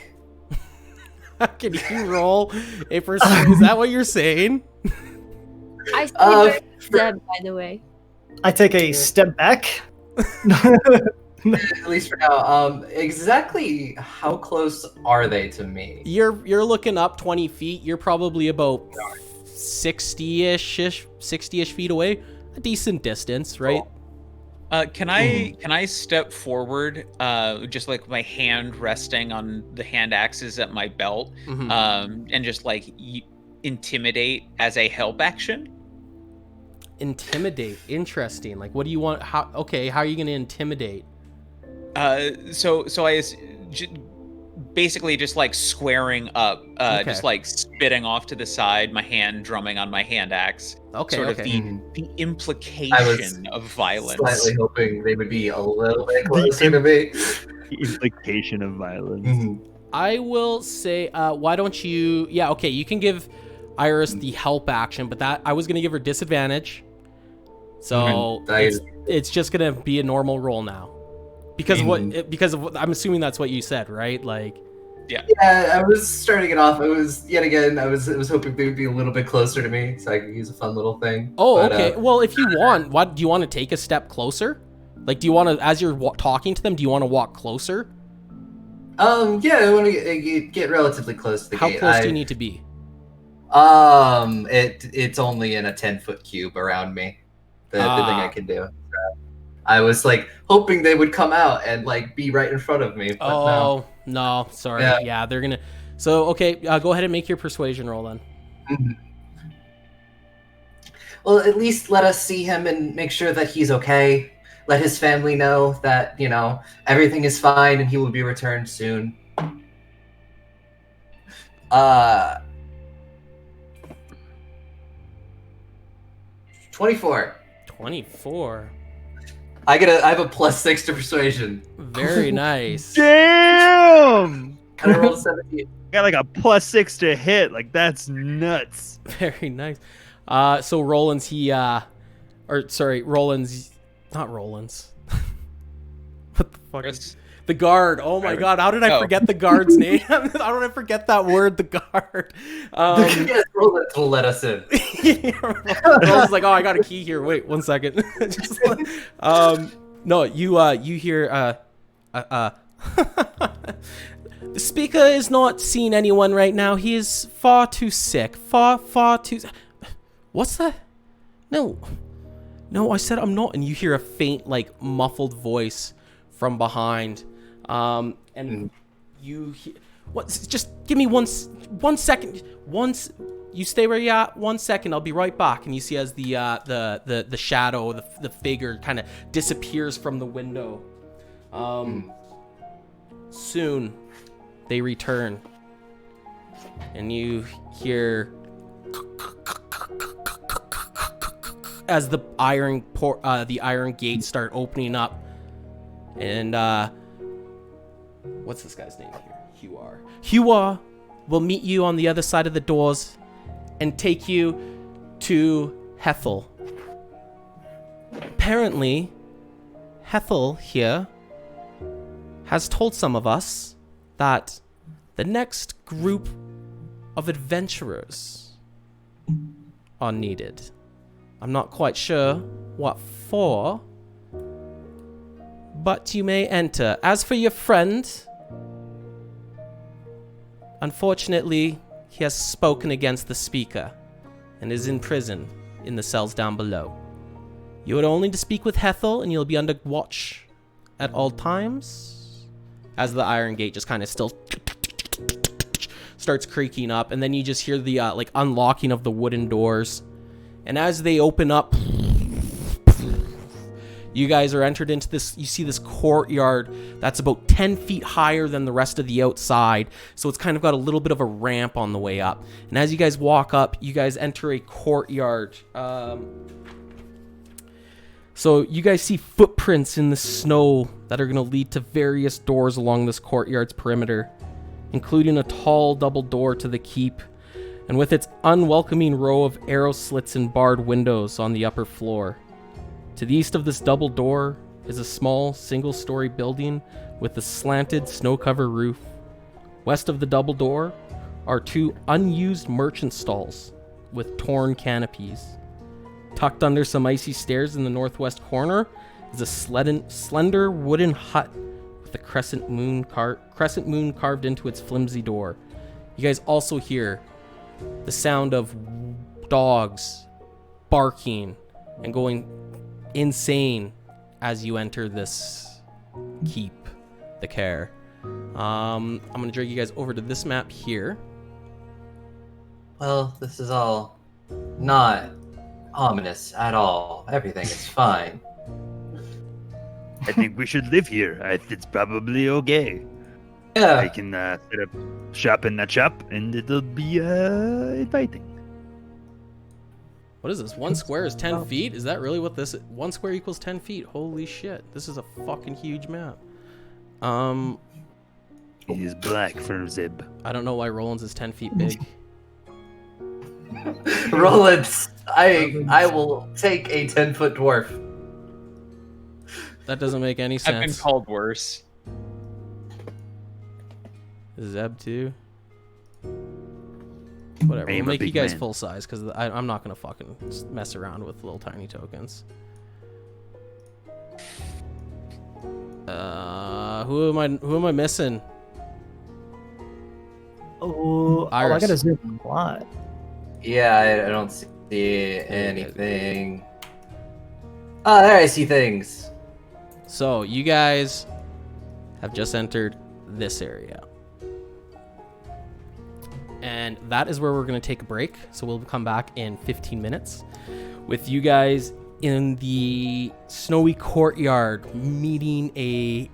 Can you roll a persuasion? Is that what you're saying? I say Zeb, by the way. I take a step back. At least for now. Exactly how close are they to me? You're looking up 20 feet. You're probably about 60-ish feet away. A decent distance, right? Can I step forward, just like my hand resting on the hand axes at my belt, and just like intimidate as a help action? Intimidate. Interesting. Like, what do you want? How are you going to intimidate? So basically just like squaring up, just like spitting off to the side, my hand drumming on my hand axe. Okay. Sort of the implication of violence. Slightly hoping they would be a little bit closer to me. The implication of violence. I will say, why don't you... Yeah, okay, you can give Iris the help action, but that I was going to give her disadvantage. So it's just going to be a normal roll now. Because I'm assuming that's what you said, right? Like... Yeah, I was starting it off. I was hoping they would be a little bit closer to me, so I could use a fun little thing. Oh, okay. Well, if you want, do you want to take a step closer? Like, do you want to, as you're talking to them, do you want to walk closer? Yeah, I want to get relatively close to the gate. How close do you need to be? It's only in a 10-foot cube around me. The thing I can do. I was like hoping they would come out and like be right in front of me. But no, sorry. Yeah. Yeah, they're gonna. So okay, go ahead and make your persuasion roll then. Mm-hmm. Well, at least let us see him and make sure that he's okay. Let his family know that everything is fine and he will be returned soon. 24. 24. I have a +6 to persuasion. Very nice. Damn! And I rolled a 17. Got like a +6 to hit. Like, that's nuts. Very nice. So Roland's not Roland's. What the fuck? The guard. Oh my god, how did I forget the guard's name? How did I forget that word, the guard? Roland will let us in. Roland's like, oh, I got a key here. Wait, 1 second. No, you hear the speaker is not seeing anyone right now. He is far too sick. Far too... What's that? No, I said I'm not. And you hear a faint, like, muffled voice from behind. And you hear... What? Just give me one second. You stay where you are. 1 second. I'll be right back. And you see as the shadow, the figure kind of disappears from the window. Soon they return, and you hear as the iron gates start opening up, and what's this guy's name here? Huar will meet you on the other side of the doors and take you to Hethel. Apparently, Hethel here has told some of us that the next group of adventurers are needed. I'm not quite sure what for, but you may enter. As for your friend, unfortunately, he has spoken against the speaker and is in prison in the cells down below. You are only to speak with Hethel, and you'll be under watch at all times. As the iron gate just kind of still starts creaking up, and then you just hear the like unlocking of the wooden doors. And as they open up, you guys are entered into this, you see this courtyard that's about 10 feet higher than the rest of the outside. So it's kind of got a little bit of a ramp on the way up. And as you guys walk up, you guys enter a courtyard. So you guys see footprints in the snow that are going to lead to various doors along this courtyard's perimeter, including a tall double door to the keep, and with its unwelcoming row of arrow slits and barred windows on the upper floor. To the east of this double door is a small single-story building with a slanted snow-covered roof. West of the double door are two unused merchant stalls with torn canopies. Tucked under some icy stairs in the northwest corner is a slender wooden hut with a crescent moon carved into its flimsy door. You guys also hear the sound of dogs barking and going insane as you enter this keep, the Caer. I'm going to drag you guys over to this map here. Well, this is all not ominous at all. Everything is fine. I think we should live here. It's probably okay. Yeah. I can set up shop in that shop, and it'll be inviting. What is this? 1 square is 10 feet? Is that really what this is? 1 square equals 10 feet. Holy shit. This is a fucking huge map. He's black for Zib. I don't know why Roland's is 10 feet big. Roland, I will take a 10-foot dwarf. That doesn't make any I've been sense. called worse. Zeb too. Whatever. We'll I'm a make you big guys man. full size because I'm not gonna fucking mess around with little tiny tokens. Who am I missing? Oh, I Iris. gotta zoom a lot. Yeah, I don't see anything. Oh, there I see things. So you guys have just entered this area. And that is where we're going to take a break. So we'll come back in 15 minutes with you guys in the snowy courtyard meeting a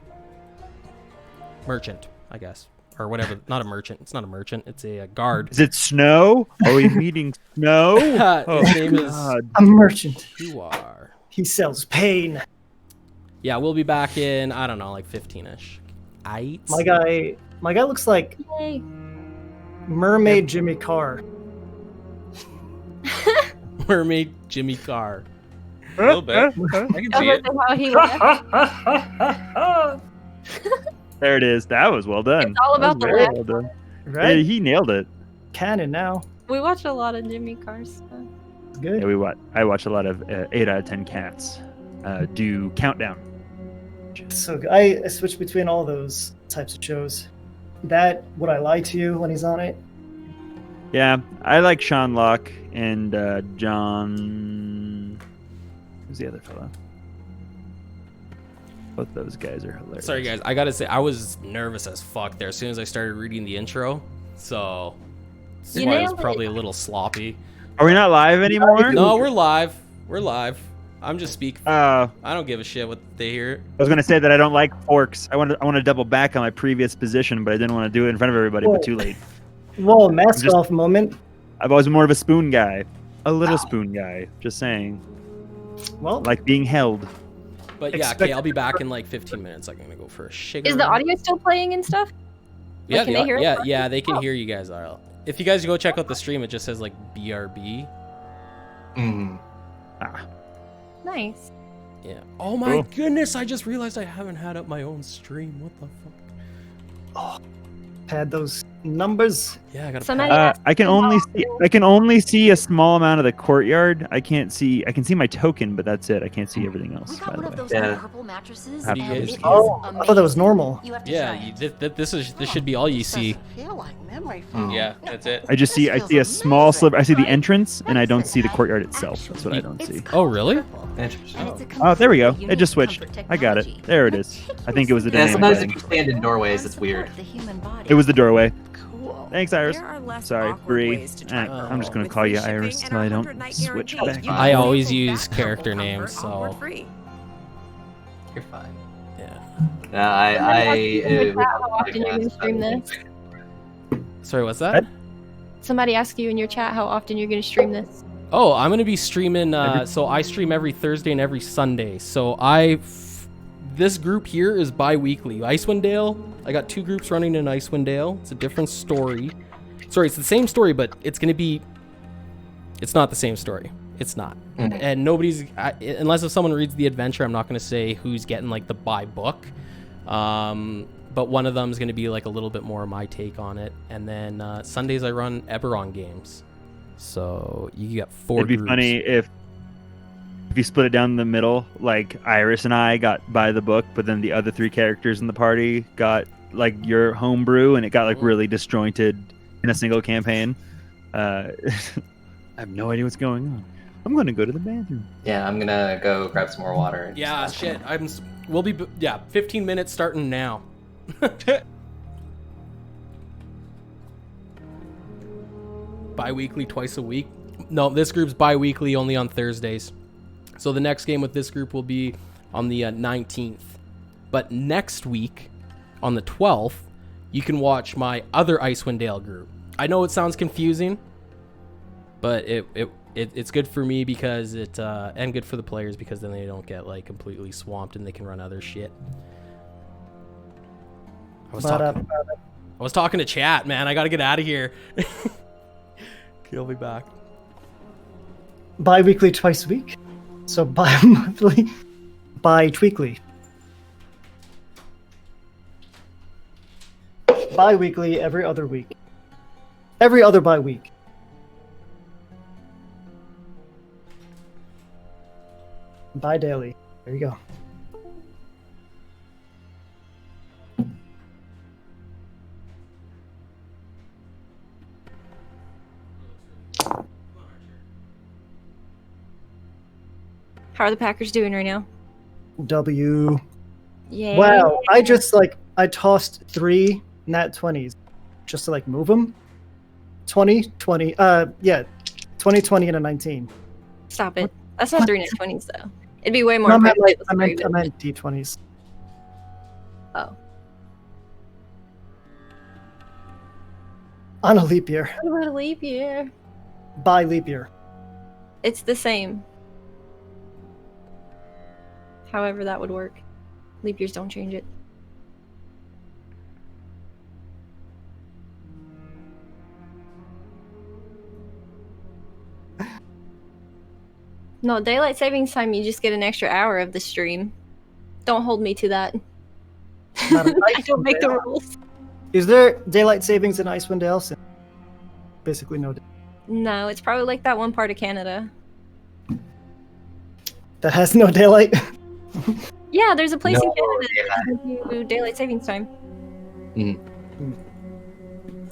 merchant, I guess. Or whatever. Not a merchant. It's not a merchant. It's a guard. Is it snow? Are we meeting snow? His name is God. A merchant. You are. He sells pain. Yeah, we'll be back in, I don't know, like 15-ish. My guy looks like Yay. Mermaid Jimmy Carr. Mermaid Jimmy Carr. A little bit. I can see it. How he laughed. There it is. That was well done. It's all That was about the very laugh. well done. Right? Yeah, he nailed it. Canon now. We watched a lot of Jimmy Carr stuff. It's good. Yeah, I watch a lot of 8 out of 10 cats do countdown. So good. I switch between all those types of shows. That Would I Lie to You when he's on it? Yeah, I like Sean Locke and John. Who's the other fellow? Both those guys are hilarious. Sorry, guys. I gotta say, I was nervous as fuck there as soon as I started reading the intro. So, that's You why it was nailed it. probably a little sloppy. Are we not live anymore? No, we're live. We're live. I'm just speaking. I I don't give a shit what they hear. was gonna say that I don't like forks. I want to double back on my previous position, but I didn't want to do it in front of everybody. But too late. Whoa, mask just- off moment. I've always been more of a spoon guy, a little spoon guy. Just saying, Well, like being held. But yeah, Expect- okay, I'll be back in like 15 minutes. I'm gonna go for a shake. Is the audio still playing and stuff? Yeah, can they hear it? yeah, they can Oh. hear you guys. If you guys go check out the stream, it just says like BRB. Mm. Nice. Yeah. Oh my Cool. goodness! I just realized I haven't had up my own stream. What the fuck? had those numbers. Yeah, I gotta. Somebody pass. asked I can only see a small amount of the courtyard. I can see my token, but that's it. I can't see everything else. We By got one the of way. those Yeah. purple mattresses. What do you and guys it think? is Oh, I thought that was amazing. normal. You have to Yeah, try it. this should be all you see. Feel like memory Mm. foam. Yeah, that's it. I just see This I feels see a small amazing, sliver. I see the right? entrance, and I don't see the Actually, courtyard itself. That's what I don't it's see. Oh, really? purple, Interesting. and it's a Oh, there we go. completely It just unique switched. comfort I got it. technology. There it is. I think it was the Yeah, dynamic sometimes if lighting. you stand in doorways, it's weird. The human body. It was the doorway. Cool. Thanks, Iris. There are less Sorry, awkward Bree. ways to try I'm purple. just gonna With call you free shipping Iris and so I don't 100-night switch guarantee. back. You I can always sample use that character purple names, comfort all so- for free. You're fine. Yeah. No, I How often you're gonna stream this? Sorry, what's that? What? Somebody asked you in your chat how often you're gonna stream this. Oh, I'm gonna be streaming. Every- So I stream every Thursday and every Sunday. So this group here is bi-weekly. Icewind Dale. I got 2 groups running in Icewind Dale. It's a different story. Sorry, it's the same story, but it's gonna be. It's not the same story. It's not. Mhm. And nobody's unless if someone reads the adventure, I'm not gonna say who's getting like the buy book. But one of them is gonna be like a little bit more of my take on it. And then Sundays I run Eberron games. So you got 4 It'd be groups. funny if you split it down the middle, like Iris and I got by the book, but then the other 3 characters in the party got like your homebrew, and it got like really disjointed in a single campaign. I have no idea what's going on. I'm going to go to the bathroom. Yeah, I'm gonna go grab some more water. and Yeah, just- shit. We'll be 15 minutes starting now. Bi-weekly, twice a week. No, this group's bi-weekly, only on Thursdays. So the next game with this group will be on the 19th. But next week, on the 12th, you can watch my other Icewind Dale group. I know it sounds confusing, but it's good for me because and good for the players because then they don't get like completely swamped and they can run other shit. I was talking to chat, man. I gotta get out of here. He'll be back. Bi-weekly twice a week. So bi-monthly, bi-tweekly. Bi-weekly every other week. Every other bi-week. Bi-daily. There you go. How are the Packers doing right now? W. Yeah. Wow, I tossed 3 nat 20s just to move them. 20, 20, and a 19. Stop it. That's not 3 net 20s though. It'd be way more. No, I effective meant with three, D20s. Oh. On a leap year. What about a leap year? By leap year. It's the same. However that would work. Leap years don't change it. No, daylight savings time, you just get an extra hour of the stream. Don't hold me to that. I don't make the rules. Is there daylight savings in Icewind Dale? Basically no. No, it's probably like that one part of Canada. That has no daylight? Yeah, there's a place in No Canada that gives you daylight savings time.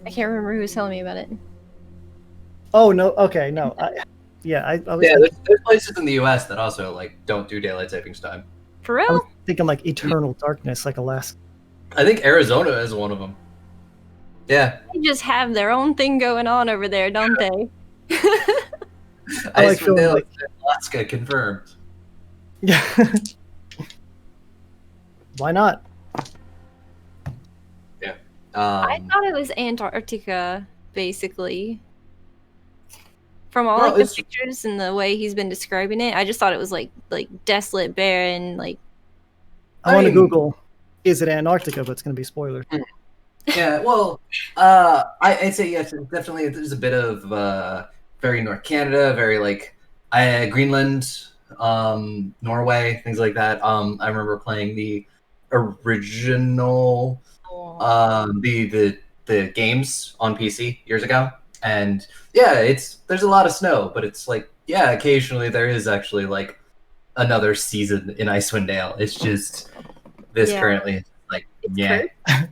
I can't remember who was telling me about it. Oh, no. Okay, no. I was there's places in the U.S. that also don't do daylight savings time. For real? thinking eternal darkness, like Alaska. I think Arizona is one of them. Yeah. They just have their own thing going on over there, don't they? I like Icewind feeling Dale, like- Alaska confirmed. Yeah. Why not? Yeah. I thought it was Antarctica, basically. From all Well, the it's- pictures and the way he's been describing it, I just thought it was like desolate, barren, I want to mean- Google, is it Antarctica? But it's going to be spoiler. Yeah, well, I'd say yes, definitely. There's a bit of very North Canada, very Greenland, Norway, things like that. I remember playing the original, the games on PC years ago, and yeah, there's a lot of snow, but it's occasionally there is actually another season in Icewind Dale. It's just this currently is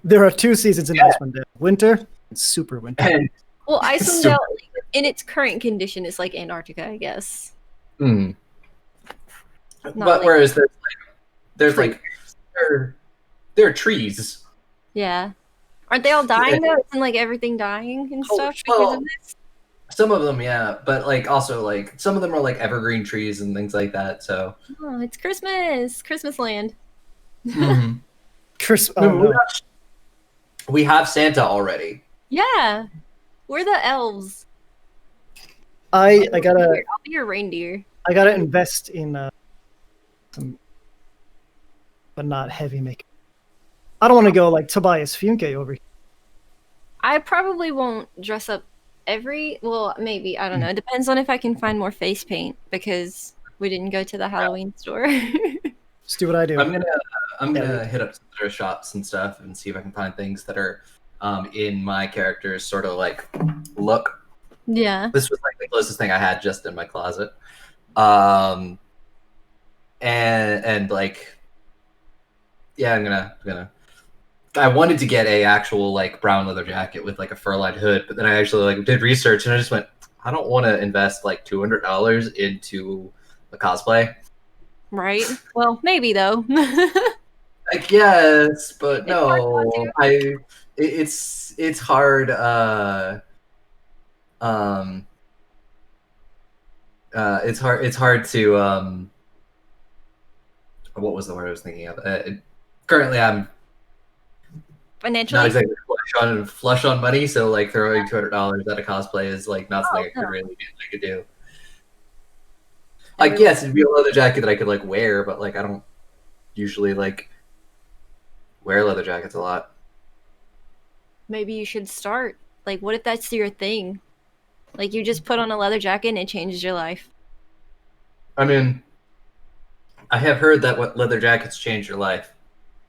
There are 2 seasons in Icewind Dale: winter and super winter. And, well, Icewind Dale, in its current condition, is like Antarctica, I guess. but Not whereas there's there are trees. Yeah. Aren't they all dying though? Isn't everything dying and stuff because of this? Some of them, yeah, but also some of them are evergreen trees and things like that. So Oh, it's Christmas land. Chris, No, but we have Santa already. Yeah. We're the elves. I I'll gotta be your reindeer. invest in some, but not heavy makeup. I don't want to go Tobias Funke over here. I probably won't dress up well, maybe, I don't know. It depends on if I can find more face paint because we didn't go to the Halloween store. Just do what I do. I'm gonna hit up some other shops and stuff and see if I can find things that are in my character's sort of look. Yeah. This was the closest thing I had just in my closet. And yeah, I'm gonna I wanted to get a actual brown leather jacket with a fur-lined hood, but then I actually did research and I just went, I don't want to invest $200 into a cosplay. Right. Well, maybe though. Yes, but It's hard no, not it's hard. It's hard to what was the word I was thinking of? Currently, I'm Financially. not exactly flush on money, so throwing $200 at a cosplay is not something I could really do. Yes, it'd be a leather jacket that I could wear, but I don't usually wear leather jackets a lot. maybe you should start. Like, what if that's your thing? Like, you just put on a leather jacket and it changes your life. I mean, I have heard that what leather jackets change your life.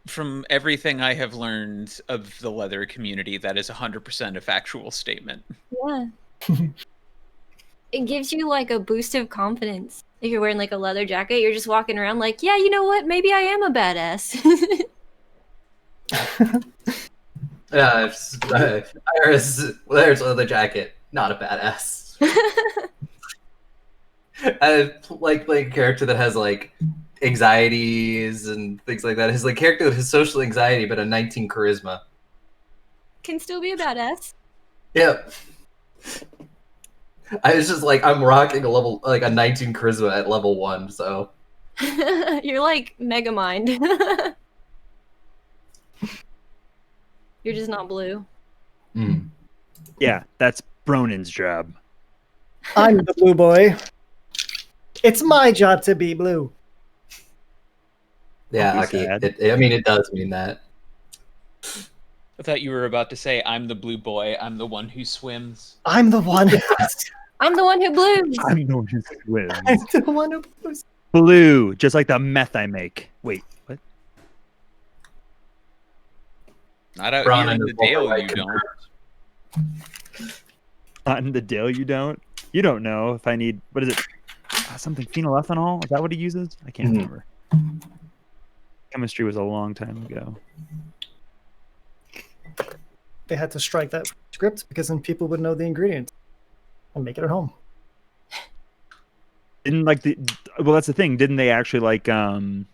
From everything I have learned of the leather community, that is 100% a factual statement. Yeah. It gives you like a boost of confidence. If you're wearing like a leather jacket, you're just walking around like, yeah, you know what? Maybe I am a badass. Yeah, Iris wears a leather jacket, not a badass. I like a character that has like anxieties and things like that. His like character with his social anxiety, but a 19 charisma. Can still be a badass. Yep. I was just like, I'm rocking a 19 charisma at level 1, so You're like Megamind. You're just not blue. Yeah, that's Bronin's job. I'm the blue boy. It's my job to be blue. yeah, Don't be Aki. sad. It does mean that. I thought you were about to say, I'm the blue boy, I'm the one who swims. I'm the one. I'm the one who blues. I'm the one who swims. I'm the one who blues. Blue, just like the meth I make. Wait, what? Not out Braun here in and the the Dale, Vulcan you don't. Not in the Dale, you don't? You don't know if I need, what is it? Something phenylethanol? Is that what he uses? I can't remember. Chemistry was a long time ago. They had to strike that script because then people would know the ingredients and make it at home. Didn't like the, well, that's the thing. Didn't they actually like, the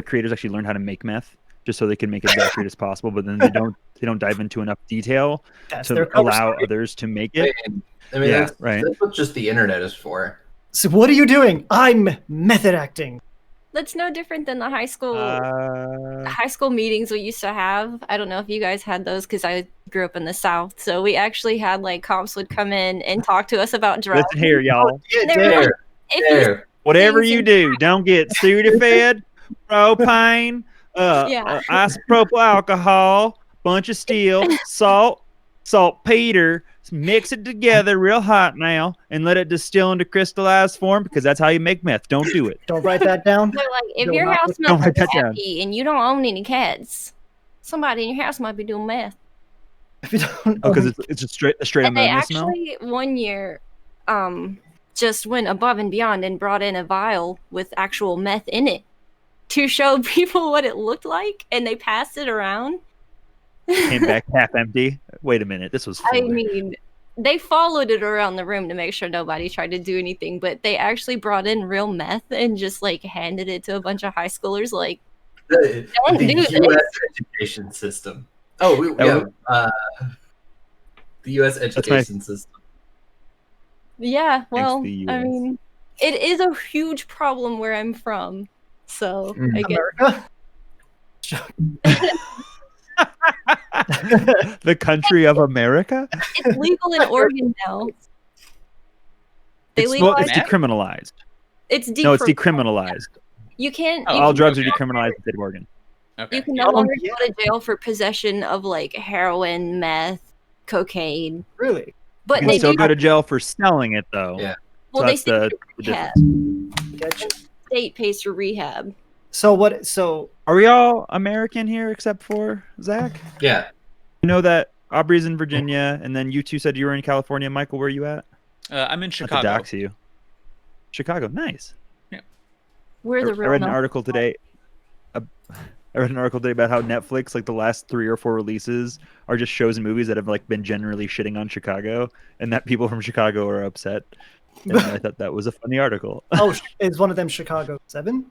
creators actually learn how to make meth just so they can make it as accurate as possible, but then they don't dive into enough detail That's to their cover allow story. others to make it. I mean, Yeah, right. That's what just the internet is for. So what are you doing? I'm method acting. That's no different than the high school meetings we used to have. I don't know if you guys had those because I grew up in the South. So we actually had like cops would come in and talk to us about drugs. Listen here, y'all. And they were like, There, if you there. Whatever things you and- do, don't get Sudafed, propane, Yeah. isopropyl alcohol, bunch of steel, saltpeter, mix it together real hot now, and let it distill into crystallized form because that's how you make meth. Don't do it. Don't write that down. They're like, if No, your not house with- smells don't like write that down. happy and you don't own any cats, somebody in your house might be doing meth. If you don't Oh, because it's a straight And they ammonia smell. actually one year just went above and beyond and brought in a vial with actual meth in it to show people what it looked like, and they passed it around. Came back half empty. Wait a minute, this was full. I mean, they followed it around the room to make sure nobody tried to do anything, but they actually brought in real meth and just like handed it to a bunch of high schoolers. Like, The Don't do U.S. this. education system. Oh, the U.S. education system. yeah, well, the I US. mean, it is a huge problem where I'm from. So I guess America. The country of America? it's legal in Oregon now. They It's legalized decriminalized. it's No, it's decriminalized. You can't. Oh, You All can, drugs are okay. decriminalized in the state of Oregon. Okay. you can no longer go to jail for possession of like heroin, meth, cocaine. Really? But You can they still do. go to jail for selling it, though. Yeah. Well, So they that's send the you to the rehab. difference. Gotcha. State pays for rehab. So what? So Are we all American here except for Zach? Yeah. I know that Aubrey's in Virginia, and then you two said you were in California. Michael, where are you at? I'm in Not to Chicago. dox you. Chicago, nice. We're I the real read an no- article today. I read an article today about how Netflix, like the last 3 or 4 releases, are just shows and movies that have like been generally shitting on Chicago, and that people from Chicago are upset. And I thought that was a funny article. oh, is one of them Chicago 7?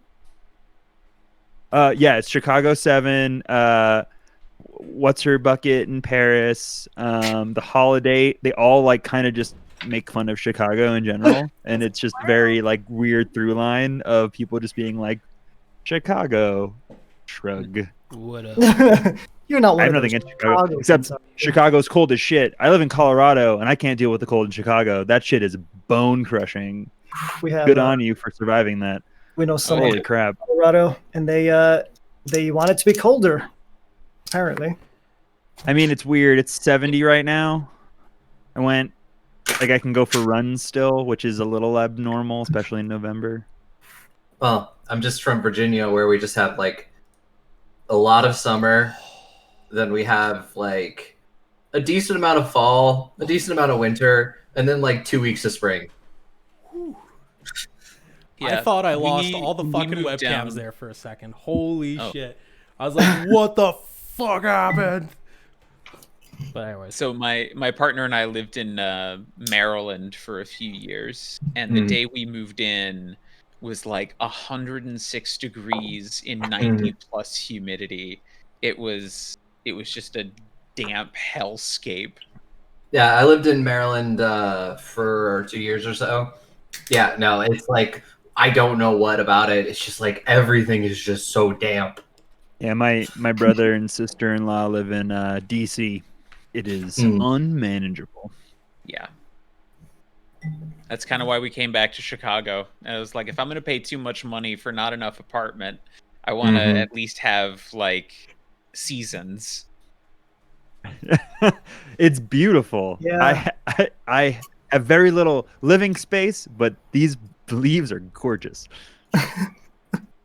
Yeah, it's Chicago 7. What's Her Bucket in Paris? The Holiday. They all like kind of just make fun of Chicago in general, and it's just very like weird through line of people just being like, Chicago, shrug. What up? You're not one I have of nothing those against Chicago, Chicagos except inside. Chicago's cold as shit. I live in Colorado, and I can't deal with the cold in Chicago. That shit is bone crushing. We have Good on you for surviving that. we know someone Holy in crap! Colorado, and they want it to be colder. Apparently, I mean, it's weird. It's 70 right now. I can go for runs still, which is a little abnormal, especially in November. Well, I'm just from Virginia, where we just have like a lot of summer. Then we have like a decent amount of fall, a decent amount of winter, and then like 2 weeks of spring. I thought I lost all the fucking webcams there for a second. Holy shit. I was like, what the fuck happened? But anyways. So my partner and I lived in Maryland for a few years, and the day we moved in was like 106 degrees in 90 plus humidity. It was just a damp hellscape. Yeah, I lived in Maryland for 2 years or so. Yeah, no, it's like I don't know what about it. It's just like everything is just so damp. Yeah, my brother and sister-in-law live in DC. It is unmanageable. Yeah. That's kind of why we came back to Chicago. I was like, if I'm going to pay too much money for not enough apartment, I want to at least have like seasons. It's beautiful. Yeah. I have very little living space, but these leaves are gorgeous.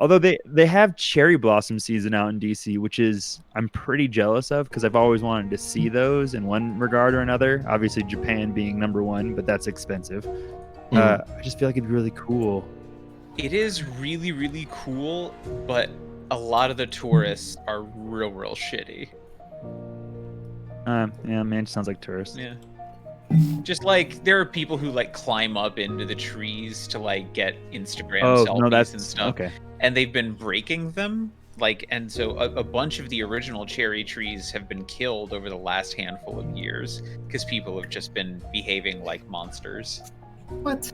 Although they have cherry blossom season out in DC, which is I'm pretty jealous of because I've always wanted to see those in one regard or another. Obviously, Japan being number one, but that's expensive. I just feel like it'd be really cool. It is really, really cool, but a lot of the tourists are real shitty. Yeah, man, it sounds like tourists. Yeah. Just like there are people who like climb up into the trees to like get Instagram selfies and stuff. Okay. And they've been breaking them. Like, and so a bunch of the original cherry trees have been killed over the last handful of years because people have just been behaving like monsters. What?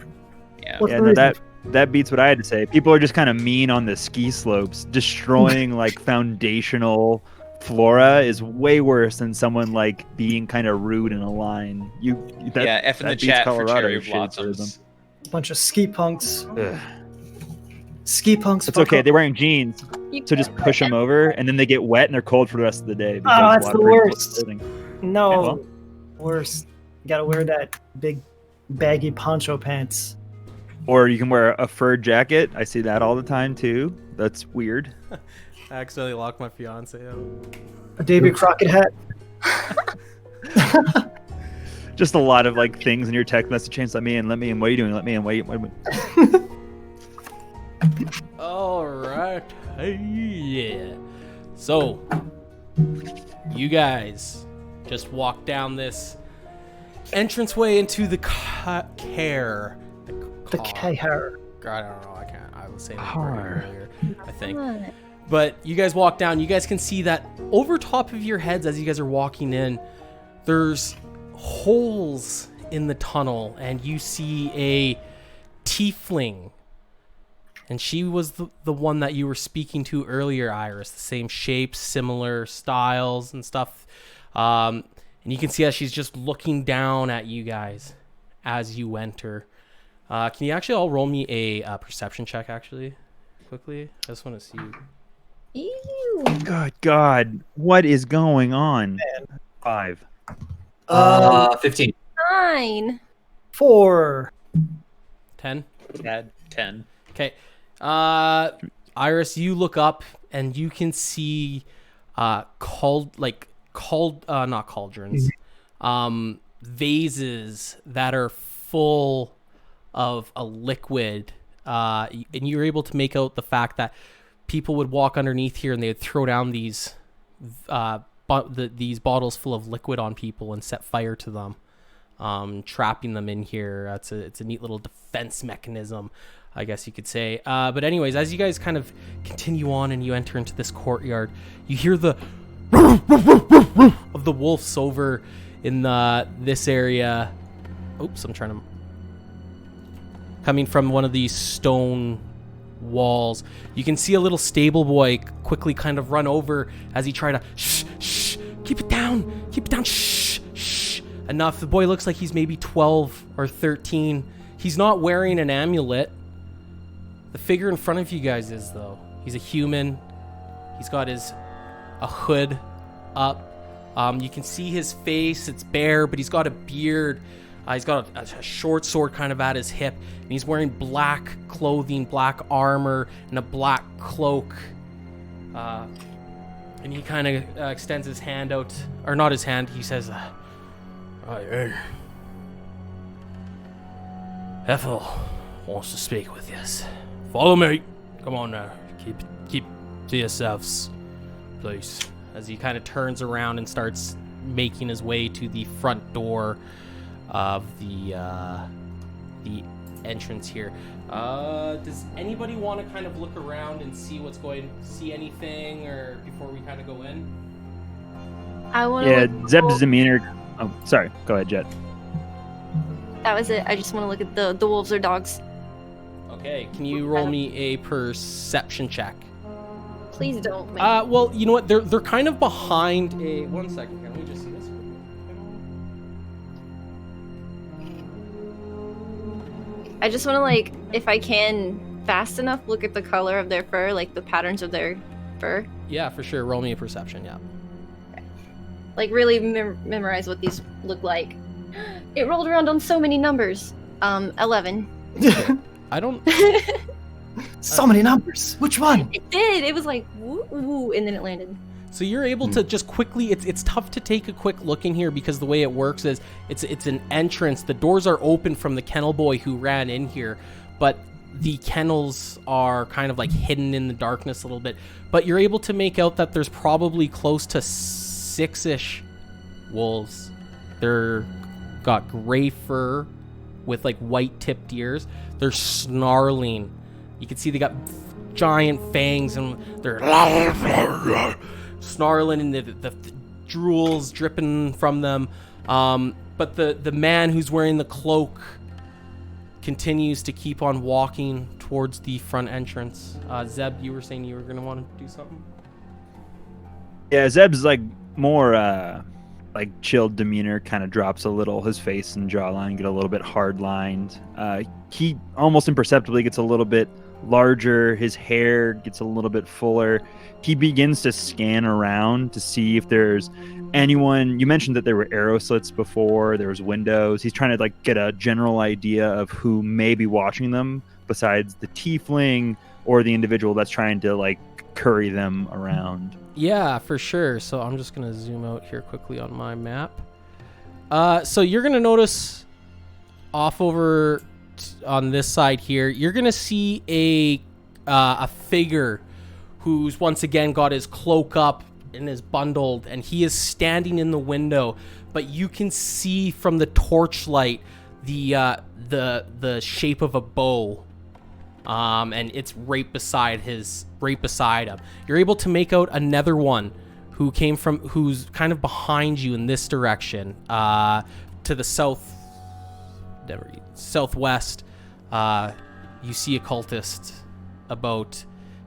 Yeah. What's Yeah, the no, reason? that beats what I had to say. People are just kind of mean on the ski slopes. Destroying like foundational flora is way worse than someone like being kind of rude in a line. F in the chat for cherry blossoms. Bunch of ski punks. Ugh. Ski punks. It's okay. They're wearing jeans, so just push them over, and then they get wet and they're cold for the rest of the day. Oh, that's the water worst. clothing. No, Yeah, well. worse. You gotta wear that big baggy poncho pants. Or you can wear a fur jacket. I see that all the time too. That's weird. I accidentally locked my fiance out. A Davy Crockett hat. Just a lot of like things in your text message chains. Let me in. Let me in. What are you doing? Let me in. Wait. All right. Hey, yeah. So, you guys just walk down this entranceway into the Caer. The Caer. I don't know. I can't. I was saying it earlier, I think. But you guys walk down. You guys can see that over top of your heads as you guys are walking in, there's holes in the tunnel, and you see a tiefling. And she was the one that you were speaking to earlier, Iris. The same shapes, similar styles and stuff. And you can see that she's just looking down at you guys as you enter. Can you actually all roll me a perception check, actually, quickly? I just want to see. Ew. God, what is going on? 5. 15. 9. 4. 10? Dad, 10. Okay. Iris, you look up and you can see not cauldrons, vases that are full of a liquid, and you're able to make out the fact that people would walk underneath here and they would throw down these bottles full of liquid on people and set fire to them, trapping them in here. It's a neat little defense mechanism, I guess you could say. But anyways, as you guys kind of continue on and you enter into this courtyard, you hear the of the wolves over in this area. Oops, I'm trying to... Coming from one of these stone walls. You can see a little stable boy quickly kind of run over as he tried to... Shh, keep it down, shh. Enough. The boy looks like he's maybe 12 or 13. He's not wearing an amulet. The figure in front of you guys is, though. He's a human. He's got a hood up. You can see his face. It's bare, but he's got a beard. He's got a short sword kind of at his hip, and he's wearing black clothing, black armor, and a black cloak. And he kind of extends his hand out, or not his hand. He says, Ethel wants to speak with you. Follow me. Come on now. Keep to yourselves, please. As he kind of turns around and starts making his way to the front door of the entrance here. Does anybody want to kind of look around and see see anything, or before we kind of go in? I want to. Yeah, Zeb's demeanor. Oh, sorry. Go ahead, Jet. That was it. I just want to look at the wolves or dogs. Okay, can you roll me a perception check? Please don't. Well, you know what? They're kind of behind a. 1 second here. Let me just see this. I just want to, like, if I can, fast enough, look at the color of their fur, like the patterns of their fur. Yeah, for sure. Roll me a perception. Yeah. Like, really memorize what these look like. It rolled around on so many numbers. 11. I don't. So many numbers. Which one? It did. It was like woo, woo, and then it landed. So you're able to just quickly. It's tough to take a quick look in here because the way it works is it's an entrance. The doors are open from the kennel boy who ran in here, but the kennels are kind of like hidden in the darkness a little bit. But you're able to make out that there's probably close to 6-ish wolves. They're got gray fur with like white tipped ears. They're snarling. You can see they got giant fangs and they're snarling, and the drool's dripping from them. But the man who's wearing the cloak continues to keep on walking towards the front entrance. Zeb, you were saying you were going to want to do something? Yeah, Zeb's like more like chilled demeanor, kind of drops a little. His face and jawline get a little bit hard lined. He almost imperceptibly gets a little bit larger. His hair gets a little bit fuller. He begins to scan around to see if there's anyone. You mentioned that there were arrow slits before. There was windows. He's trying to like get a general idea of who may be watching them besides the tiefling or the individual that's trying to like curry them around. Yeah, for sure. So I'm just going to zoom out here quickly on my map. So you're going to notice off over on this side here, you're going to see a figure who's once again got his cloak up and is bundled, and he is standing in the window, but you can see from the torchlight the shape of a bow. And it's right beside him. You're able to make out another one who's kind of behind you in this direction, to the southwest. You see a cultist about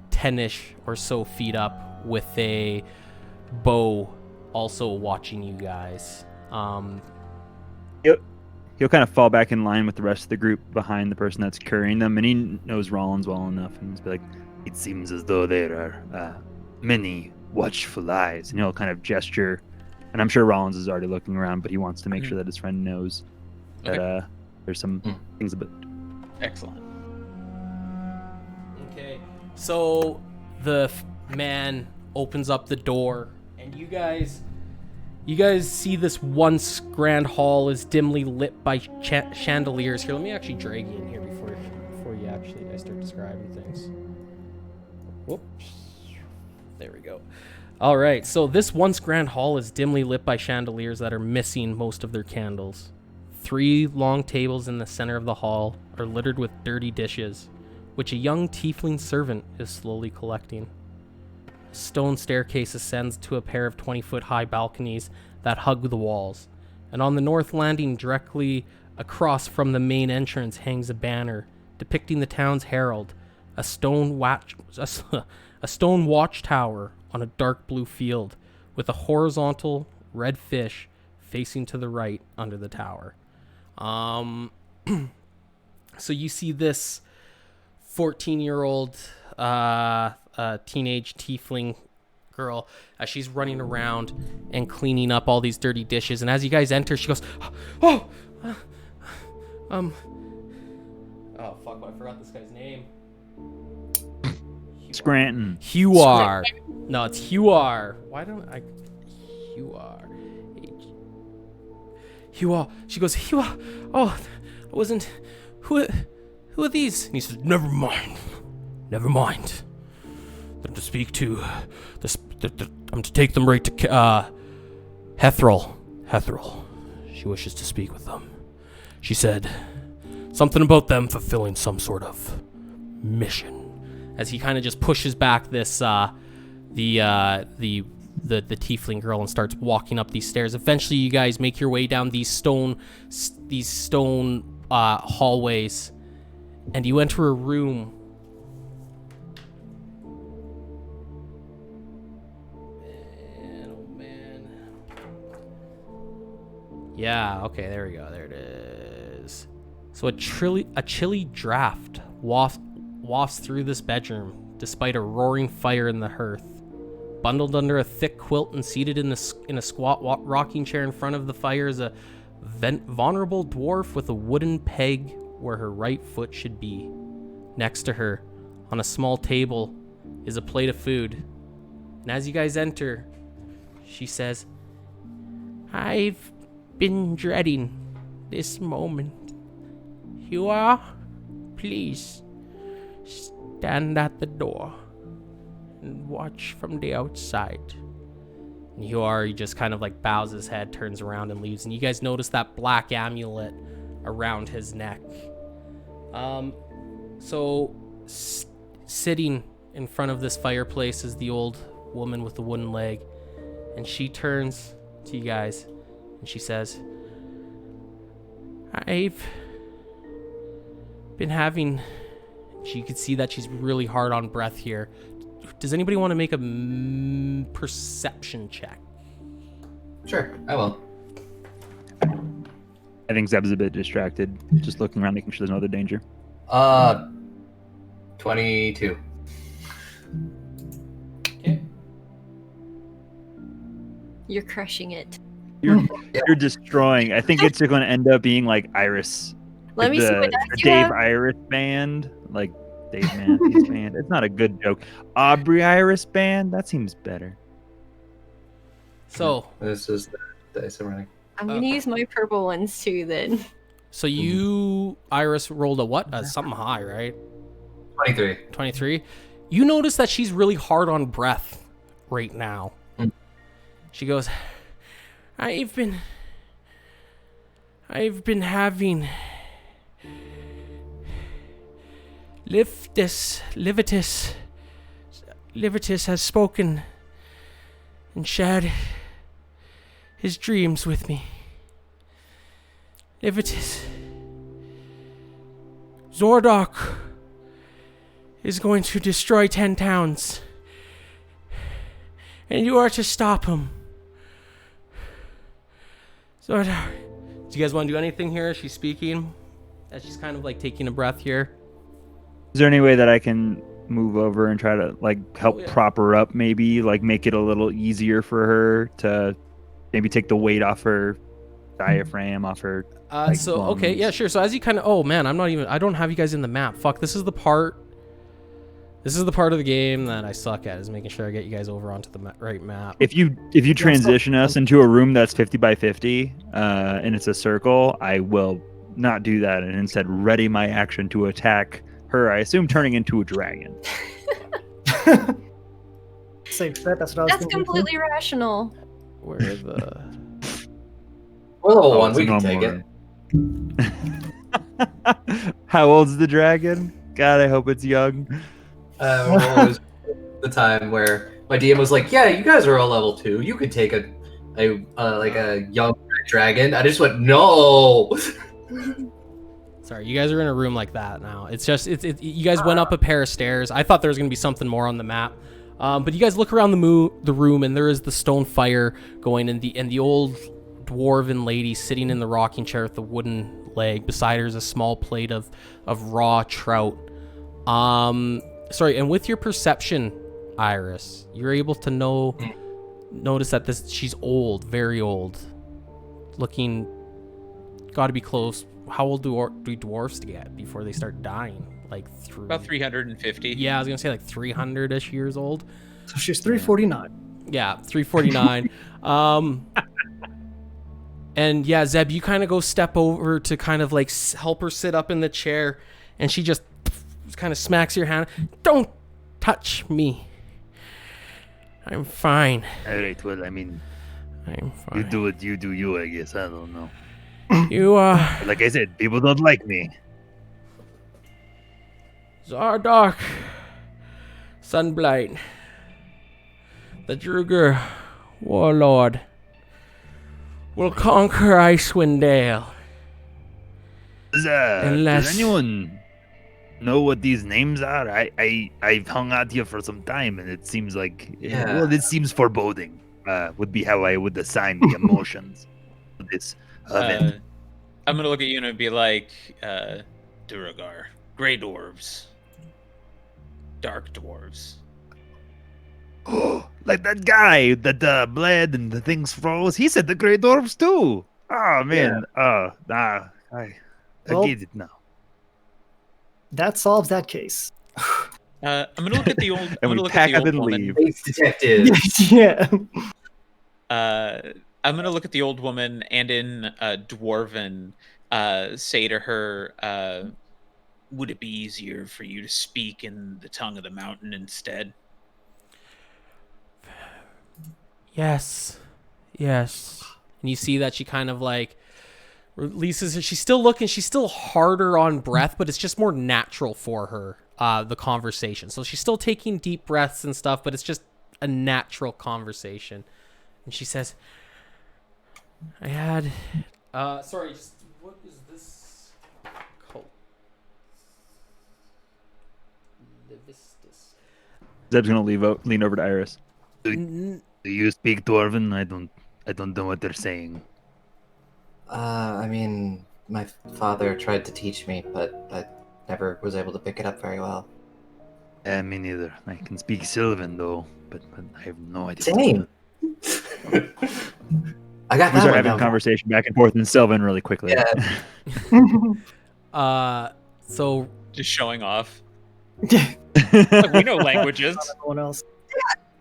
10-ish or so feet up with a bow, also watching you guys. He'll kind of fall back in line with the rest of the group behind the person that's carrying them, and he knows Rollins well enough, and he's be like, "It seems as though there are many watchful eyes," and he'll kind of gesture, and I'm sure Rollins is already looking around, but he wants to make sure that his friend knows that there's some things about. Excellent. Okay, so the man opens up the door, and you guys see this once grand hall is dimly lit by chandeliers. Here, let me actually drag you in here before you actually start describing things. Whoops. There we go. All right, so this once grand hall is dimly lit by chandeliers that are missing most of their candles. 3 long tables in the center of the hall are littered with dirty dishes, which a young tiefling servant is slowly collecting. A stone staircase ascends to a pair of 20-foot-high balconies that hug the walls, and on the north landing directly across from the main entrance hangs a banner depicting the town's herald, a stone watchtower on a dark blue field with a horizontal red fish facing to the right under the tower. So you see this 14-year-old teenage tiefling girl as she's running around and cleaning up all these dirty dishes. And as you guys enter, she goes, oh, oh fuck, I forgot this guy's name. Scranton. Huar. No, it's Huar. Why don't I? Huar. Huar. She goes, Huar. Oh, I wasn't. Who are these? And he says, never mind. Never mind. Them to speak to. I'm to take them right to Hethril. Hethril. She wishes to speak with them. She said something about them fulfilling some sort of mission. As he kind of just pushes back this the tiefling girl and starts walking up these stairs. Eventually, you guys make your way down these stone hallways, and you enter a room. Man, oh man. Yeah. Okay. There we go. There it is. So a chilly draft wafts through this bedroom, despite a roaring fire in the hearth. Bundled under a thick quilt and seated in a squat rocking chair in front of the fire is a vulnerable dwarf with a wooden peg where her right foot should be. Next to her, on a small table, is a plate of food. And as you guys enter, she says, I've been dreading this moment. You are? Please. Stand at the door and watch from the outside. And he just kind of like bows his head, turns around and leaves. And you guys notice that black amulet around his neck. Sitting in front of this fireplace is the old woman with the wooden leg. And she turns to you guys and she says, I've been having... You can see that she's really hard on breath here. Does anybody want to make a perception check? Sure, I will. I think Zeb's a bit distracted, just looking around, making sure there's no other danger. 22. Okay. You're crushing it. You're destroying. I think it's going to end up being like Iris. Let me see what dice you Dave have. Iris band, like Dave Matthews band. It's not a good joke. Aubrey Iris band. That seems better. So This is the dice I'm running. I'm gonna use my purple ones too then. So you, Iris, rolled a what? Something high, right? 23. 23. You notice that she's really hard on breath right now. She goes, I've been having Livitus has spoken and shared his dreams with me. Livitus, Zordok is going to destroy 10 towns, and you are to stop him. Zordok, do you guys want to do anything here? She's speaking. As she's kind of like taking a breath here. Is there any way that I can move over and try to like help prop her up, maybe like make it a little easier for her to maybe take the weight off her diaphragm, off her lungs? Okay, yeah, sure. So as you kind of, I don't have you guys in the map. Fuck, this is the part of the game that I suck at, is making sure I get you guys over onto the right map. If you transition us into a room that's 50 by 50 and it's a circle, I will not do that and instead ready my action to attack her, I assume turning into a dragon. Safe bet. That's what I was That's thinking. completely rational. Where are the... We're level Oh, 1, it's we a can normal take it. How old's the dragon? God, I hope it's young. Was the time where my DM was like, "Yeah, you guys are all level 2. You could take a young dragon." I just went, "No." Sorry, you guys are in a room like that now. It's just, you guys went up a pair of stairs. I thought there was going to be something more on the map. But you guys look around the room, and there is the stone fire going, and the old dwarven lady sitting in the rocking chair with the wooden leg. Beside her is a small plate of raw trout. And with your perception, Iris. You're able to notice that she's old, very old, looking. Got to be close. How old do dwarfs get before they start dying? Like About 350. Yeah, I was gonna say like 300-ish years old. So she's 349. Yeah, 349. And yeah, Zeb, you kind of go step over to kind of like help her sit up in the chair, and she just kind of smacks your hand. Don't touch me. I'm fine. All right, well, I mean, I'm you fine. do what you do, you, I guess. I don't know. You Like I said, people don't like me. Zardark, Sunblight, the Druger Warlord will conquer Icewind Dale. Unless- Does anyone know what these names are? I've hung out here for some time, and it seems like well, it seems foreboding. Would be how I would assign the emotions to this event. I'm gonna look at you and be like, Duragar, Grey Dwarves, Dark Dwarves. Oh, like that guy that bled and the things froze. He said the Grey Dwarfs too. Oh man. I get it now. That solves that case. I'm gonna look at the old. And we pack up and leave. Space detective. Yeah. I'm gonna look at the old woman and in Dwarven say to her, would it be easier for you to speak in the tongue of the mountain instead? Yes. And you see that she kind of like releases her. She's still harder on breath, but it's just more natural for her, the conversation. So she's still taking deep breaths and stuff, but it's just a natural conversation. And she says, I had, sorry, just, what is this called? Levistus. Zeb's gonna lean over to Iris. Do you speak Dwarven? I don't know what they're saying. I mean, my father tried to teach me, but I never was able to pick it up very well. Me neither. I can speak Sylvan though, but I have no idea. Same. I got We that start one having down. conversation back and forth in Sylvan really quickly. Yeah. So Just showing off. Yeah. Like, we know languages. Everyone else.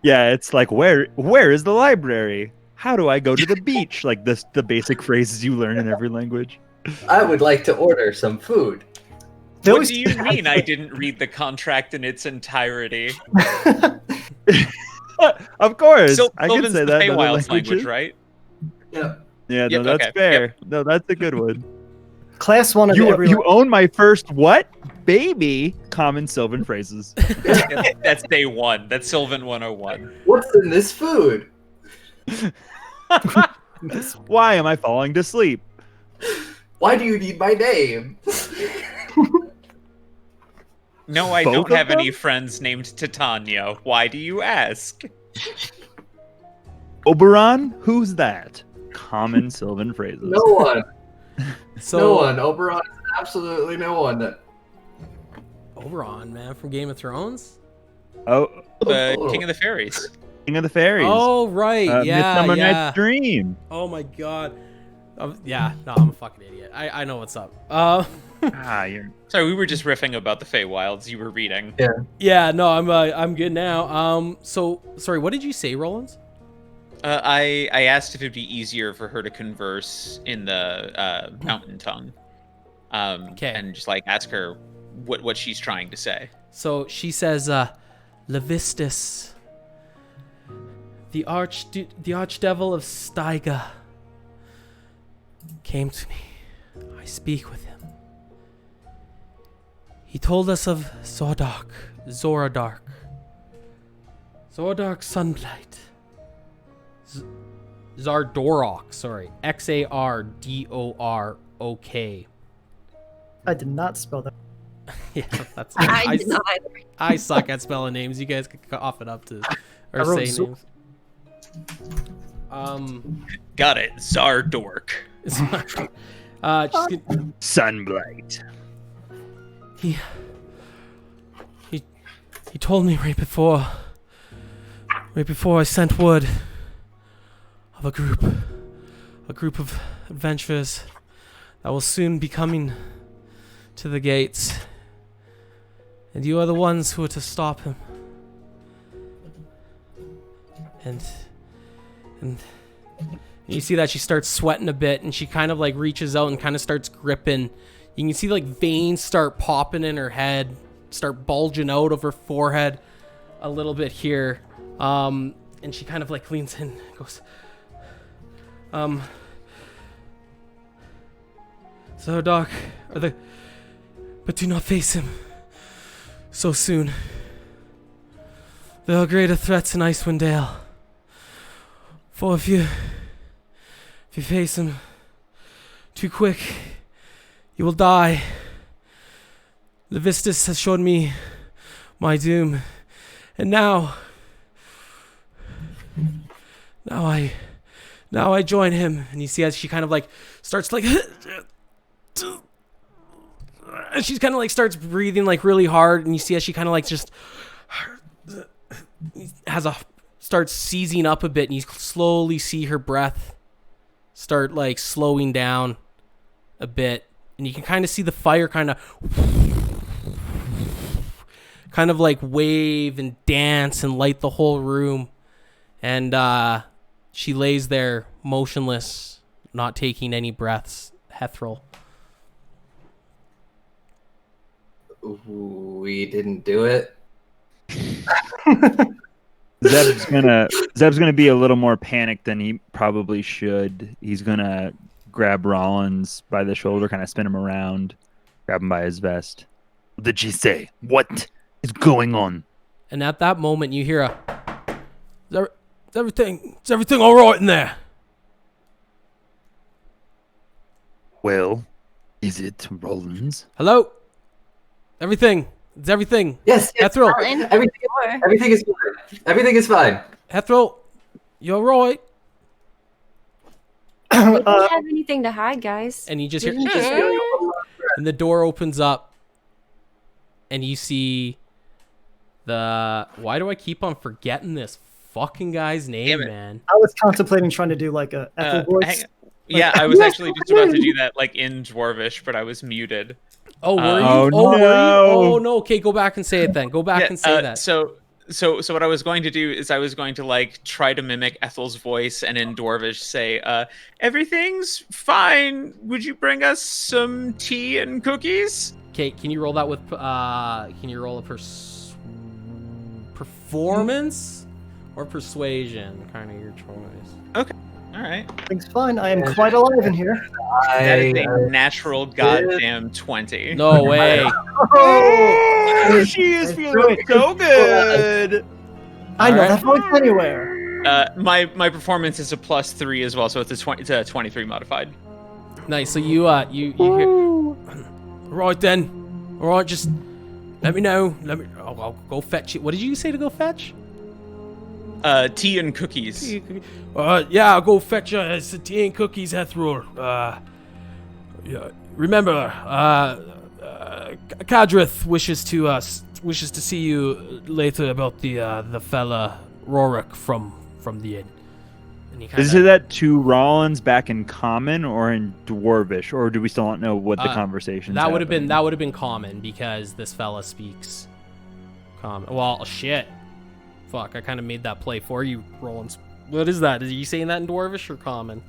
Yeah, it's like where is the library? How do I go to the beach? Like the basic phrases you learn in every language. I would like to order some food. They What always- do you mean I didn't read the contract in its entirety? Of course, I can Sylvan's say the that in other Feywild's language, languages. right? Yeah. Yeah, Yep, no, that's okay, fair. yep. No, that's a good one. Class 1 of every You own my first what? Baby common Sylvan phrases. That's day one. That's Sylvan 101. What's in this food? Why am I falling to sleep? Why do you need my name? No, I Both don't of have any them? friends named Titania. Why do you ask? Oberon? Who's that? Common Sylvan phrases. No one. So No one. Oberon is absolutely no one. Oberon, man, from Game of Thrones. Oh, The King of the Fairies. King of the Fairies. Oh right, Midsummer yeah. Night's Dream. Oh my god. Yeah, no, I'm a fucking idiot. I know what's up. You're Sorry, we were just riffing about the Feywilds you were reading. Yeah, no, I'm good now. So sorry, what did you say, Rollins? I asked if it'd be easier for her to converse in the mountain tongue. Okay. And just like ask her what she's trying to say. So she says, Levistus, the archdevil of Steiga, came to me. I speak with him. He told us of Zoradark Sunblight. Zardorok, sorry. Xardorok. I did not spell that. Yeah, that's I did not either. I suck at spelling names. You guys can cough it up to or I wrote say Zo- names. Got it. Zardork. Just Sunblight. he told me right before right before I sent word of a group of adventurers that will soon be coming to the gates. And you are the ones who are to stop him. And you see that she starts sweating a bit, and she kind of like reaches out and kind of starts gripping. You can see like veins start popping in her head, start bulging out of her forehead a little bit here. And she kind of like leans in and goes, so Doc, but do not face him so soon. There are greater threats in Icewind Dale. For if you face him too quick, you will die. Levistus has shown me my doom, and now I join him. And you see as she kind of like starts like, and she's kind of like starts breathing like really hard, and you see as she kind of like just starts seizing up a bit, and you slowly see her breath start like slowing down a bit, and you can kind of see the fire kind of like wave and dance and light the whole room. And she lays there motionless, not taking any breaths. Hethril. We didn't do it. Zeb's gonna be a little more panicked than he probably should. He's gonna grab Rollins by the shoulder, kind of spin him around, grab him by his vest. What did she say? What is going on? And at that moment, you hear is everything all right in there? Well, is it Rollins? Hello? Is everything? Yes. Hethril. Everything is fine. Everything is fine. Hethril, you all right? We don't have anything to hide, guys. And you just hear, Didn't just- and the door opens up, and you see why do I keep on forgetting this fucking guy's name, man? I was contemplating trying to do like a Ethel voice. Yeah, I was actually just about to do that, like in Dwarvish, but I was muted. Oh, were you? Oh, Were you? no. Oh no. Okay, go back and say it then. Go back and say that. So what I was going to do is I was going to like try to mimic Ethel's voice and in Dwarvish say, "Everything's fine. Would you bring us some tea and cookies?" Okay, can you roll that with? Can you roll a performance or persuasion? Kind of your choice. Okay. All right. Everything's fine. I am quite alive in here. That is a natural goddamn 20. No way. Oh, She is feeling so good. I know Alright. that voice anywhere. My performance is a +3 as well, so it's a 23 modified. Nice. So you hear. Right then. All right, just let me know. I'll go fetch it. What did you say to go fetch? Tea and cookies. Yeah, I'll go fetch some tea and cookies, Hethril. Yeah. Remember, Kadrith wishes to see you later about the fella Rorik from the inn. And he Is it that to Rollins back in Common or in Dwarvish, or do we still not know what the conversation? That would have been common because this fella speaks common. Well, shit. Fuck, I kind of made that play for you, Rollins. What is that? Are you saying that in Dwarvish or Common?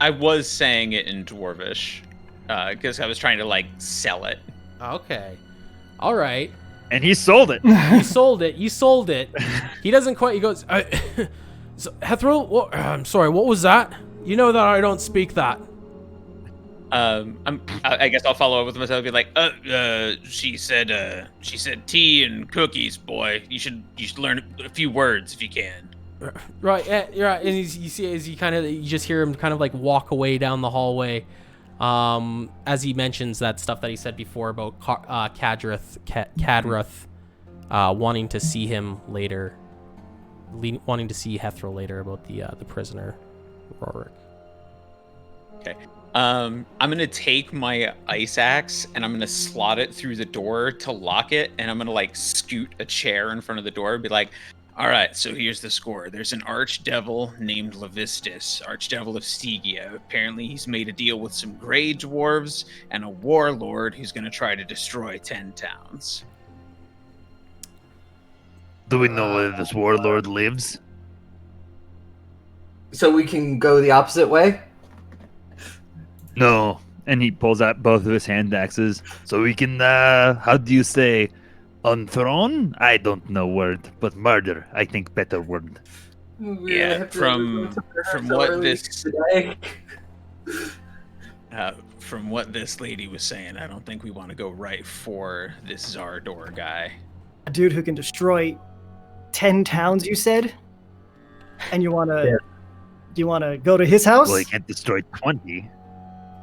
I was saying it in Dwarvish because I was trying to like sell it. Okay. All right. And he sold it. You sold it. You sold it. He doesn't quite. He goes, so, Hethril, I'm sorry, what was that? You know that I don't speak that. I guess I'll follow up with myself and be like, she said tea and cookies, boy. You should learn a few words if you can. Right, yeah, right. And you see, as you just hear him kind of like walk away down the hallway, as he mentions that stuff that he said before about Kadrith wanting to see him later, wanting to see Hethril later about the prisoner, Rorik. Okay. I'm gonna take my ice axe and I'm gonna slot it through the door to lock it, and I'm gonna like scoot a chair in front of the door and be like, All right, so here's the score. There's an archdevil named Levistus, archdevil of Stygia. Apparently, he's made a deal with some gray dwarves and a warlord who's going to try to destroy 10 towns. Do we know where this warlord lives? So we can go the opposite way? No. And he pulls out both of his hand axes. So we can, how do you say, unthrone? I don't know word, but murder, I think better word. Yeah, from what this lady was saying, I don't think we want to go right for this Zardor guy. A dude who can destroy 10 towns, you said? And you want to... Yeah. Do you want to go to his house? Well, he can't destroy 20.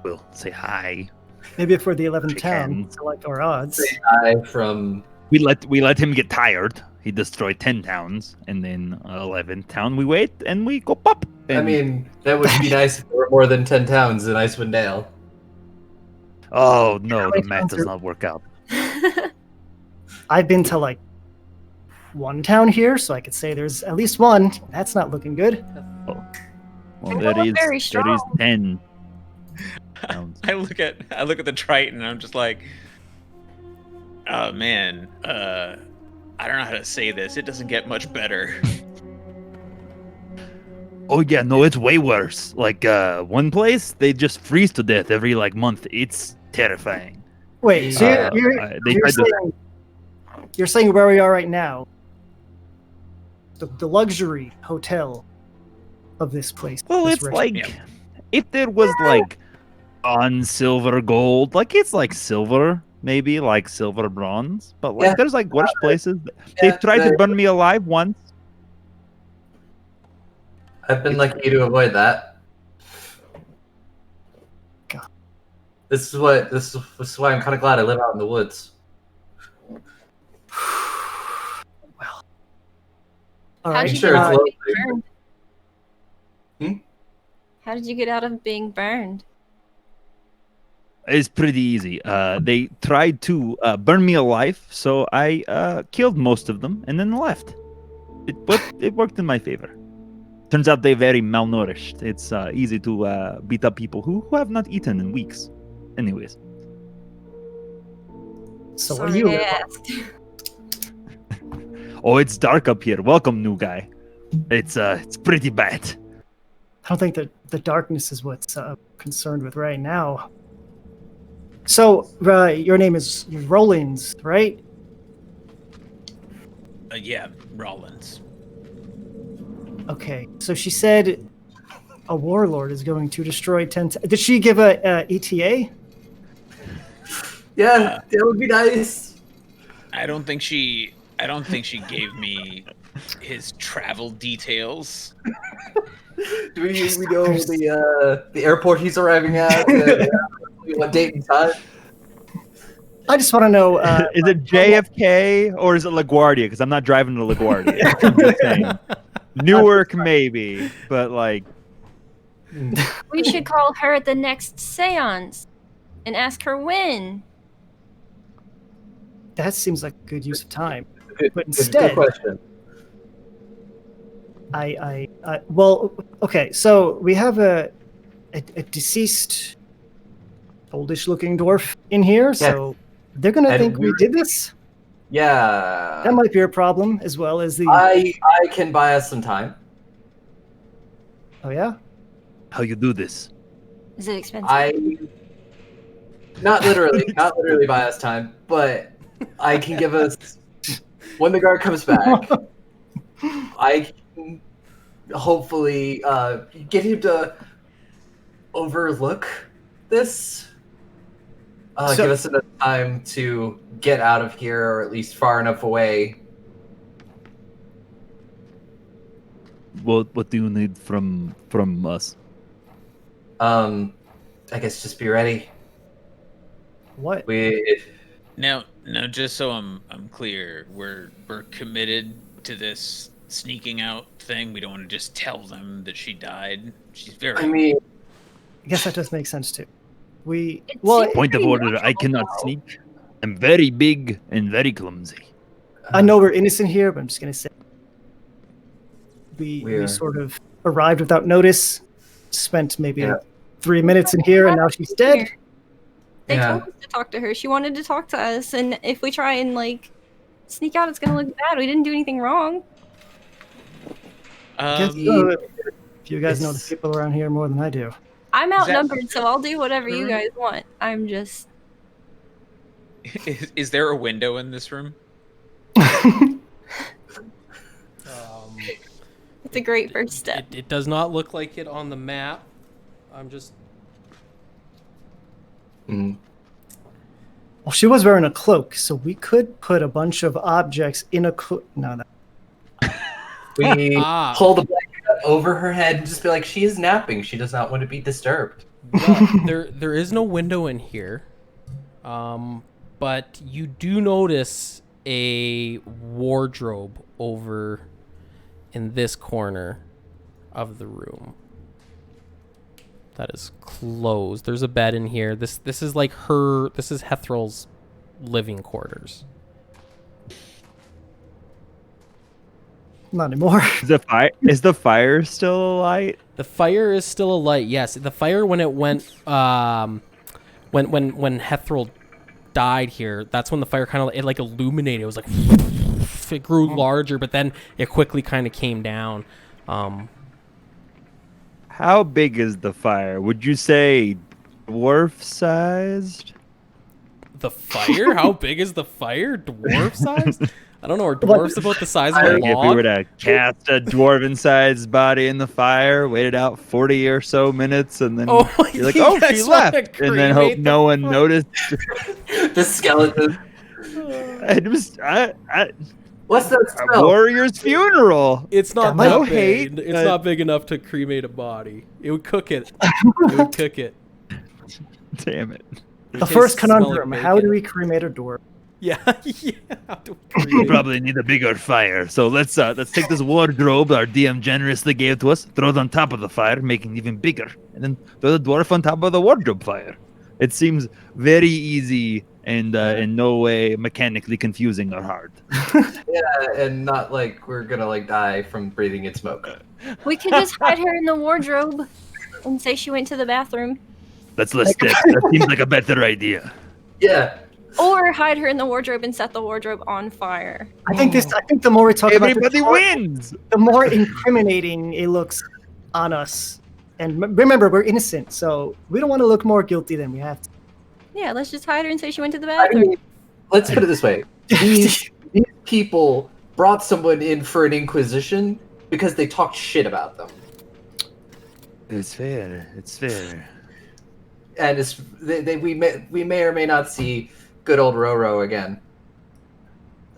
We'll say hi. Maybe if we're the 11th town, select our odds. Say hi from... We let him get tired. He destroyed 10 towns, and then 11th town we wait, and we go pop. And... I mean, that would be nice if there were more than 10 towns in Icewind Dale. Oh, no, the math does not work out. I've been to, like, one town here, so I could say there's at least one. That's not looking good. Oh. Well, there is 10 towns. I look at the Triton, and I'm just like, oh, man, I don't know how to say this. It doesn't get much better. Oh yeah, no, it's way worse. Like one place, they just freeze to death every like month. It's terrifying. Wait, so you're saying where we are right now, the luxury hotel of this place? Well, this it's restaurant. like if there was like on silver, gold, like it's like silver. Maybe like silver bronze, but like there's like worse places. They've tried to burn me alive once. I've been lucky to avoid that. God. This is why I'm kind of glad I live out in the woods. Well, How'd all right. you Sure, get it's out of lovely. being burned? How did you get out of being burned? It's pretty easy. They tried to burn me alive, so I killed most of them and then left. It worked in my favor. Turns out they're very malnourished. It's easy to beat up people who have not eaten in weeks. Anyways. So what do you? Oh, it's dark up here. Welcome, new guy. It's pretty bad. I don't think that the darkness is what's concerned with right now. So, your name is Rollins, right? Yeah, Rollins. Okay, so she said a warlord is going to destroy 10... Did she give a ETA? Yeah, that would be nice. I don't think she gave me his travel details. Do we know the airport he's arriving at? What date and time? I just want to know... is it JFK or is it LaGuardia? Because I'm not driving to LaGuardia. I'm just saying. Newark, maybe, but like... We should call her at the next seance and ask her when. That seems like a good use of time. But Good instead... question. Well, okay, so we have a deceased... oldish-looking dwarf in here, so they're gonna think we did this. Yeah, that might be a problem, as well as the. I can buy us some time. Oh yeah. How you do this? Is it expensive? Not literally buy us time, but I can give us when the guard comes back. I can hopefully get him to overlook this. Give us enough time to get out of here, or at least far enough away. What do you need from us? I guess just be ready. What? Now, just so I'm clear, we're committed to this sneaking out thing. We don't want to just tell them that she died. She's very. I mean, I guess that does make sense too. Point of order, I cannot sneak. I'm very big and very clumsy. I know we're innocent here, but I'm just gonna say We sort of arrived without notice, spent maybe 3 minutes in here, and now she's dead. They told us to talk to her. She wanted to talk to us, and if we try and like sneak out, it's gonna look bad. We didn't do anything wrong. I guess so, if you guys know the people around here more than I do. I'm outnumbered, so I'll do whatever you guys want. I'm just. Is there a window in this room? It's a great first step. It does not look like it on the map. I'm just. Well, she was wearing a cloak, so we could put a bunch of objects in a cloak. No, that. We pull the blanket over her head and just be like, she is napping. She does not want to be disturbed. There is no window in here. But you do notice a wardrobe over in this corner of the room that is closed. There's a bed in here. This is like this is Hethral's living quarters. Not anymore. Is the fire still alight? The fire is still alight. Yes, the fire when it went when Hethral died here, that's when the fire kind of like illuminated. It was like it grew larger, but then it quickly kind of came down. How big is the fire? Would you say dwarf sized? The fire? How big is the fire? Dwarf sized? I don't know. Are dwarves about the size of a log? If we were to cast a dwarven-sized body in the fire, wait it out 40 or so minutes, and then you're like, oh, she left, and then hope no one noticed. The skeleton. What's that A smell? warrior's funeral. It's not No that hate. big. It's not big enough to cremate a body. It would cook it. It would cook it. Damn it. The first conundrum: how do we cremate a dwarf? Yeah, yeah. How do we We cremate? probably need a bigger fire. So let's take this wardrobe our DM generously gave to us, throw it on top of the fire, making it even bigger, and then throw the dwarf on top of the wardrobe fire. It seems very easy and in no way mechanically confusing or hard. Yeah, and not like we're gonna like die from breathing in smoke. We could just hide her in the wardrobe and say she went to the bathroom. That seems like a better idea. Yeah. Or hide her in the wardrobe and set the wardrobe on fire. I think the more we talk Everybody about this, wins. the more incriminating it looks on us. And remember, we're innocent, so we don't want to look more guilty than we have to. Yeah, let's just hide her and say she went to the I bathroom. mean, let's put it this way: these people brought someone in for an inquisition because they talked shit about them. It's fair. It's fair. And we may or may not see good old Roro again.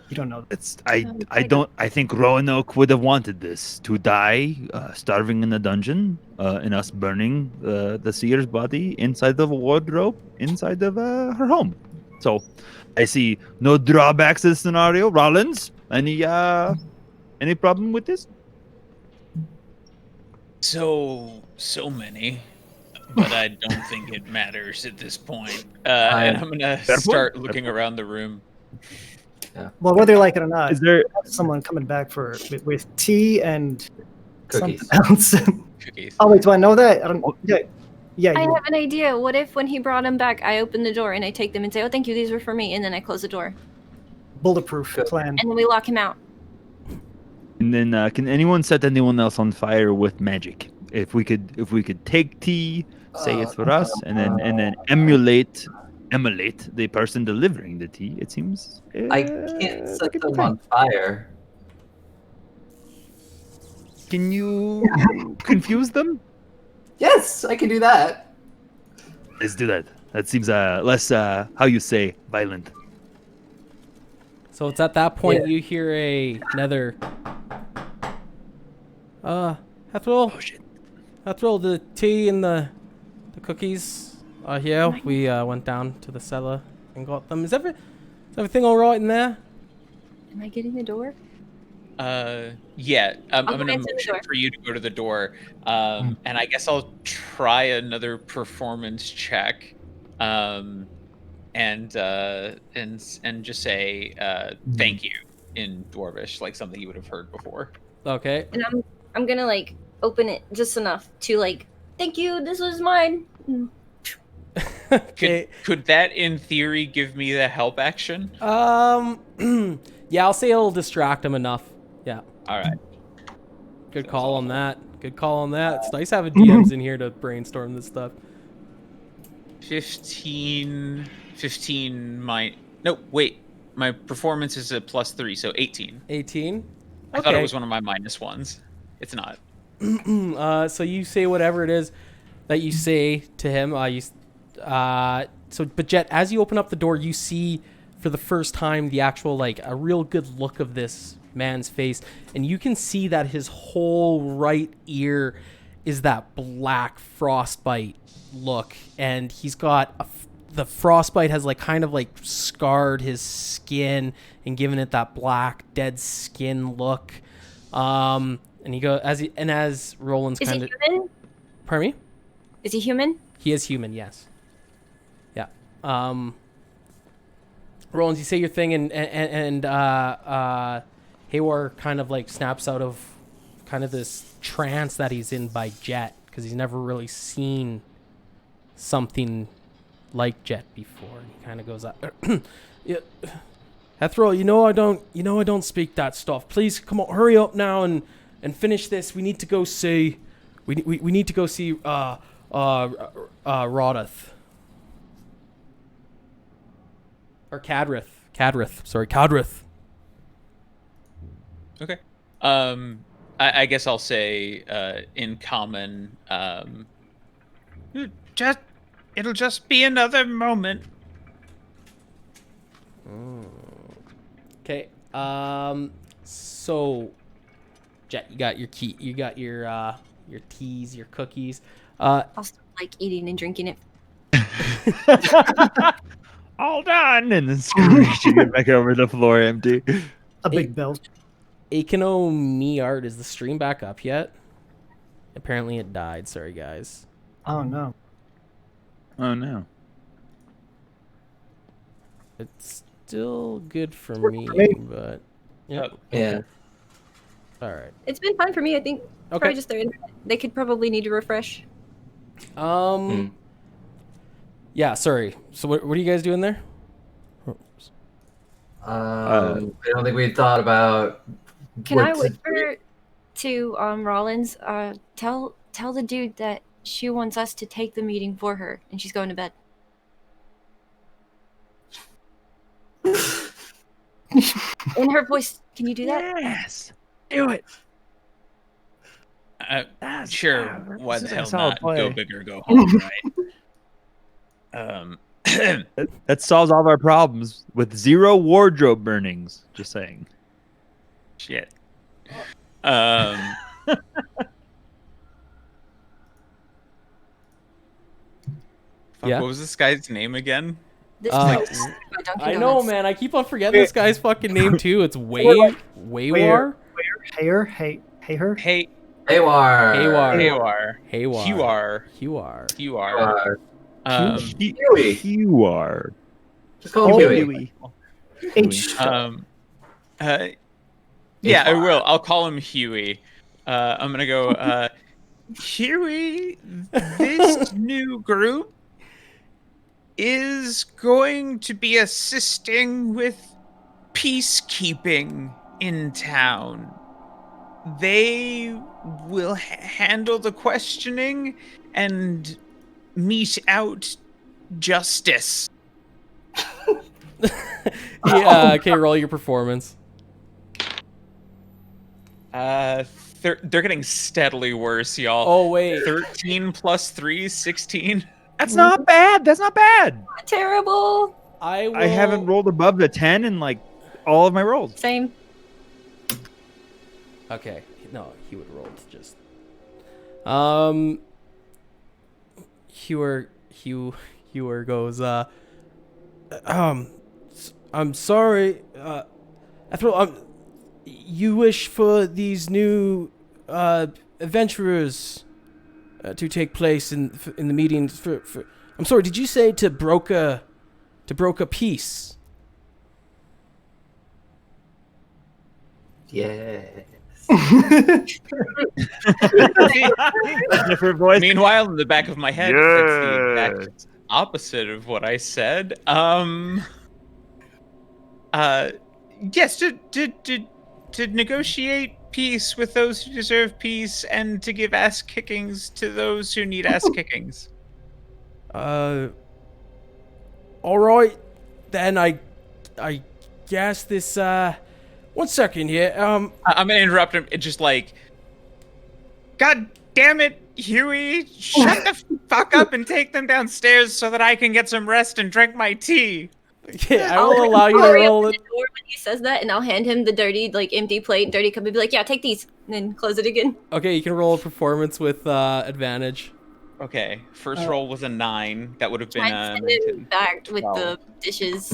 You don't know. I think Roanoke would have wanted this to die, starving in the dungeon, and us burning the seer's body inside of a wardrobe inside of her home. So, I see no drawbacks to this scenario. Rollins, any problem with this? So many, but I don't think it matters at this point. And I'm gonna start looking around the room. Yeah. Well, whether you like it or not, Is there someone coming back with tea and Cookies. something else? Cookies. Oh wait, do I know that? I don't. Yeah. I You, have an idea. What if when he brought him back, I open the door and I take them and say, "Oh, thank you, these were for me," and then I close the door bulletproof plan. and then we lock him out. And then can anyone set anyone else on fire with magic? If we could take tea, say it's for us, and then emulate the person delivering the tea. It seems I can't set them on fire. Can you confuse them? Yes, I can do that. Let's do that. That seems less how you say violent. So it's at that point you hear another. Hethral. Oh shit. Hethral, the tea and the cookies are here. We went down to the cellar and got them. Is everything all right in there? Am I getting the door? Yeah. I'm I'll go gonna answer the motion door. for you to go to the door. And I guess I'll try another performance check. And just say thank you in Dwarvish, like something you would have heard before. Okay. And I'm gonna like open it just enough to like, thank you, this was mine. Okay. Could that, in theory, give me the help action? Yeah, I'll say it'll distract him enough. Yeah. All right. Good call on that. Good call on that. It's nice having DMs in here to brainstorm this stuff. 15 my... No, wait. My performance is a +3, so 18. 18? Okay. I thought it was one of my -1s. It's not. So you say whatever it is that you say to him. But Jet, as you open up the door, you see for the first time the actual, like, a real good look of this man's face, and you can see that his whole right ear is that black frostbite look, and he's got the frostbite has like kind of like scarred his skin and given it that black dead skin look. And he goes as Roland's kind of. Is he human? Pardon me? Is he human? He is human, yes. Yeah. Roland, you say your thing, and Haywar kind of like snaps out of kind of this trance that he's in by Jet, because he's never really seen something like Jet before. And he kind of goes, yeah, Ethel, I don't speak that stuff. Please come on, hurry up now and finish this. We need to go see. We need to go see Rodith. Or Cadrith. Sorry, Cadrith. Okay. I guess I'll say in common, it'll just be another moment. Okay. So, Jet, you got your key. You got your teas, your cookies. I'll start like eating and drinking it. All done, and then screeching it back over the floor empty. A big belt. Akino Miart, is the stream back up yet? Apparently it died. Sorry, guys. Oh no. Oh no. It's still good for me, but yeah. Yeah. All right. It's been fun for me. I think Okay. probably just their internet. They could probably need to refresh. Yeah. Sorry. So what are you guys doing there? I don't think we thought about. Can I whisper to Rollins? Tell the dude that she wants us to take the meeting for her, and she's going to bed. In her voice, can you do that? Yes, do it. Sure. Why the hell not? play. Go big or go home, right? That solves all of our problems with 0 wardrobe burnings. Just saying. Shit. Yeah. What was this guy's name again? This Uh, place is by Dunkin' I know, Donuts. man. I keep on forgetting this guy's fucking name too. It's Waywar. Haywar. Haywar. Hey, Haywar. Haywar. Haywar. Huar. Haywar. Huey. Huar. Just call him Huey. H. Yeah, I will. I'll call him Huey. I'm gonna go. Huey, this new group is going to be assisting with peacekeeping in town. They will handle the questioning and mete out justice. Yeah. Okay. Roll your performance. They're getting steadily worse, y'all. Oh wait. 13 plus 3 is 16. That's not bad. That's not bad. Terrible. I haven't rolled above the 10 in like all of my rolls. Same. Okay. No, he would roll to just. Hewer goes. I'm sorry. Ethel, you wish for these new adventurers to take place in the meetings for. I'm sorry. Did you say to broker peace? Yes. Different voice. Meanwhile, in the back of my head, that's the exact opposite of what I said. Yes, to negotiate peace with those who deserve peace, and to give ass kickings to those who need ass kickings. All right, then I guess this. 1 second here. I'm gonna interrupt him. It's just like, God damn it, Huey! Shut the fuck up and take them downstairs so that I can get some rest and drink my tea. Yeah, I will allow you to roll it. When he says that, and I'll hand him the dirty, like empty plate, dirty cup, and be like, "Yeah, take these," and then close it again. Okay, you can roll a performance with advantage. Okay, first roll was a 9. That would have been Try and send him back with 12. the dishes.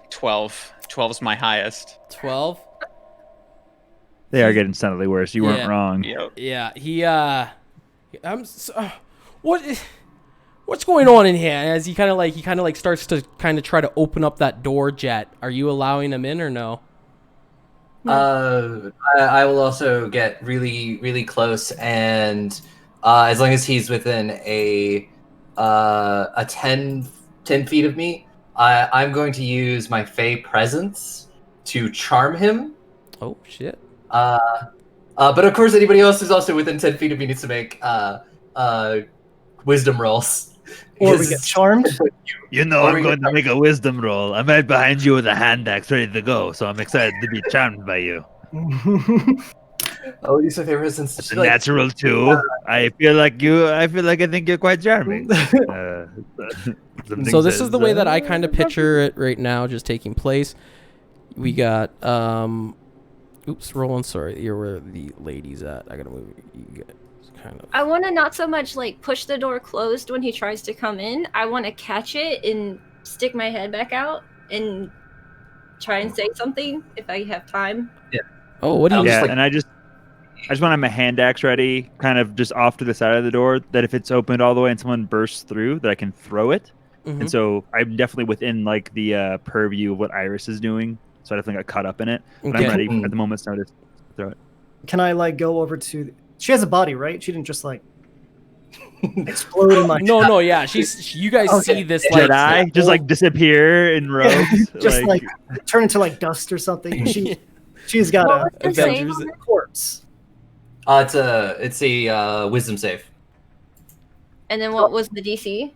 12. 12's my highest. 12. They are getting steadily worse. You weren't wrong. Yep. Yeah, what's going on in here? As he kind of like starts to kind of try to open up that door, Jet. Are you allowing him in or no? I will also get really, really close, and as long as he's within a 10 feet of me, I'm going to use my Fey presence to charm him. Oh shit! But of course, anybody else who's also within 10 feet of me needs to make wisdom rolls. Or we get charmed. You know, I'm going to make a wisdom roll. I'm right behind you with a hand axe ready to go, so I'm excited to be charmed by you. Oh, use my Fey presence. It's a natural 2. I think you're quite charming. So this is the way that I kind of picture it right now, just taking place. We got oops, Roland. Sorry, you're where the lady's at. I gotta move. You get kind of. I want to not so much like push the door closed when he tries to come in. I want to catch it and stick my head back out and try and say something if I have time. Yeah. Oh, what do you? Yeah, and I just want to have my hand axe ready, kind of just off to the side of the door, that if it's opened all the way and someone bursts through, that I can throw it. Mm-hmm. And so I'm definitely within like the purview of what Iris is doing, so I definitely got caught up in it. But Okay. I'm ready at the moment's notice to throw it. Can I like go over to? She has a body, right? She didn't just like explode in my. No, yeah. You guys Okay. see this like Jedi just like disappear in robes, just like turn into like dust or something. She's got What was the Avengers. save? corpse. It's a wisdom save. And then what was the DC?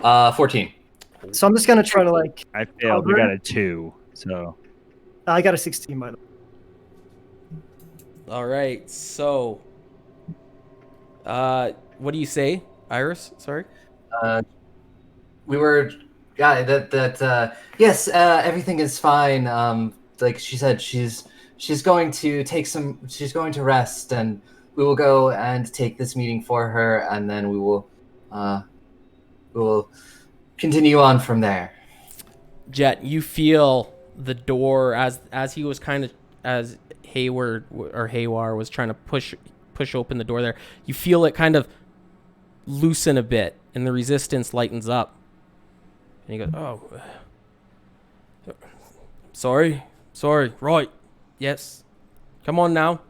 14. So I'm just gonna try to like. I failed. We got a 2, so I got a 16 by the way. All right, so what do you say, Iris? Sorry. We were, yes, everything is fine. Like she said, she's going to she's going to rest, and we will go and take this meeting for her, and then we will continue on from there. Jet, you feel the door as he was kind of as Haywar was trying to push open the door there. You feel it kind of loosen a bit, and the resistance lightens up. And he goes, "Oh, sorry, right, yes, come on now.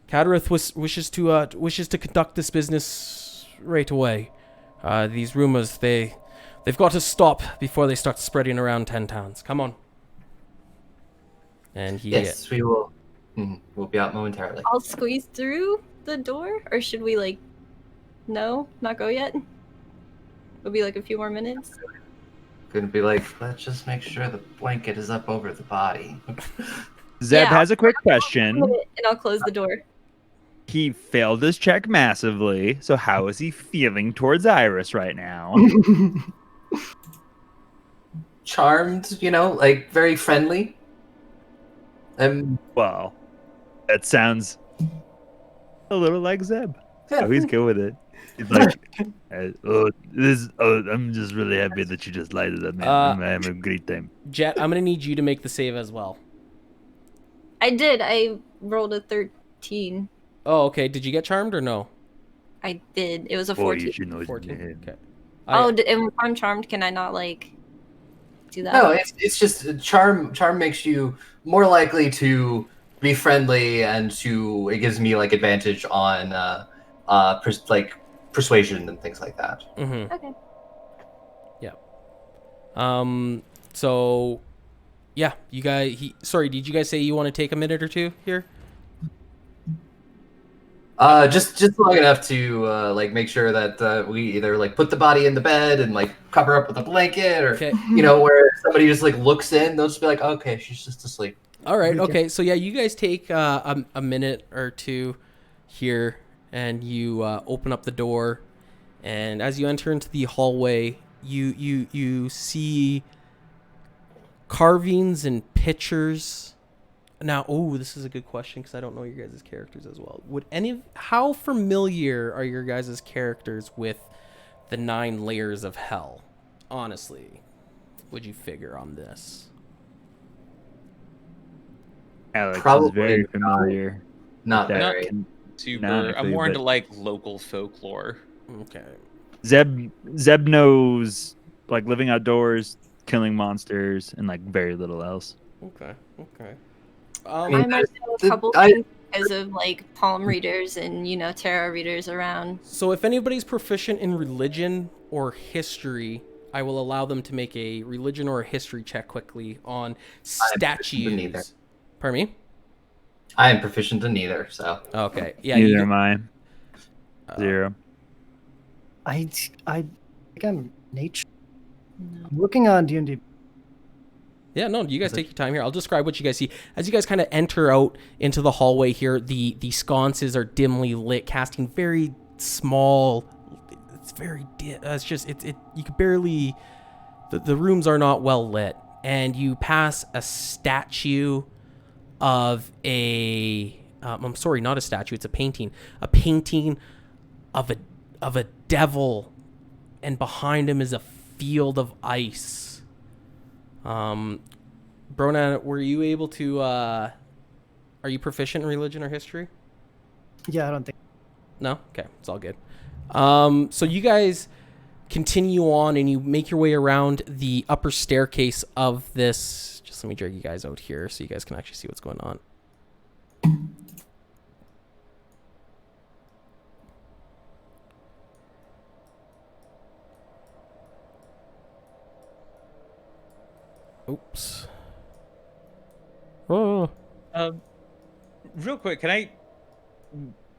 Cadareth wishes to conduct this business right away. These rumors, they've got to stop before they start spreading around 10 towns. Come on." And he Yes, we will. We'll be out momentarily. I'll squeeze through the door, or should we like? No, not go yet. It'll be like a few more minutes. Gonna be like, let's just make sure the blanket is up over the body. Zeb Yeah, has a quick question. And I'll close the door. He failed his check massively, so how is he feeling towards Iris right now? Charmed, like very friendly. Well, that sounds a little like Zeb. So he's good with it. He's like, I'm just really happy that you just lighted up, man. I'm having a great time. Jet, I'm gonna need you to make the save as well. I did. I rolled a 13. Oh, okay. Did you get charmed or no? I did. It was a Boy, 14. you should know. 14. Okay. Oh, and if I'm charmed, can I not like? do that. No, it's just charm. Charm makes you more likely to be friendly, and it gives me like advantage on like persuasion and things like that. Mm-hmm. Okay. Yeah. So, yeah, you guys. Sorry, did you guys say you want to take a minute or two here? Just long enough to like make sure that we either like put the body in the bed and like cover up with a blanket, or Okay. where somebody just like looks in, they'll just be like, okay, she's just asleep. All right. Okay. So yeah, you guys take a minute or two here, and you open up the door, and as you enter into the hallway, you see carvings and pictures. Now, this is a good question because I don't know your guys' characters as well. How familiar are your guys' characters with the 9 layers of hell? Honestly, would you figure on this? Alex Probably is very familiar. Not with that. very. Super. Canonically, I'm more into but- like local folklore. Okay. Zeb knows like living outdoors, killing monsters, and like very little else. Okay. I might know a couple things because of like palm readers and tarot readers around. So if anybody's proficient in religion or history, I will allow them to make a religion or a history check quickly on statues. Pardon me? I am proficient in neither, so. Okay. Yeah. Neither am I. 0. I think I'm nature. I'm looking on D&D. Yeah, no, you guys take your time here. I'll describe what you guys see. As you guys kind of enter out into the hallway here, the sconces are dimly lit, casting very small. It's very it's just you could barely. The rooms are not well lit, and you pass a statue of a. I'm sorry, not a statue. It's a painting. A painting of a devil, and behind him is a field of ice. Brona, were you able to, are you proficient in religion or history? Yeah, I don't think. No? Okay, it's all good. So you guys continue on and you make your way around the upper staircase of this. Just let me drag you guys out here so you guys can actually see what's going on. Oops. Oh. Real quick, can I,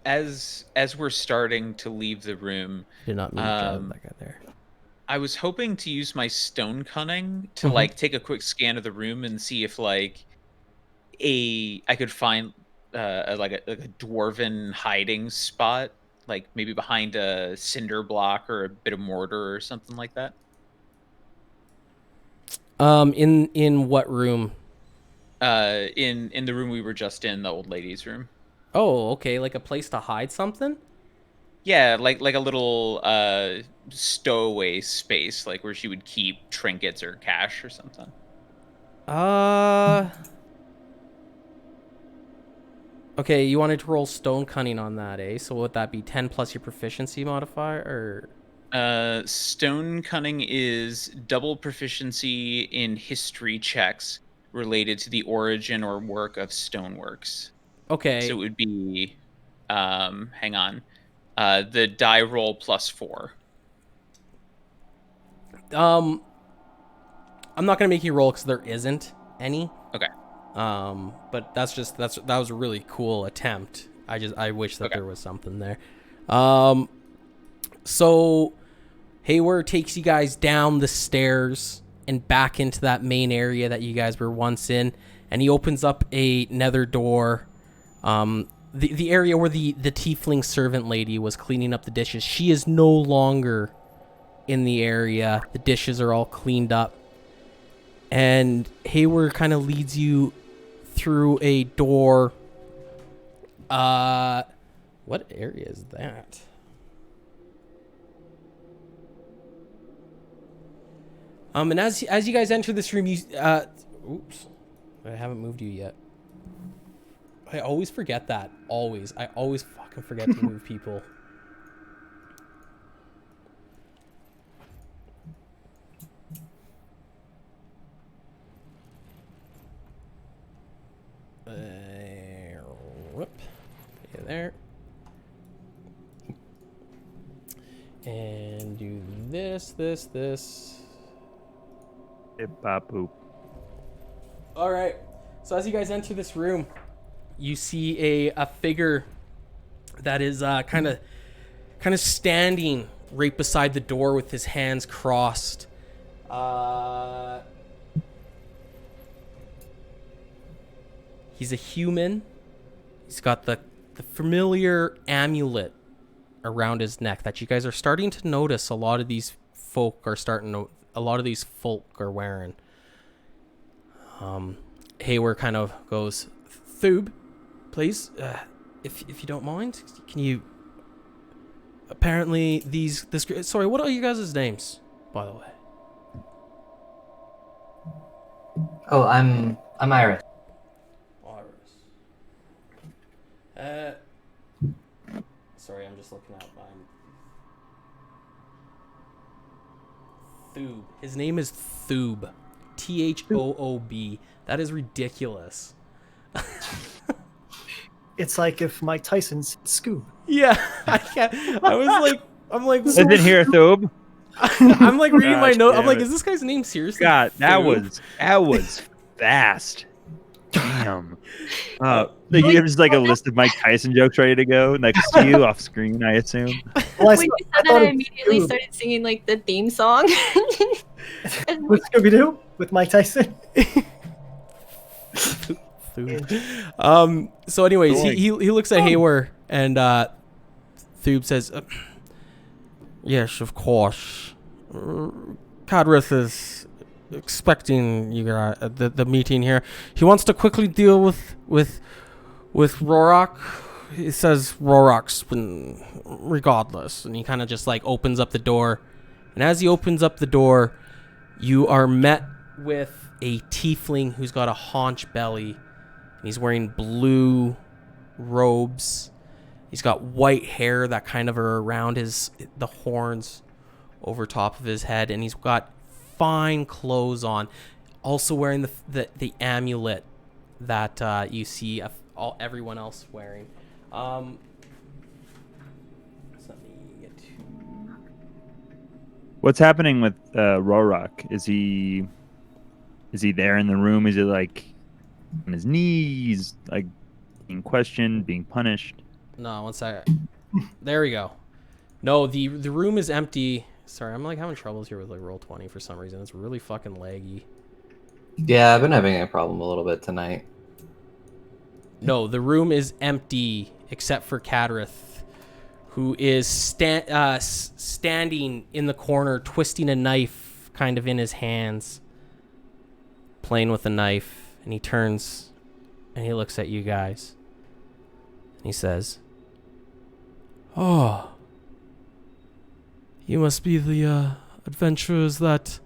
as we're starting to leave the room, Did not mean to drive that guy there. I was hoping to use my stone cunning to like take a quick scan of the room and see if like I could find like a dwarven hiding spot, like maybe behind a cinder block or a bit of mortar or something like that. In what room? In the room we were just in, the old lady's room. Oh, okay, like a place to hide something? Yeah, like a little stowaway space, like where she would keep trinkets or cash or something. Okay, you wanted to roll stone cunning on that, eh? So would that be 10 plus your proficiency modifier, or? Stone cunning is double proficiency in history checks related to the origin or work of stoneworks. Okay. So it would be, hang on, the die roll +4. I'm not gonna make you roll because there isn't any. Okay. But that was a really cool attempt. I wish that there was something there. So Hayward takes you guys down the stairs and back into that main area that you guys were once in, and he opens up a nether door. The area where the tiefling servant lady was cleaning up the dishes. She is no longer in the area. The dishes are all cleaned up. And Hayward kind of leads you through a door. What area is that? And as you guys enter this room, you oops, I haven't moved you yet. I always forget that. I always fucking forget to move people. And do this. Hip hop poop. All right. So as you guys enter this room, you see a figure that is kind of standing right beside the door with his hands crossed. He's a human. He's got the familiar amulet around his neck that you guys are starting to notice. A lot of these folk are wearing. Hayward kind of goes, Thoob, please, if you don't mind, can you? Apparently, sorry, what are you guys' names, by the way? Oh, I'm Iris. Sorry, I'm just looking at Thoob. His name is Thoob. Thoob. That is ridiculous. It's like if Mike Tyson said Scoob. Yeah, I can't. I'm like. Isn't here, Thoob? I'm like reading my Gosh, note. I'm damn like, it. is this guy's name seriously? God, that Thoob? was fast. Damn. There's like a list of Mike Tyson jokes ready to go next to you off screen, I assume. When you said that, I immediately started singing like the theme song. With Scooby Doo with Mike Tyson. So anyways, he looks at Hayward and Thoob says, yes, of course. Cadrith is expecting you guys the meeting here. He wants to quickly deal with Rorak. He says Rorak's been regardless, and he kind of just like opens up the door. And as he opens up the door, you are met with a tiefling who's got a haunch belly. And he's wearing blue robes. He's got white hair that kind of are around the horns over top of his head, and he's got fine clothes on. Also wearing the amulet that you see everyone else wearing. Let me get to... What's happening with Rorak? Is he there in the room? Is he like on his knees, like being questioned, being punished? No, one second. There we go. No, the room is empty. Sorry, I'm like having troubles here with like Roll20 for some reason. It's really fucking laggy. Yeah, I've been having a problem a little bit tonight. No, the room is empty except for Cadrith, who is standing in the corner, twisting a knife kind of in his hands, playing with a knife. And he turns and he looks at you guys. And he says, "Oh, you must be the adventurers that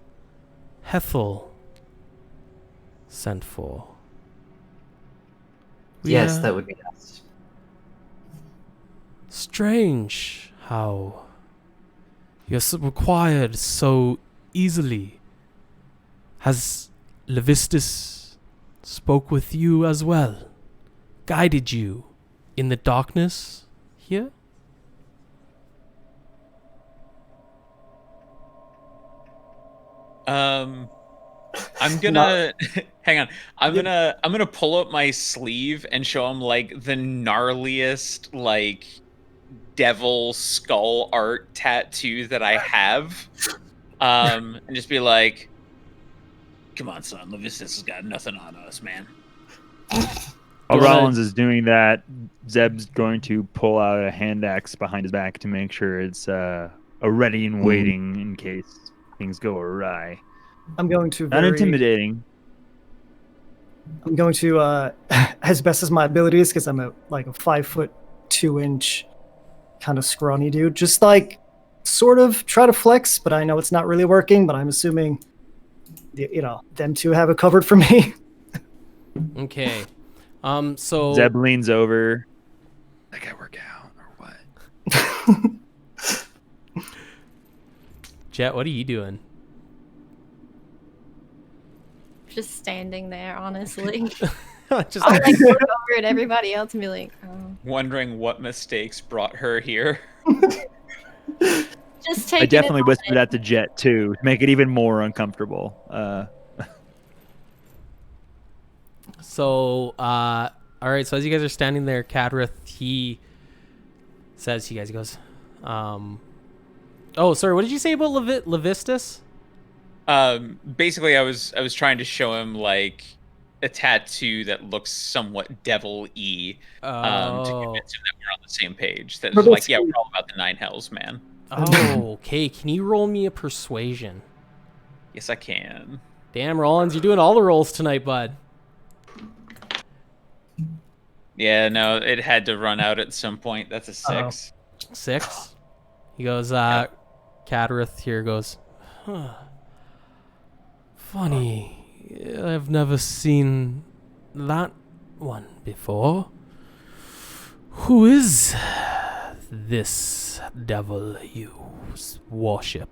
Hethel sent for." Yes, that would be us. Strange how you're required so easily. Has Levistus spoke with you as well? Guided you in the darkness here? I'm gonna hang on. I'm gonna pull up my sleeve and show him like the gnarliest like devil skull art tattoo that I have. And just be like, "Come on, son. Levistus has got nothing on us, man." While Rollins is doing that, Zeb's going to pull out a hand axe behind his back to make sure it's a ready and waiting in case things go awry. I'm going to Not intimidating. I'm going to, as best as my abilities, because I'm a 5'2" kind of scrawny dude. Just like sort of try to flex, but I know it's not really working. But I'm assuming, them two have it covered for me. Okay. So Zeb leans over. That guy work out or what? Jet, what are you doing? Just standing there, honestly. Just I'll like look over at everybody else and be like, oh. Wondering what mistakes brought her here. Just I take definitely whispered that to Jet too, to make it even more uncomfortable. So, all right. So as you guys are standing there, Cadrith, he says to you guys, he goes, oh, sorry. What did you say about Levistus? Basically, I was trying to show him like a tattoo that looks somewhat devil-y, to convince him that we're on the same page. That was like, yeah, we're all about the Nine Hells, man. Oh, okay. Can you roll me a persuasion? Yes, I can. Damn, Rollins, you're doing all the rolls tonight, bud. Yeah, no, it had to run out at some point. That's a 6. 6? He goes, Cadrith here goes, huh. Funny. I've never seen that one before. Who is this devil you worship?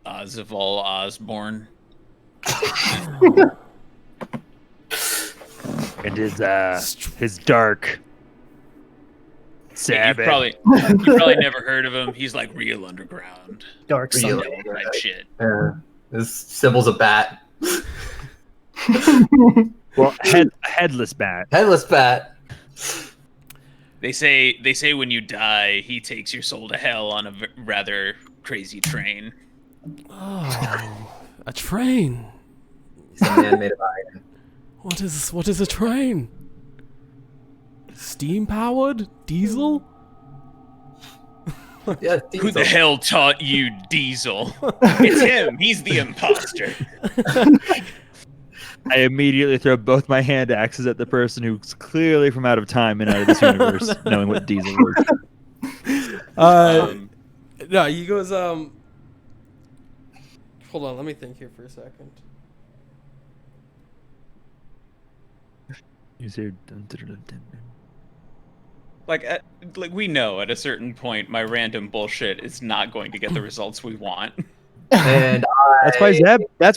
Ozval Osborne. And his dark Yeah, Sabbath. you probably never heard of him. He's like real underground. Dark Real Sun. Devil type shit. His symbol's a bat. Well, headless bat. Headless bat. They say when you die, he takes your soul to hell on a rather crazy train. Oh, a train. He's a man made of iron. What is a train? Steam powered? Diesel? Yeah, Who the hell taught you Diesel? It's him. He's the imposter. I immediately throw both my hand axes at the person who's clearly from out of time and out of this universe, knowing what Diesel is. No, he goes, hold on, let me think here for a second. Like we know at a certain point, my random bullshit is not going to get the results we want. And That's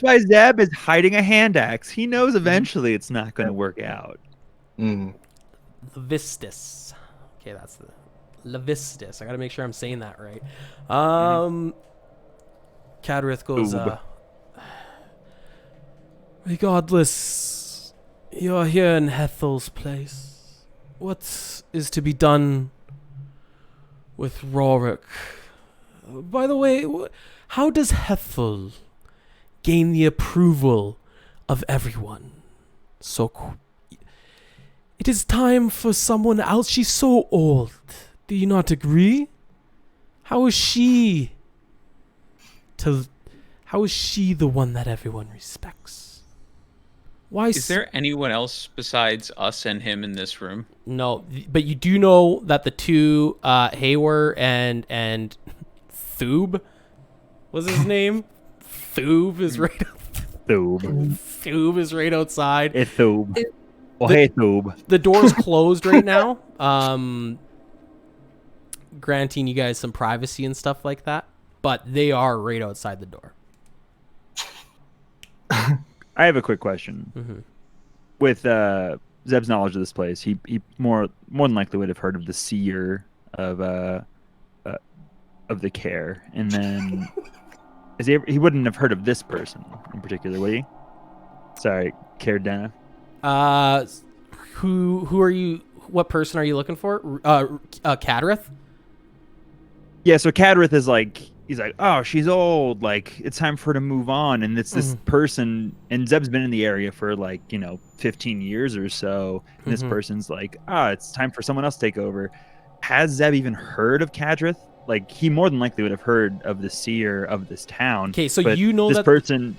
why Zeb is hiding a hand axe. He knows eventually it's not going to work out. Levistus. Okay, that's the Levistus. I gotta make sure I'm saying that right. Cadrith goes, regardless, you're here in Hethel's place. What is to be done with Rorik? By the way, how does Hethel gain the approval of everyone? It is time for someone else. She's so old. Do you not agree? How is she the one that everyone respects? Why is there anyone else besides us and him in this room? No, but you do know that the two Hayward and Thoob was his name. Thoob is right. Thoob is right outside. Hey Thoob. Oh, hey Thoob. The door's closed right now. Granting you guys some privacy and stuff like that, but they are right outside the door. I have a quick question. Mm-hmm. With Zeb's knowledge of this place, he more than likely would have heard of the seer of the Caer, and then he wouldn't have heard of this person in particular, would he? Sorry, Caer-Dinevall. Who are you? What person are you looking for? Cadrith? Yeah, so Cadrith is like, he's like, oh, she's old, like it's time for her to move on, and it's this person, and Zeb's been in the area for 15 years or so, and this person's like, it's time for someone else to take over. Has Zeb even heard of Cadrith? Like, he more than likely would have heard of the seer of this town. Okay, so you know this that person.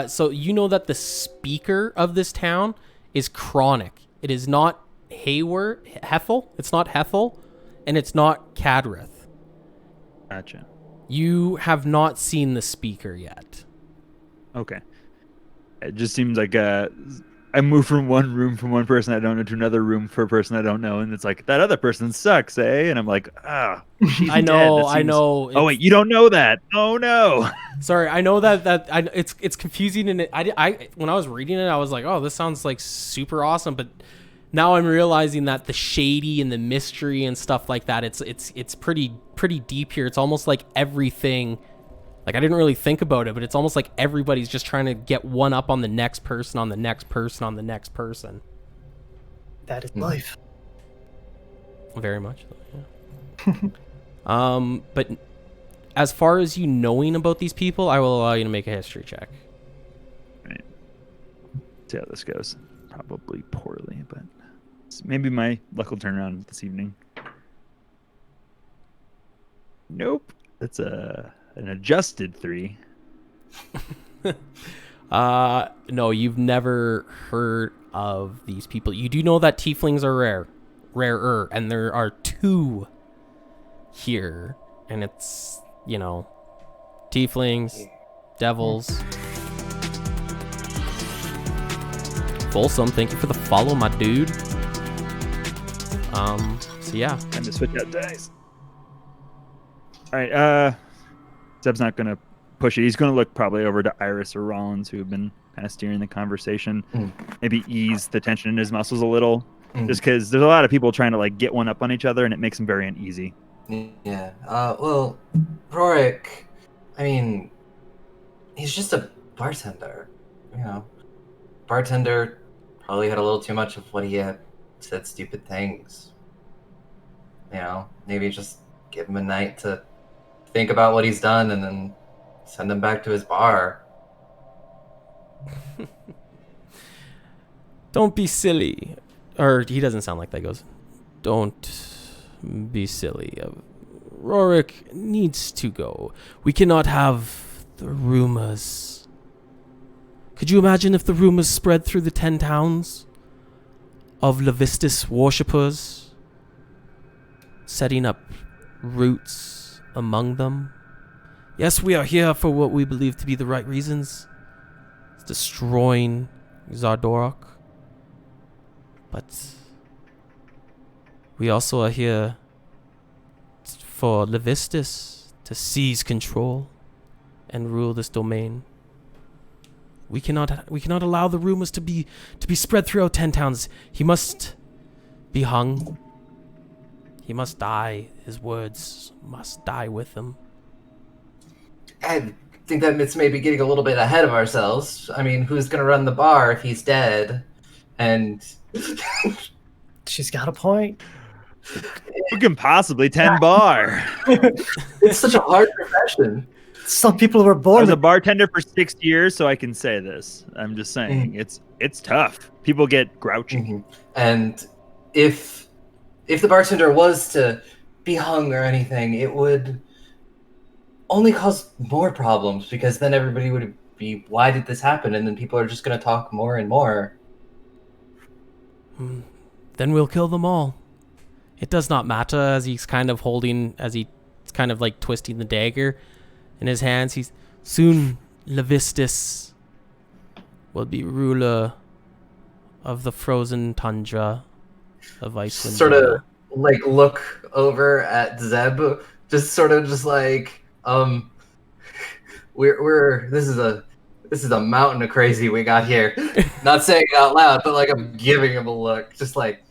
So you know that the speaker of this town is Crannoc. It is not Hethel. It's not Hethel, and it's not Cadrith. Gotcha. You have not seen the speaker yet. Okay. It just seems like I move from one room from one person I don't know to another room for a person I don't know, and it's like, that other person sucks, eh? And I'm like, she's I know. Oh wait, you don't know that? Oh no. Sorry, I know that it's confusing, and I when I was reading it, I was like, oh, this sounds like super awesome, but now I'm realizing that the shady and the mystery and stuff like that, it's pretty deep here. It's almost like everything, like I didn't really think about it, but it's almost like everybody's just trying to get one up on the next person, on the next person, on the next person. That is life. Very much so, yeah. But as far as you knowing about these people, I will allow you to make a history check. Right. See how this goes. Probably poorly, but maybe my luck will turn around this evening. Nope. That's an adjusted 3. No, you've never heard of these people. You do know that tieflings are rarer, and there are 2 here, and it's, you know, tieflings, devils. Folsom, thank you for the follow, my dude. So yeah. Time to switch out dice. All right, Zeb's not gonna push it. He's gonna look probably over to Iris or Rollins, who have been kind of steering the conversation. Maybe ease the tension in his muscles a little, just because there's a lot of people trying to like get one up on each other, and it makes him very uneasy. Yeah. Well, Rorik, I mean, he's just a bartender. You know, bartender probably had a little too much of what he had said stupid things. You know, maybe just give him a night to think about what he's done and then send him back to his bar. Don't be silly. Or he doesn't sound like that. He goes, don't be silly. Rorik needs to go. We cannot have the rumors. Could you imagine if the rumors spread through the 10 towns of Levistus worshippers, setting up roots among them? Yes, we are here for what we believe to be the right reasons. It's destroying Zardorok. But we also are here for Levistus to seize control and rule this domain. We cannot allow the rumors to be spread throughout 10 towns. He must be hung. He must die. His words must die with him. I think that it's maybe getting a little bit ahead of ourselves. I mean, who's going to run the bar if he's dead? And she's got a point. Who can possibly tend bar? It's such a hard profession. Some people were born. I was a bartender for 6 years, so I can say this. I'm just saying, it's tough. People get grouchy. And if the bartender was to be hung or anything, it would only cause more problems, because then everybody would be, why did this happen? And then people are just going to talk more and more. Then we'll kill them all. It does not matter, as he's kind of like twisting the dagger in his hands. He's soon Levistus will be ruler of the frozen tundra of Icewind. Sort of like look over at Zeb, just sort of just like, we're this is a mountain of crazy we got here. Not saying it out loud, but like I'm giving him a look, just like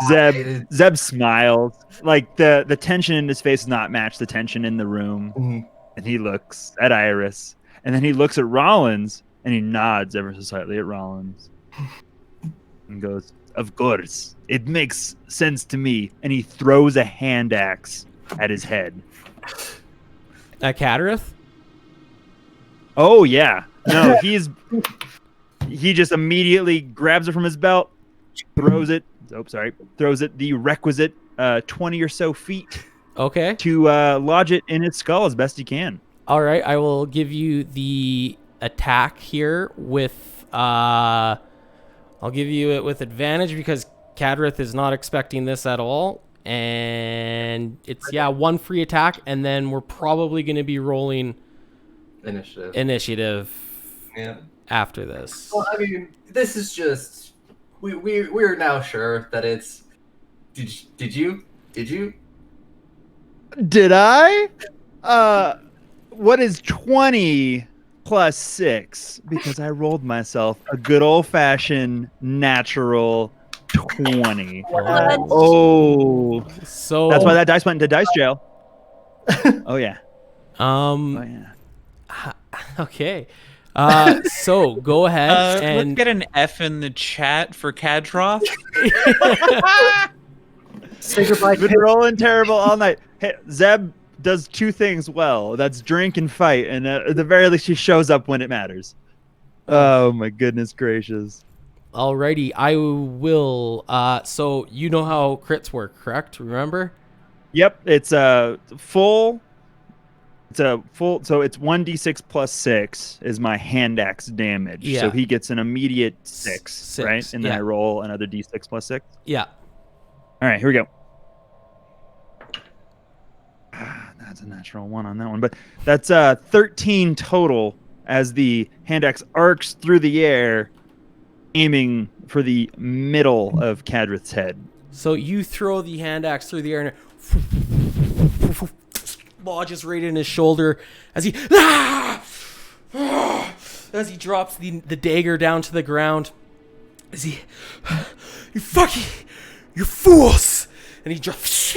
Zeb smiles. Like the tension in his face does not match the tension in the room. And he looks at Iris, and then he looks at Rollins, and he nods ever so slightly at Rollins, and goes, "Of course, it makes sense to me." And he throws a hand axe at his head. At Cadareth? Oh yeah, no, he just immediately grabs it from his belt, throws it the requisite 20 or so feet. Okay. To lodge it in his skull as best he can. All right, I will give you the attack here with I'll give you it with advantage, because Cadareth is not expecting this at all, and it's one free attack, and then we're probably going to be rolling initiative after this. Well, I mean, this is just we're now sure that it's did you Did I? What is 20 plus 6? Because I rolled myself a good old-fashioned natural 20. What? Oh, So that's why that dice went into dice jail. Oh yeah. um Oh yeah. okay. So go ahead Let's and get an F in the chat for Kadroth. Say goodbye. Been rolling terrible all night. Hey, Zeb does two things well. That's drink and fight, and at the very least, he shows up when it matters. Oh my goodness gracious! alrighty, I will. So you know how crits work, correct? Remember? Yep, it's a full. It's a full. So it's 1d6 plus 6 is my hand axe damage. Yeah. So he gets an immediate 6, right? And then yeah. I roll another d6 plus 6. Yeah. All right, here we go. That's a natural 1 on that one, but that's 13 total as the hand axe arcs through the air, aiming for the middle of Kadrith's head. So you throw the hand axe through the air and it lodges right in his shoulder as he drops the dagger down to the ground. As he, you fools! And he drops,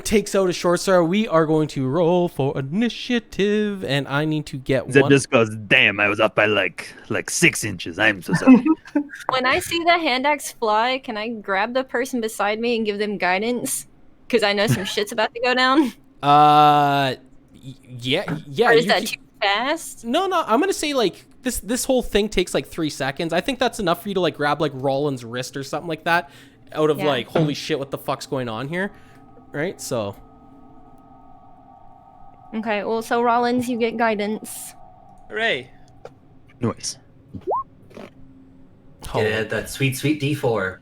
takes out a short sword. We are going to roll for initiative, and I need to get Zeb one. just goes, damn, I was up by like 6 inches. I'm so sorry. When I see the hand axe fly, can I grab the person beside me and give them guidance? Because I know some shit's about to go down. Yeah. Or is you that can- too fast? No, I'm gonna say like this whole thing takes like 3 seconds. I think that's enough for you to like grab like Roland's wrist or something like that out of Yeah. like, holy shit, what the fuck's going on here? Right? So Okay, well, so Rollins, you get guidance. Hooray. Noise. Get that sweet, sweet D4.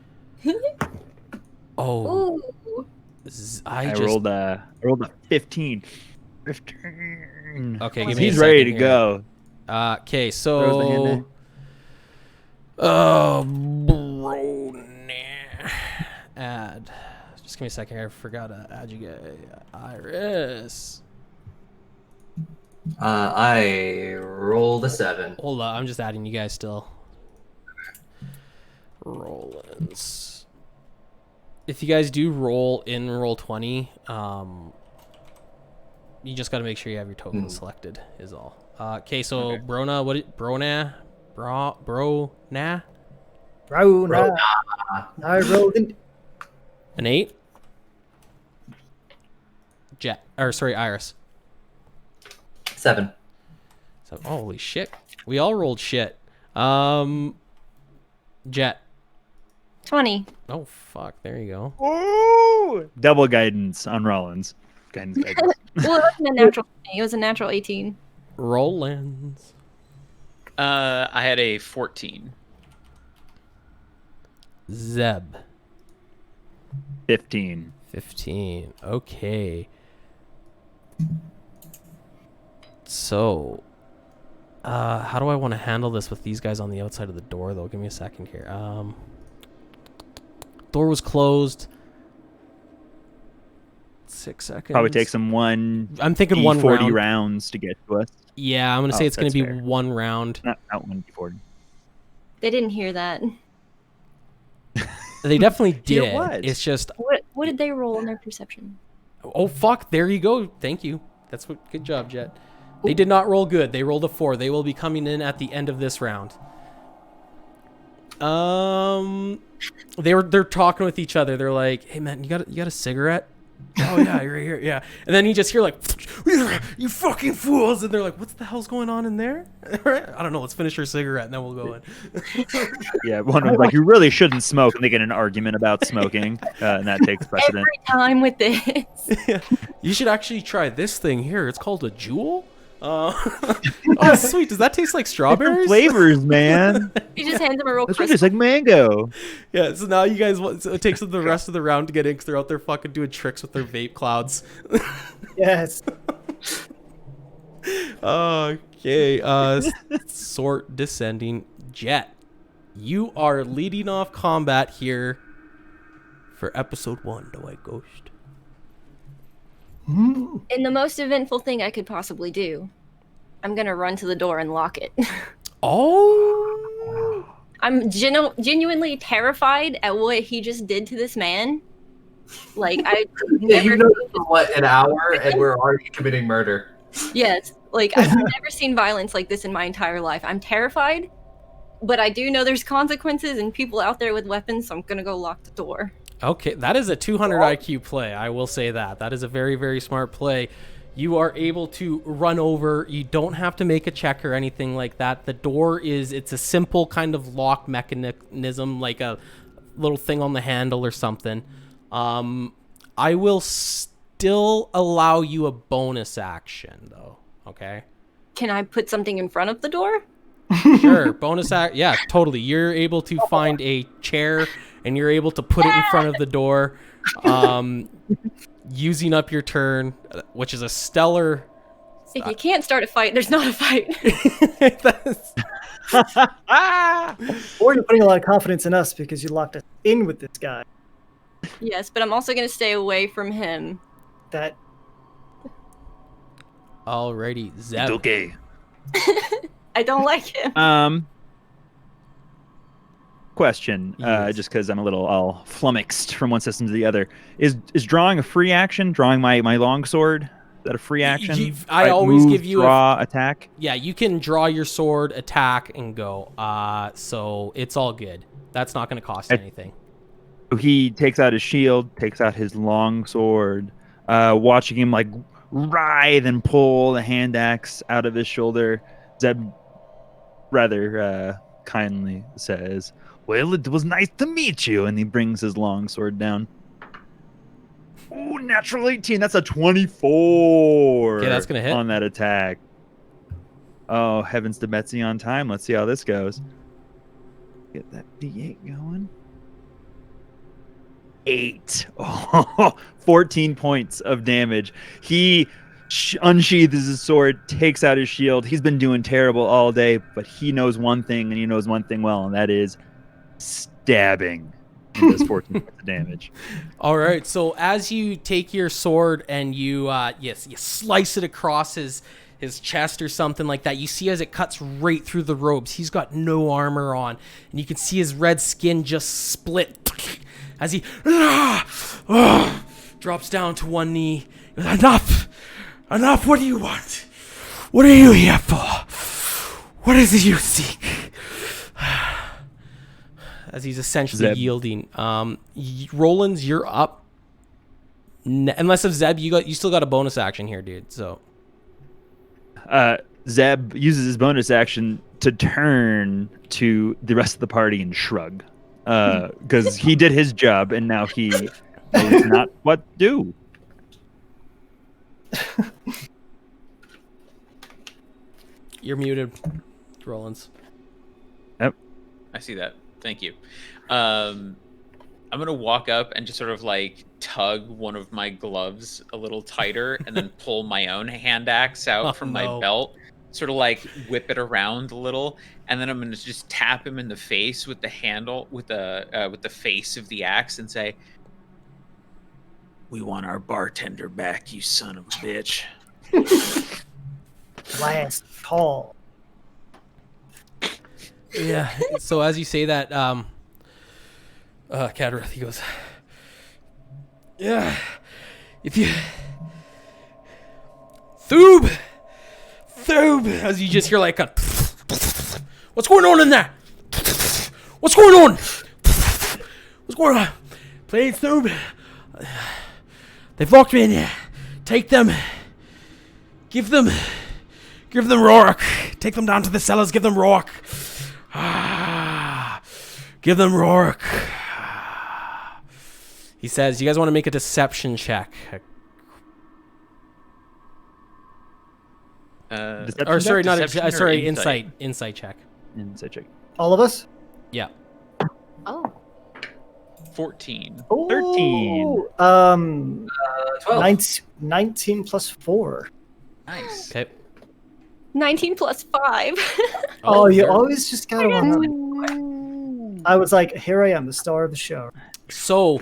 oh, Ooh. I rolled a 15. 15. Okay, give me He's a ready second to here. go. Okay, Throws the hand so bro, nah. Add. Just give me a second here. I forgot to add you guys. Iris. I rolled a 7. Hold up, I'm just adding you guys still. Rollins. If you guys do roll in Roll20, you just got to make sure you have your token selected. Is all. Okay, so Okay. Brona, Brona. I rolled in. An 8. Iris. 7. So holy shit, we all rolled shit. Jet. 20. Oh fuck, there you go. Ooh! Double guidance on Rollins. Guidance. Well, it wasn't a natural 20. It was a natural 18. Rollins. I had a 14. Zeb. 15. 15. Okay. So, how do I want to handle this with these guys on the outside of the door, though? Give me a second here. Door was closed. 6 seconds. Probably takes him I'm thinking one 40 round. rounds to get to us. Yeah, I'm gonna say Oh, it's gonna that's be fair. one round. Not 1d40. They didn't hear that. They definitely Here did. was. It's just, What did they roll in their perception? oh fuck, there you go. Thank you. That's what. Good job, Jet. They did not roll good. They rolled a 4. They will be coming in at the end of this round. They're talking with each other. They're like, "Hey man, you got a cigarette?" Oh yeah, right here, yeah. And then you just hear like, "You fucking fools!" And they're like, "What's the hell's going on in there?" I don't know. Let's finish our cigarette and then we'll go in. Yeah, one of them like, you really shouldn't smoke, and they get in an argument about smoking, and that takes precedent. Every time with this. You should actually try this thing here. It's called a Jewel. Oh sweet. Does that taste like Different strawberries? flavors, man. He just hands him a real That's crisp. just like mango. Yeah, so now you guys so it takes them the rest of the round to get in because they're out there fucking doing tricks with their vape clouds. Yes. Okay, sort descending. Jet, you are leading off combat here for episode 1, The White Ghost. And the most eventful thing I could possibly do, I'm gonna run to the door and lock it. Oh! I'm genuinely terrified at what he just did to this man. Like I Yeah, never you know for what, an hour, and we're already committing murder. Yes, like I've never seen violence like this in my entire life. I'm terrified, but I do know there's consequences and people out there with weapons, so I'm gonna go lock the door. Okay, that is a 200 IQ play. I will say that. That is a very, very smart play. You are able to run over. You don't have to make a check or anything like that. The door it's a simple kind of lock mechanism, like a little thing on the handle or something. I will still allow you a bonus action, though. Okay? Can I put something in front of the door? Sure. Bonus act. Yeah, totally. You're able to find a chair and you're able to put it in front of the door, using up your turn, which is a stellar. If you can't start a fight, there's not a fight. Or you're putting a lot of confidence in us because you locked us in with this guy. Yes, but I'm also gonna stay away from him. That Alrighty, Zeb. It's okay. I don't like him. Question, Yes. just because I'm a little all flummoxed from one system to the other. Is drawing a free action? Drawing my longsword? Is that a free action? I always move, give you draw, attack. Yeah, you can draw your sword, attack, and go. So it's all good. That's not going to cost anything. So he takes out his shield, takes out his longsword, watching him like writhe and pull the hand axe out of his shoulder. Zeb rather kindly says, "Well, it was nice to meet you," and he brings his longsword down. Ooh, natural 18. That's a 24. Okay, that's gonna hit. On that attack. Oh, heavens to Betsy on time. Let's see how this goes. Get that D8 going. 8. Oh, 14 points of damage. He unsheathes his sword, takes out his shield. He's been doing terrible all day, but he knows one thing, and he knows one thing well, and that is stabbing. He does 14 points of damage. All right. So as you take your sword and you slice it across his chest or something like that, you see as it cuts right through the robes. He's got no armor on, and you can see his red skin just split as he drops down to one knee. Enough! What do you want? What are you here for? What is it you seek? As he's essentially Zeb. yielding. Roland's, you're up. Unless if Zeb, you still got a bonus action here, dude. So Zeb uses his bonus action to turn to the rest of the party and shrug. Because he did his job, and now he knows not what to do. you're muted, Rollins. Yep. I see that. Thank you. I'm gonna walk up and just sort of like tug one of my gloves a little tighter, and then pull my own hand axe out from my belt, sort of like whip it around a little, and then I'm gonna just tap him in the face with the handle, with the face of the axe, and say, "We want our bartender back, you son of a bitch." last call. Yeah. So as you say that, Cadrith, he goes, "Yeah, if you Thoob, as you just hear like a, what's going on in there? What's going on? What's going on? Please, Thoob. They've locked me in here. Take them. Give them Rourke. Take them down to the cellars. Give them Rourke. Give them Rourke." He says, "You guys want to make a deception check?" Or sorry, not deception or sorry, insight check. Insight check. All of us? Yeah. Oh. 14. 13. 12. 19 plus 4. Nice. Okay. 19 plus 5. Oh, you there- always just gotta want. I was like, here I am, the star of the show. So,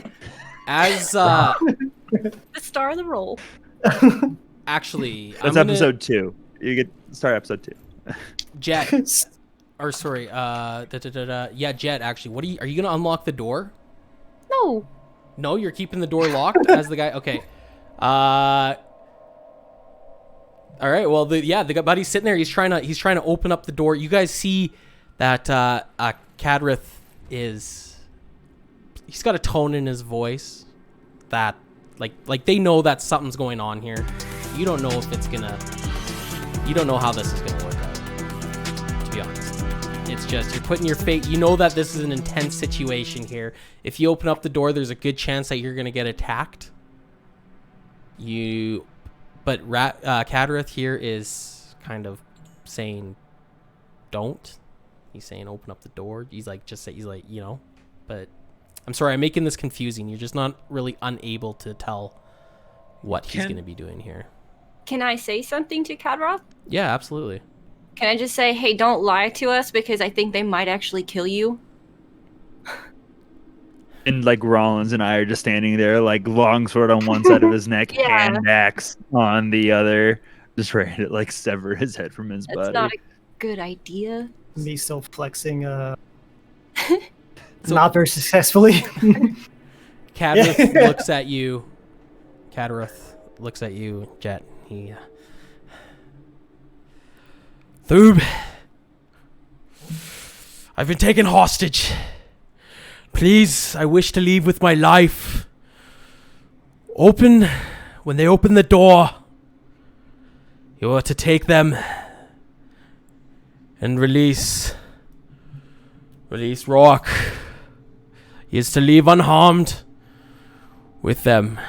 as The star of the roll. actually, That's episode 2. You get start episode 2. Jet. or sorry, yeah, Jet. Actually, are you gonna unlock the door? No. No, you're keeping the door locked as the guy. Okay. All right. Well, the buddy's sitting there. He's trying to open up the door. You guys see that Cadrith he's got a tone in his voice that like they know that something's going on here. You don't know if it's gonna. You don't know how this is gonna work out. To be honest, it's just you're putting your fate. You know that this is an intense situation here. If you open up the door, there's a good chance that you're gonna get attacked. But Cadrith here is kind of saying, "Don't." He's saying, "Open up the door." He's like, But I'm sorry, I'm making this confusing. You're just not really unable to tell what he's going to be doing here. Can I say something to Cadroth? Yeah, absolutely. Can I just say, hey, don't lie to us because I think they might actually kill you? And like Rollins and I are just standing there, like longsword on one side of his neck, Yeah. hand axe on the other, just ready to like sever his head from his That's body. not a good idea. Me still flexing, not very successfully. Cadrith looks at you. Cadrith looks at you, Jet. Thoob, I've been taken hostage. Please, I wish to leave with my life. When they open the door, you are to take them and release Rock. He is to leave unharmed with them.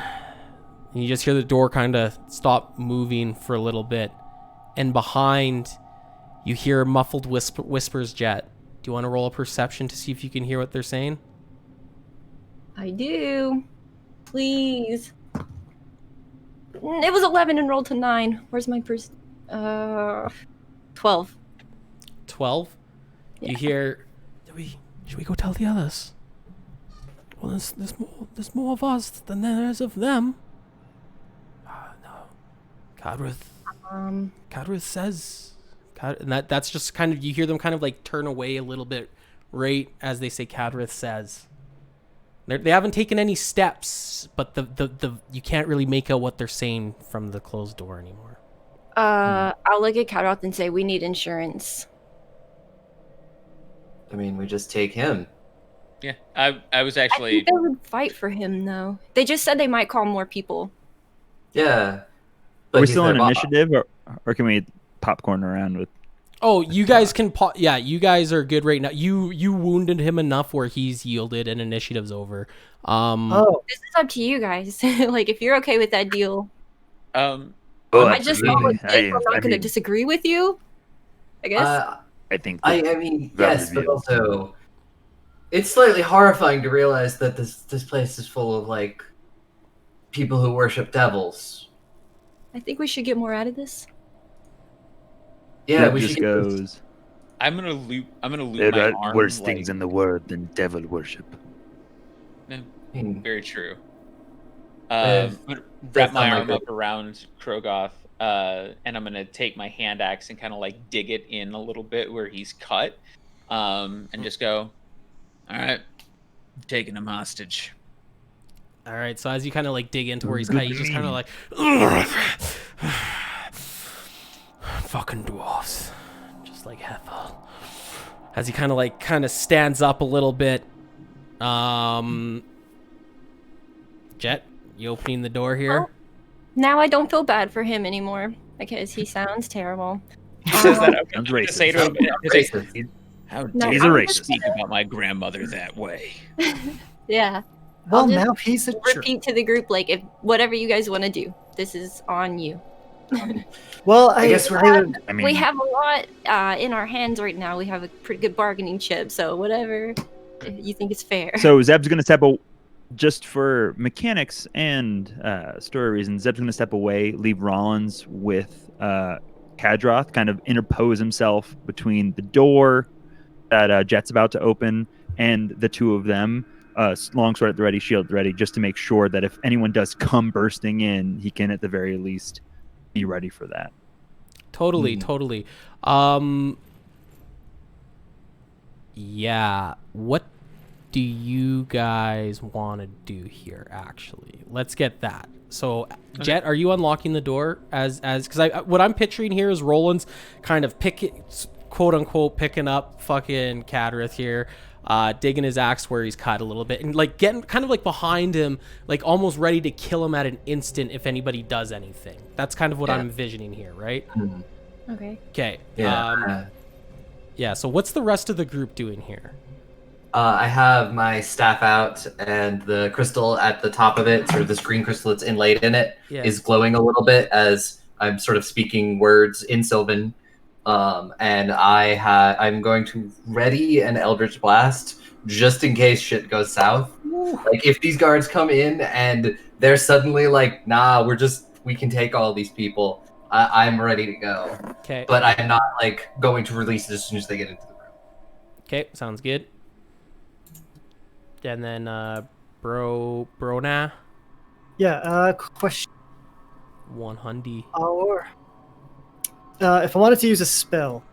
And you just hear the door kind of stop moving for a little bit. And behind, you hear muffled whispers, Jet. Do you want to roll a perception to see if you can hear what they're saying? I do. Please. It was 11 and rolled to 9. Where's my 12. 12? Yeah. You hear, should we go tell the others? Well, there's more of us than there is of them. No. Cadrith says... and that's just kind of, you hear them kind of like turn away a little bit right as they say Cadrith says. They haven't taken any steps, but the you can't really make out what they're saying from the closed door anymore. I'll look at Cadroth and say, we need insurance. I mean, we just take him. Yeah, I was I actually. think they would fight for him, though. They just said they might call more people. Yeah. Are we he's still their in boss. initiative, or can we popcorn around with? Oh, you guys can yeah, you guys are good right now. You wounded him enough where he's yielded and initiative's over. Oh, This is up to you guys. Like, if you're okay with that deal. Oh, I just absolutely. I'm not I going to mean, disagree with you, I guess. I think I mean, that yes, but reveals- also, it's slightly horrifying to realize that this place is full of like people who worship devils. I think we should get more out of this. Yeah, That we just should goes. I'm gonna loop there my are arm. worse like, things in the world than devil worship. Very true. Uh, I'm gonna wrap that's my not my arm up around Krogoth, and I'm gonna take my hand axe and kind of like dig it in a little bit where he's cut, and just go, all right, I'm taking him hostage. All right, so as you kind of like dig into where he's cut, he's just kind of like, fucking dwarves, just like Hethel. As he kind of stands up a little bit. Jet, you opening the door here? Well, now I don't feel bad for him anymore because he sounds terrible. He says that. Sounds I'm gonna racist. say to him, racist. how No, dare he's a you racist. speak about my grandmother that way? Yeah. well, I'll just now he's a jerk. repeat to the group, like, if whatever you guys want to do, this is on you. Well, I guess we're would- I mean, We have a lot in our hands right now. We have a pretty good bargaining chip, so whatever you think is fair. So Zeb's gonna step just for mechanics and story reasons. Zeb's gonna step away, leave Rollins with Cadroth, kind of interpose himself between the door that Jet's about to open and the two of them. Longsword at the ready, shield at the ready, just to make sure that if anyone does come bursting in, he can at the very least be ready for that. Totally. Yeah. What do you guys want to do here, actually? Let's get that. So, Jet, are you unlocking the door because what I'm picturing here is Roland's kind of quote unquote picking up fucking Cadrith here, digging his axe where he's cut a little bit, and like getting kind of like behind him, like almost ready to kill him at an instant if anybody does anything. That's kind of what I'm envisioning here, right? Okay. Okay. Yeah. Yeah. So what's the rest of the group doing here? I have my staff out, and the crystal at the top of it, sort of this green crystal that's inlaid in it, is glowing a little bit as I'm sort of speaking words in Sylvan. And I'm going to ready an Eldritch Blast just in case shit goes south. Like if these guards come in and they're suddenly like, nah, we can take all these people. I'm ready to go. Okay. But I'm not like going to release it as soon as they get into the room. Okay, sounds good. And then Brona. Yeah, question. 100. Or if I wanted to use a spell,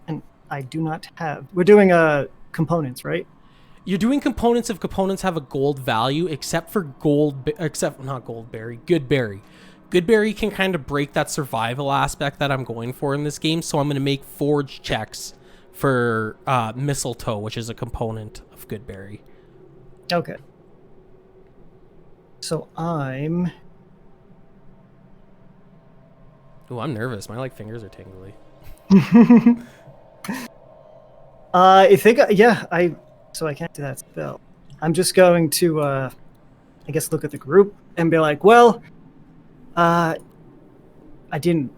and I do not have, we're doing components, right? You're doing components if components have a gold value, except for Goodberry. Goodberry can kind of break that survival aspect that I'm going for in this game, so I'm going to make forge checks for mistletoe, which is a component of Goodberry. Okay. So I'm... Ooh, I'm nervous. My fingers are tingly. I think, so I can't do that spell. I'm just going to, I guess, look at the group and be like, well, I didn't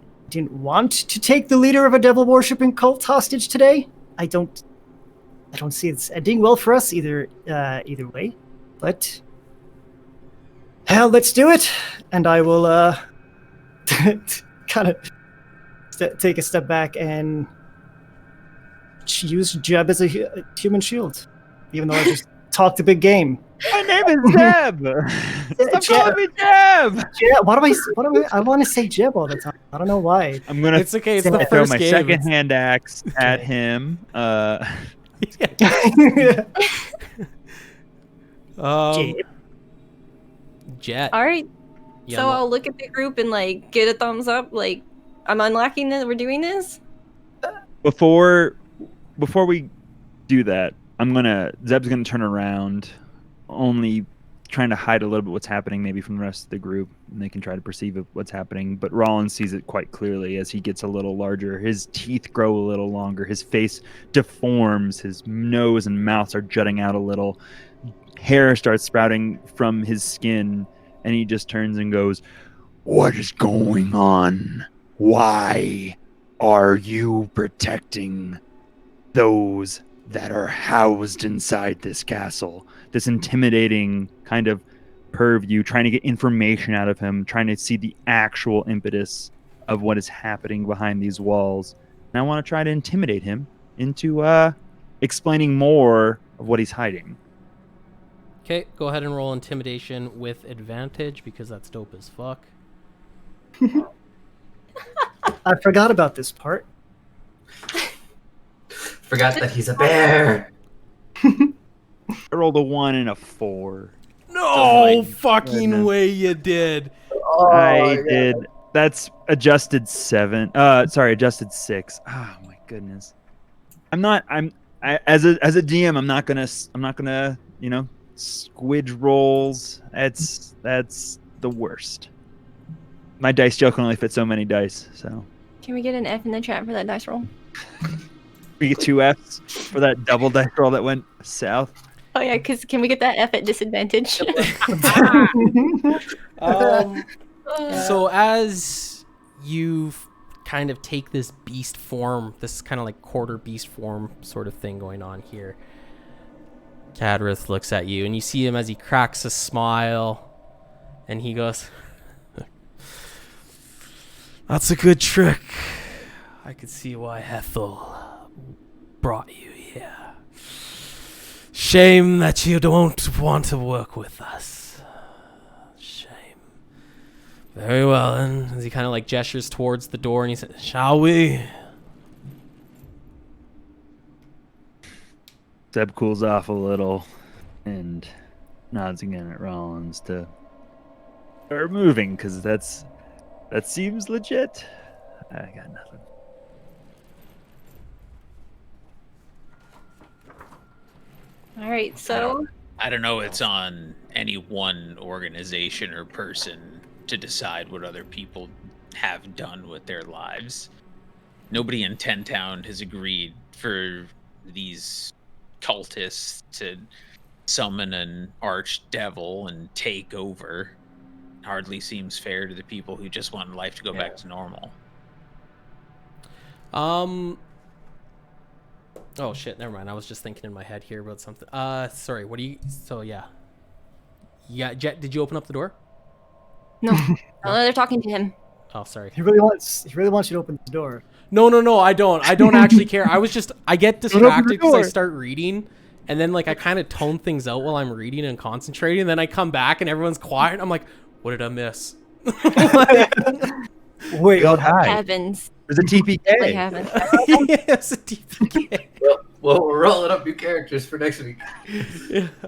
want to take the leader of a devil worshipping cult hostage today. I don't see it's ending well for us either way. But hell, let's do it. And I will kind of take a step back and use Jeb as a human shield, even though I just talked a big game. My name is Jeb. Stop calling me Jeb. Jeb. I want to say Jeb all the time. I don't know why. I'm gonna. It's okay. It's the throw first my game. second hand axe at him. Jet. All right. Yeah, So I'll look at the group and get a thumbs up. I'm unlocking this. We're doing this. Before we do that, Zeb's gonna turn around, only trying to hide a little bit what's happening maybe from the rest of the group, and they can try to perceive what's happening. But Rollins sees it quite clearly as he gets a little larger. His teeth grow a little longer. His face deforms. His nose and mouth are jutting out a little. Hair starts sprouting from his skin, and he just turns and goes, What is going on? Why are you protecting those that are housed inside this castle? This intimidating kind of purview, trying to get information out of him, trying to see the actual impetus of what is happening behind these walls. And I want to try to intimidate him into explaining more of what he's hiding. Okay, go ahead and roll intimidation with advantage because that's dope as fuck. I forgot about this part. Forgot that he's a bear. I rolled a 1 and a 4. No fucking way you did. I did. That's adjusted 7. Adjusted 6. Oh my goodness. As a DM, I'm not gonna squidge rolls. That's the worst. My dice jail can only fit so many dice, so. Can we get an F in the chat for that dice roll? We get 2 Fs for that double dice roll that went south. Oh yeah, because can we get that F at disadvantage? So as you kind of take this beast form, this kind of quarter beast form sort of thing going on here, Cadrith looks at you, and you see him as he cracks a smile, and he goes, "That's a good trick. I could see why Hethel brought you here. Shame that you don't want to work with us. Shame. Very well, then." As he kind of gestures towards the door, and he says, "Shall we?" Zeb cools off a little and nods again at Rollins to start moving, because that seems legit. I got nothing. All right, so I don't know. It's on any one organization or person to decide what other people have done with their lives. Nobody in Ten Town has agreed for these cultists to summon an archdevil and take over. Hardly seems fair to the people who just want life to go back to normal. Oh shit, never mind. I was just thinking in my head here about something. Sorry, what do you... So, yeah. Yeah, Jet, did you open up the door? no, they're talking to him. Oh, sorry. He really wants you to open the door. No, I don't. I don't actually care. I get distracted because I start reading, and then, like, I kind of tone things out while I'm reading and concentrating, and then I come back and everyone's quiet, and I'm like, what did I miss? Wait, God, hi. Heavens. There's a Definitely TPK. haven't. Yes, a TPK. Well, we're rolling up new characters for next week.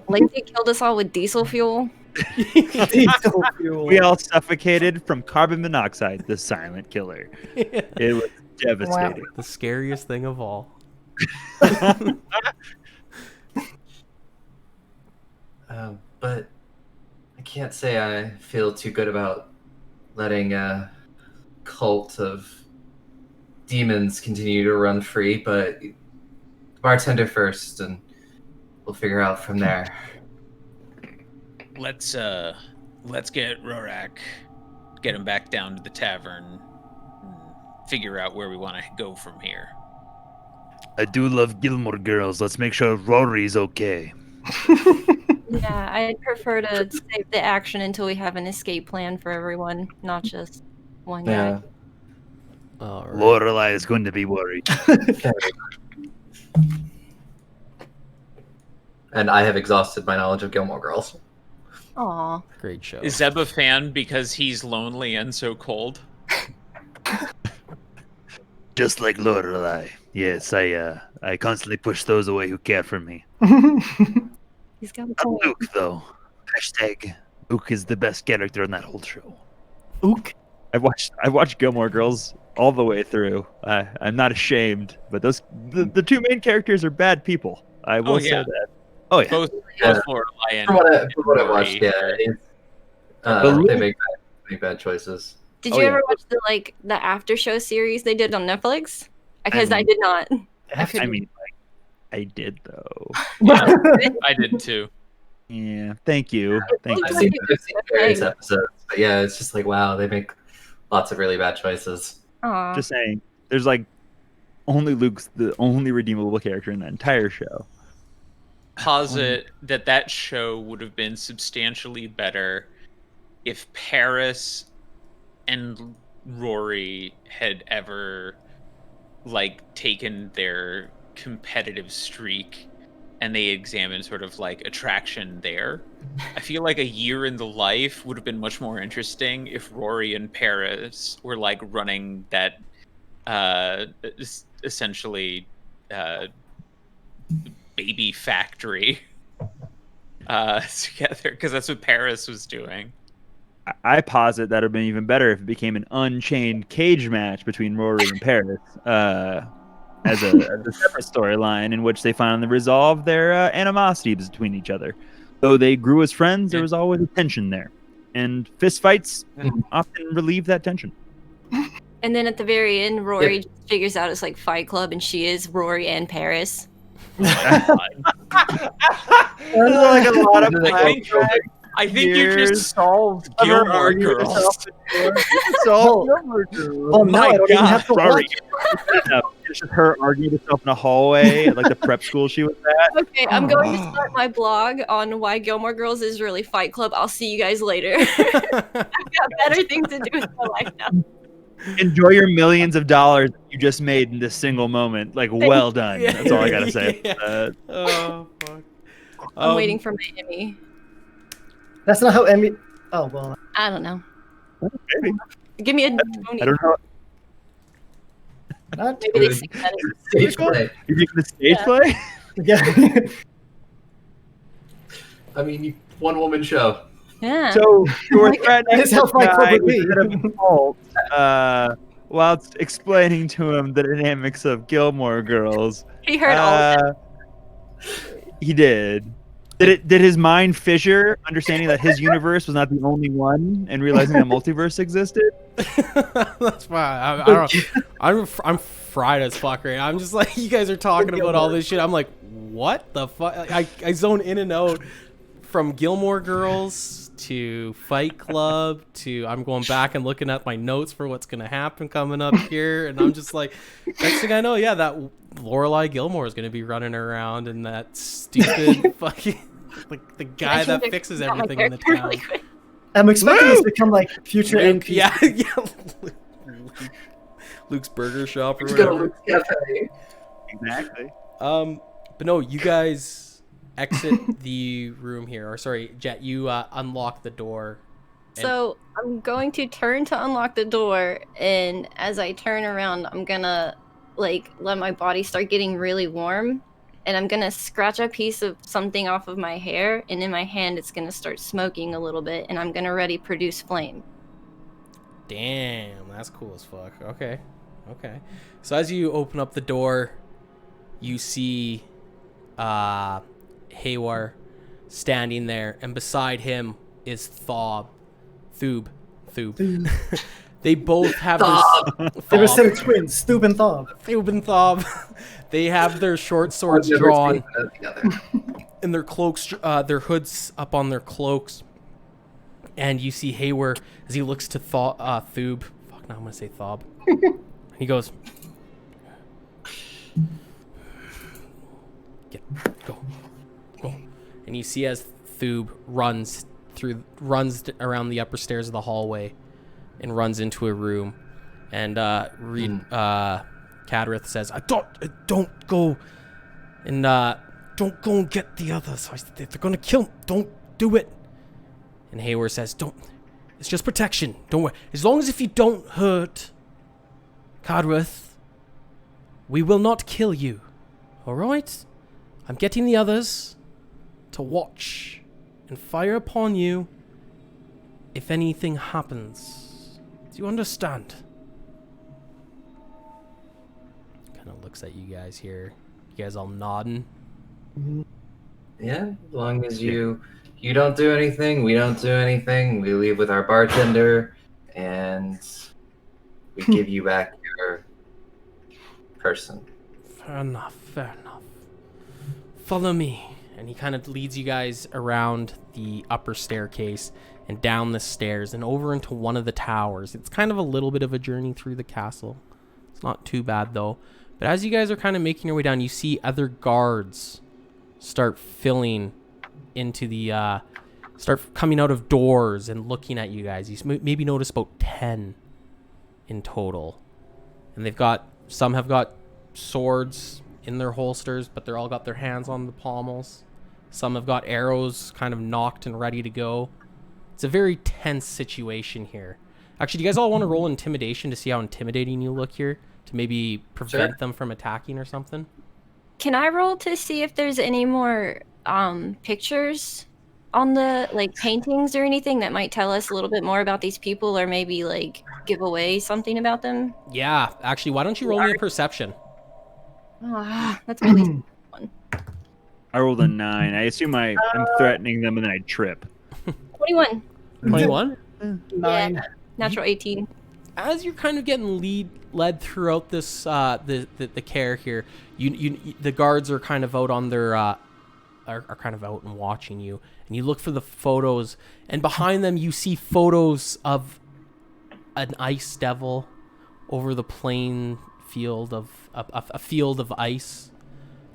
Like they killed us all with diesel fuel. diesel fuel. We all suffocated from carbon monoxide, the silent killer. It was devastating. The scariest thing of all. But I can't say I feel too good about letting a cult of demons continue to run free, but bartender first, and we'll figure out from there. Let's get Rorak, get him back down to the tavern, and figure out where we want to go from here. I do love Gilmore Girls. Let's make sure Rory's okay. Yeah, I'd prefer to save the action until we have an escape plan for everyone, not just one guy. All right. Lorelai is going to be worried. And I have exhausted my knowledge of Gilmore Girls. Aw. Great show. Is Zeb a fan because he's lonely and so cold? Just like Lorelai. Yes, I constantly push those away who care for me. He's got a Not point. Luke, though. Hashtag Luke is the best character in that whole show. Ook. I watched Gilmore Girls all the way through. I'm not ashamed, but the two main characters are bad people. I will say that. Oh yeah. Both Yeah. Lorelai and From what I watched, yeah, But they make bad choices. Did Oh, you yeah. ever watch the after show series they did on Netflix? Because I did not. I mean, I did though. I did too. Yeah. Thank you. Thank I've you. seen various episodes, but yeah, it's just like, wow, they make lots of really bad choices. Aw. Just saying. There's like only Luke's the only redeemable character in that entire show. Posit that show would have been substantially better if Paris and Rory had ever like taken their competitive streak and they examined sort of like attraction there. I feel like a year in the life would have been much more interesting if Rory and Paris were like running that essentially baby factory together, because that's what Paris was doing. I posit that would have been even better if it became an unchained cage match between Rory and Paris, as a separate storyline in which they finally resolved their animosities between each other. Though they grew as friends, there was always a tension there, and fist fights often relieve that tension. And then at the very end, Rory just figures out it's like Fight Club, and she is Rory and Paris. There's like a lot of I think you just solved Gilmore Girls. Well, now My I don't even God. have to Sorry. watch. It's just her arguing with herself in a hallway at like the prep school she was at. Okay, I'm going to start my blog on why Gilmore Girls is really Fight Club. I'll see you guys later. I've got better things to do with my life now. Enjoy your millions of dollars you just made in this single moment. Like, well done. Yeah. That's all I gotta say. Yeah. Oh fuck. I'm waiting for my Emmy. That's not how Emmy. Oh well. I don't know. Maybe. Give me a Tony. I don't know. Not Maybe they sing that. Stage play. You're making the stage Yeah. play? Yeah. I mean, one woman show. Yeah. So we're threatening That's how this Fight Club guy would with be. a bit of fault, whilst explaining to him the dynamics of Gilmore Girls. He heard all of it. He did. Did his mind fissure, understanding that his universe was not the only one, and realizing that multiverse existed? That's fine. I don't. I'm fried as fuck right now. I'm just like, you guys are talking about all this shit. I'm like, what the fuck? I zone in and out from Gilmore Girls to Fight Club to I'm going back and looking at my notes for what's gonna happen coming up here, and I'm just like, next thing I know, yeah, that Lorelai Gilmore is gonna be running around, and that stupid fucking like the guy that fixes everything in the town. I'm expecting this to become like future NPC. Yeah. Luke's Burger Shop or Just go to whatever. Luke's Cafe. Exactly. But no, you guys exit the room here. Or sorry, Jet, you unlock the door. So I'm going to turn to unlock the door, and as I turn around, I'm gonna like let my body start getting really warm, and I'm gonna scratch a piece of something off of my hair, and in my hand it's gonna start smoking a little bit, and I'm gonna ready produce flame. Damn, that's cool as fuck. Okay. So as you open up the door, you see Haywar standing there, and beside him is Thoob. They both have this. They were said twins, Thoob and Thob. Thoob and Thob. They have their short swords I've never drawn, seen that together. and their cloaks, their hoods up on their cloaks. And you see Haywar as he looks to Thoob. Fuck, now I'm gonna say Thob. He goes, go. And you see as Thoob runs around the upper stairs of the hallway and runs into a room. And Cadrith says, don't go and don't go and get the others. They're gonna kill him. Don't do it. And Hayward says, don't. It's just protection. Don't worry. As long as if you don't hurt Cadrith, we will not kill you. All right? I'm getting the others to watch and fire upon you if anything happens. Do you understand? Kind of looks at you guys here. You guys all nodding. Yeah, as long as you don't do anything, we don't do anything. We leave with our bartender, and we give you back your person. Fair enough. Follow me. And he kind of leads you guys around the upper staircase and down the stairs and over into one of the towers. It's kind of a little bit of a journey through the castle. It's not too bad though. But as you guys are kind of making your way down, you see other guards start filling into the start coming out of doors and looking at you guys. You maybe notice about 10 in total. And some have got swords in their holsters, but they're all got their hands on the pommels. Some have got arrows kind of knocked and ready to go. It's a very tense situation here. Actually, do you guys all want to roll intimidation to see how intimidating you look here? To maybe prevent them from attacking or something? Can I roll to see if there's any more pictures on the like paintings or anything that might tell us a little bit more about these people, or maybe like give away something about them? Yeah, actually, why don't you roll me a perception? That's really fun. I rolled a 9. I assume I'm threatening them and then I trip. 21. 21? 9. Yeah, natural 18. As you're kind of getting led throughout this the Caer here, you the guards are kind of out on their are kind of out and watching you, and you look for the photos, and behind them you see photos of an ice devil over the plain field of a field of ice.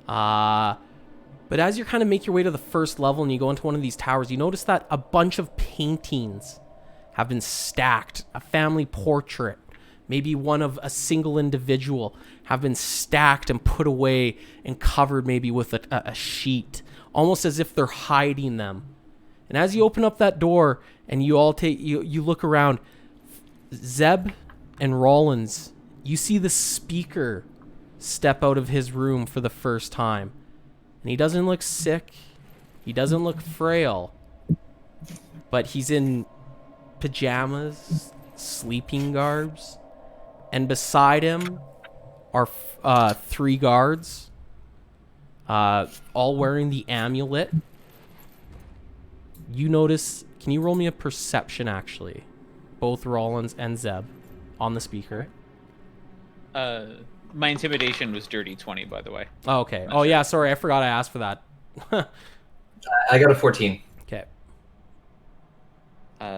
But as you kind of make your way to the first level and you go into one of these towers, you notice that a bunch of paintings have been stacked. A family portrait, maybe one of a single individual, have been stacked and put away and covered maybe with a sheet, almost as if they're hiding them. And as you open up that door and you all you look around, Zeb and Rollins, you see the speaker step out of his room for the first time. And he doesn't look sick. He doesn't look frail. But he's in pajamas, sleeping garbs. And beside him are 3 guards, all wearing the amulet. You notice... Can you roll me a perception, actually? Both Rollins and Zeb on the speaker. My intimidation was dirty 20, by the way. Oh, okay. Oh, yeah, sorry. I forgot I asked for that. I got a 14. Okay.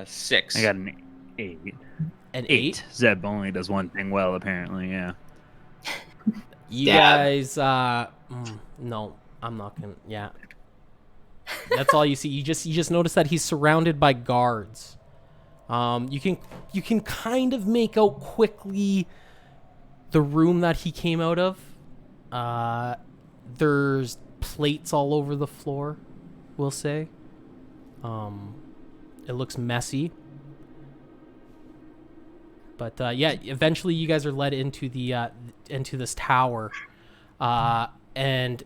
6. I got an 8. An 8? Zeb only does one thing well, apparently, yeah. You Dab. guys, no, I'm not gonna, yeah. That's all you see. You just notice that he's surrounded by guards. You can kind of make out quickly the room that he came out of. There's plates all over the floor, we'll say. It looks messy. But yeah, eventually you guys are led into the into this tower, and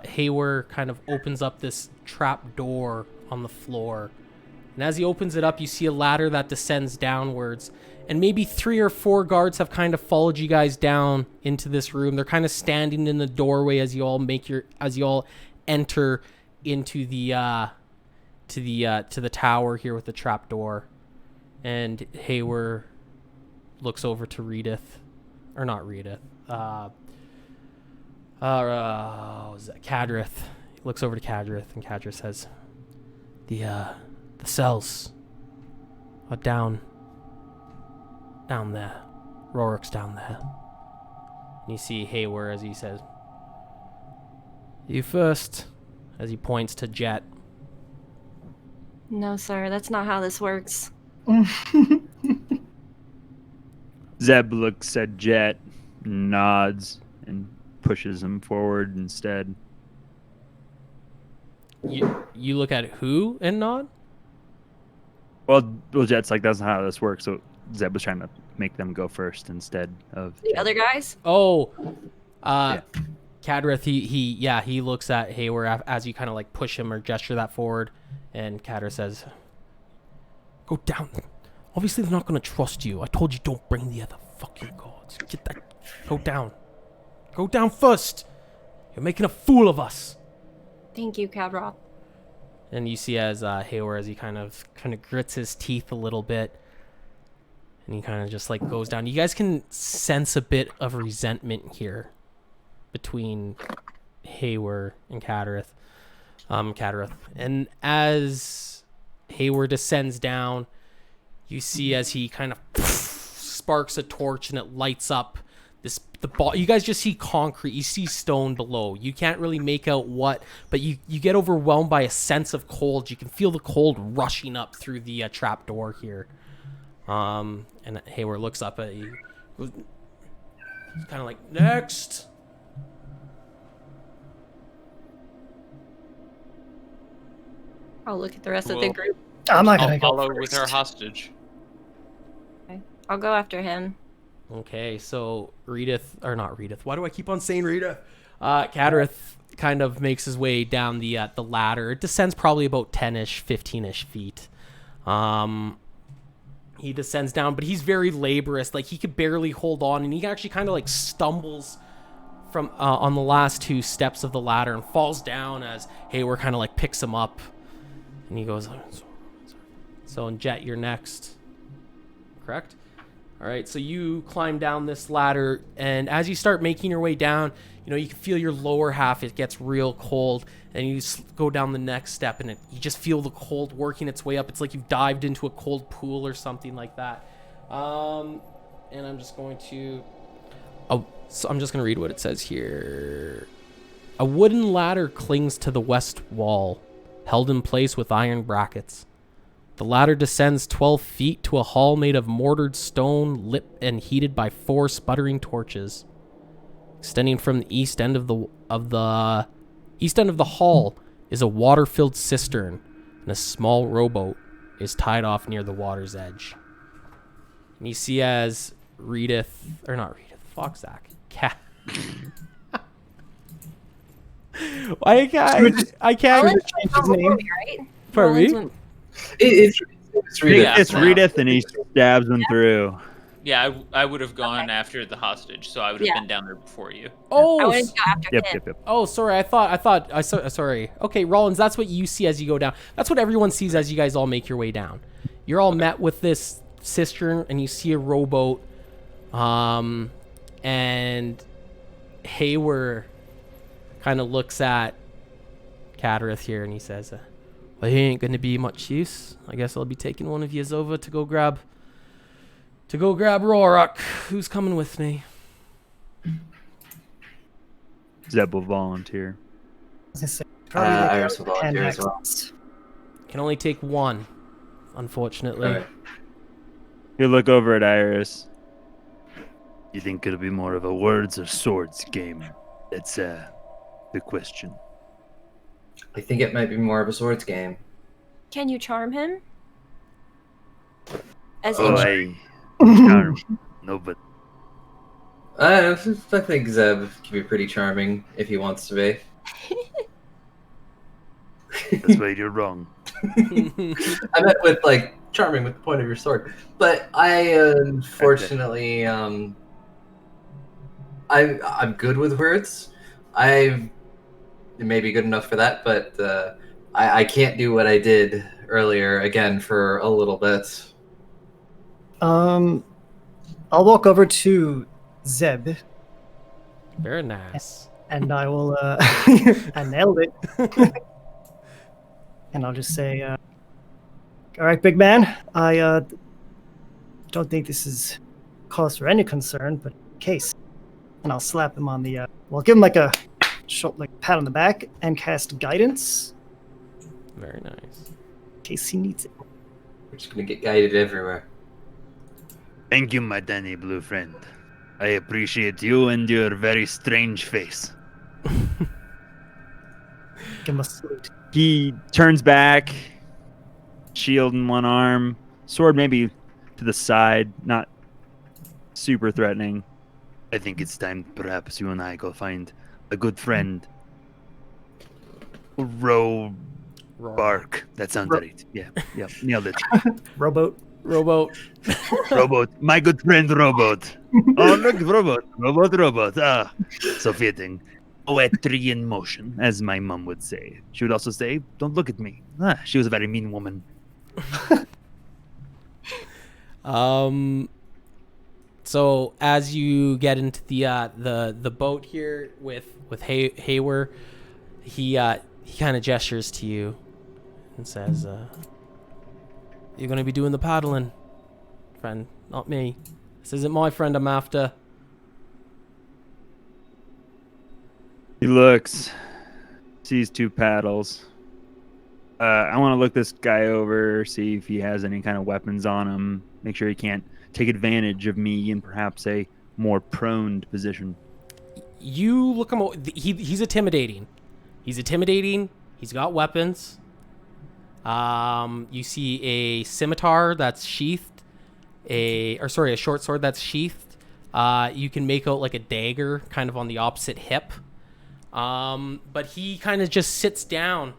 Hayward kind of opens up this trap door on the floor. And as he opens it up, you see a ladder that descends downwards. And maybe 3 or 4 guards have kind of followed you guys down into this room. They're kind of standing in the doorway as you all enter into the to the tower here with the trap door. And Hayward looks over to Redith, or not Redith. Cadrith. He looks over to Cadrith, and Cadrith says, "The cells are down there. Rorik's down there." And you see Hayward as he says, "You first," as he points to Jet. No, sir, that's not how this works. Zeb looks at Jet, nods, and pushes him forward instead. You look at who and nod? Well, Jet's like, that's not how this works. So Zeb was trying to make them go first instead of The Jet. other guys? Oh, Cadrith, he looks at Hayward as you kind of like push him or gesture that forward, and Cadrith says, "Go down. Obviously, they're not going to trust you. I told you don't bring the other fucking gods. Get that. Go down. Go down first. You're making a fool of us." Thank you, Cadroth. And you see as Hayward, as he kind of grits his teeth a little bit, and he kind of just like goes down. You guys can sense a bit of resentment here between Hayward and Cadrith. And as Hayward descends down, you see as he kind of sparks a torch and it lights up you guys just see concrete, you see stone below. You can't really make out what, but you get overwhelmed by a sense of cold. You can feel the cold rushing up through the trap door here. And Hayward looks up at you. He's kind of like, "Next." I'll look at the rest of the group. I'm not I'll gonna go follow first. with our hostage. Okay. I'll go after him. Okay, so Redith, or not Redith. Why do I keep on saying Redith? Cadrith kind of makes his way down the ladder. It descends probably about 10-ish, 15-ish feet. He descends down, but he's very laborious. Like, he could barely hold on, and he actually kind of like stumbles from on the last 2 steps of the ladder and falls down as Hayward kind of like picks him up. And he goes, so in Jet, you're next. Correct? All right, so you climb down this ladder, and as you start making your way down, you can feel your lower half, it gets real cold, and you go down the next step, and you just feel the cold working its way up. It's like you've dived into a cold pool or something like that. And I'm just going to... so I'm just going to read what it says here. A wooden ladder clings to the west wall, held in place with iron brackets. The ladder descends 12 feet to a hall made of mortared stone, lit and heated by 4 sputtering torches. Extending from the east end of the hall is a water-filled cistern, and a small rowboat is tied off near the water's edge. And you see as Zack. I can't. Roland change his went before name. me, right? Pardon Roland's me? went- It's Rita. Yeah. It's Redith, and he stabs him through. Yeah, I would have gone after the hostage, so I would have Yeah. been down there before you. Oh, I wanted to go after Yep, him. yep. oh, sorry. Sorry. Okay, Rollins, that's what you see as you go down. That's what everyone sees as you guys all make your way down. You're all met with this cistern, and you see a rowboat. And Hayward kind of looks at Cadareth here, and he says, "Well, he ain't gonna be much use. I guess I'll be taking one of yous over to go grab Rorak. Who's coming with me?" Zeb will volunteer. I was gonna say, probably the Iris will volunteer hand as well. axes. Can only take one, unfortunately. Alright. You look over at Iris. You think it'll be more of a words or swords game? That's the question. I think it might be more of a swords game. Can you charm him? As Oh, in, charm. No, but I think Zeb can be pretty charming if he wants to be. that's why you're wrong. I meant with like charming with the point of your sword, but I unfortunately I'm good with words. I may be good enough for that, but I can't do what I did earlier again for a little bit. I'll walk over to Zeb Very nice. and I will. I nailed it. And I'll just say, "All right, big man. I don't think this is cause for any concern, but in case." And I'll slap him on the. Well, give him like a pat on the back and cast guidance Very nice. in case he needs it. We're just gonna get guided everywhere. Thank you, my Danny Blue friend. I appreciate you and your very strange face. Give him a salute. He turns back, shield in one arm, sword maybe to the side, not super threatening. I think it's time perhaps you and I go find a good friend. Row Bark. That sounds right. Yeah, nailed it. Rowboat. Rowboat. Robot. My good friend Robot. Oh, look, Robot. Ah, so fitting. Poetry in motion, as my mum would say. She would also say, don't look at me. Ah, she was a very mean woman. So as you get into the boat here with Hayward, he kind of gestures to you and says, "You're going to be doing the paddling, friend, not me. This isn't my friend I'm after." He looks, sees two paddles. I want to look this guy over, see if he has any kind of weapons on him, make sure he can't take advantage of me in perhaps a more prone position. You look him over. He's intimidating. He's got weapons. You see a scimitar that's sheathed, a short sword that's sheathed. You can make out like a dagger kind of on the opposite hip. But he kind of just sits down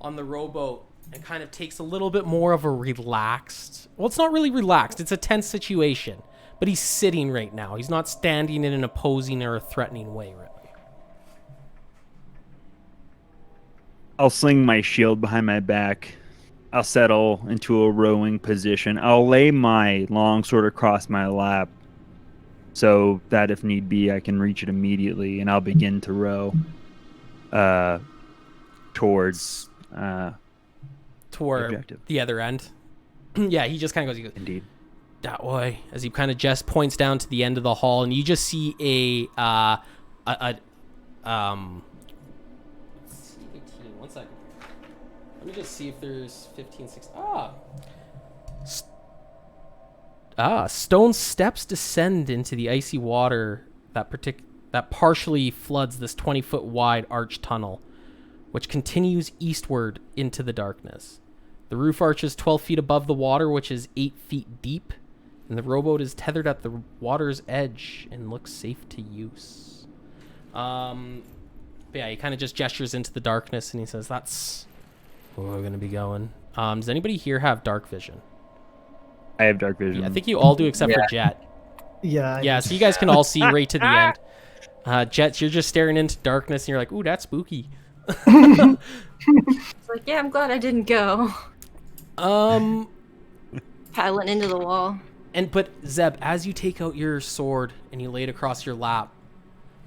on the rowboat and kind of takes a little bit more of a relaxed. Well, it's not really relaxed. It's a tense situation. But he's sitting right now. He's not standing in an opposing or a threatening way, really. I'll sling my shield behind my back. I'll settle into a rowing position. I'll lay my long sword across my lap so that if need be, I can reach it immediately, and I'll begin to row towards Toward objective. the other end. Yeah, he just kind of goes, Indeed. that way, as he kind of just points down to the end of the hall, and you just see a 18. 1 second. Let me just see if there's 15, 16. Stone steps descend into the icy water that partially floods this 20-foot wide arch tunnel, which continues eastward into the darkness. The roof arches 12 feet above the water, which is 8 feet deep, and the rowboat is tethered at the water's edge and looks safe to use. But yeah, he kind of just gestures into the darkness and he says, "That's where we're gonna be going." Does anybody here have dark vision? I have dark vision. Yeah, I think you all do except for Jet. Yeah. Yeah, so you guys can all see right to the end. Jet, you're just staring into darkness and you're like, "Ooh, that's spooky." It's like, yeah, I'm glad I didn't go. Paddling into the wall. But Zeb, as you take out your sword and you lay it across your lap,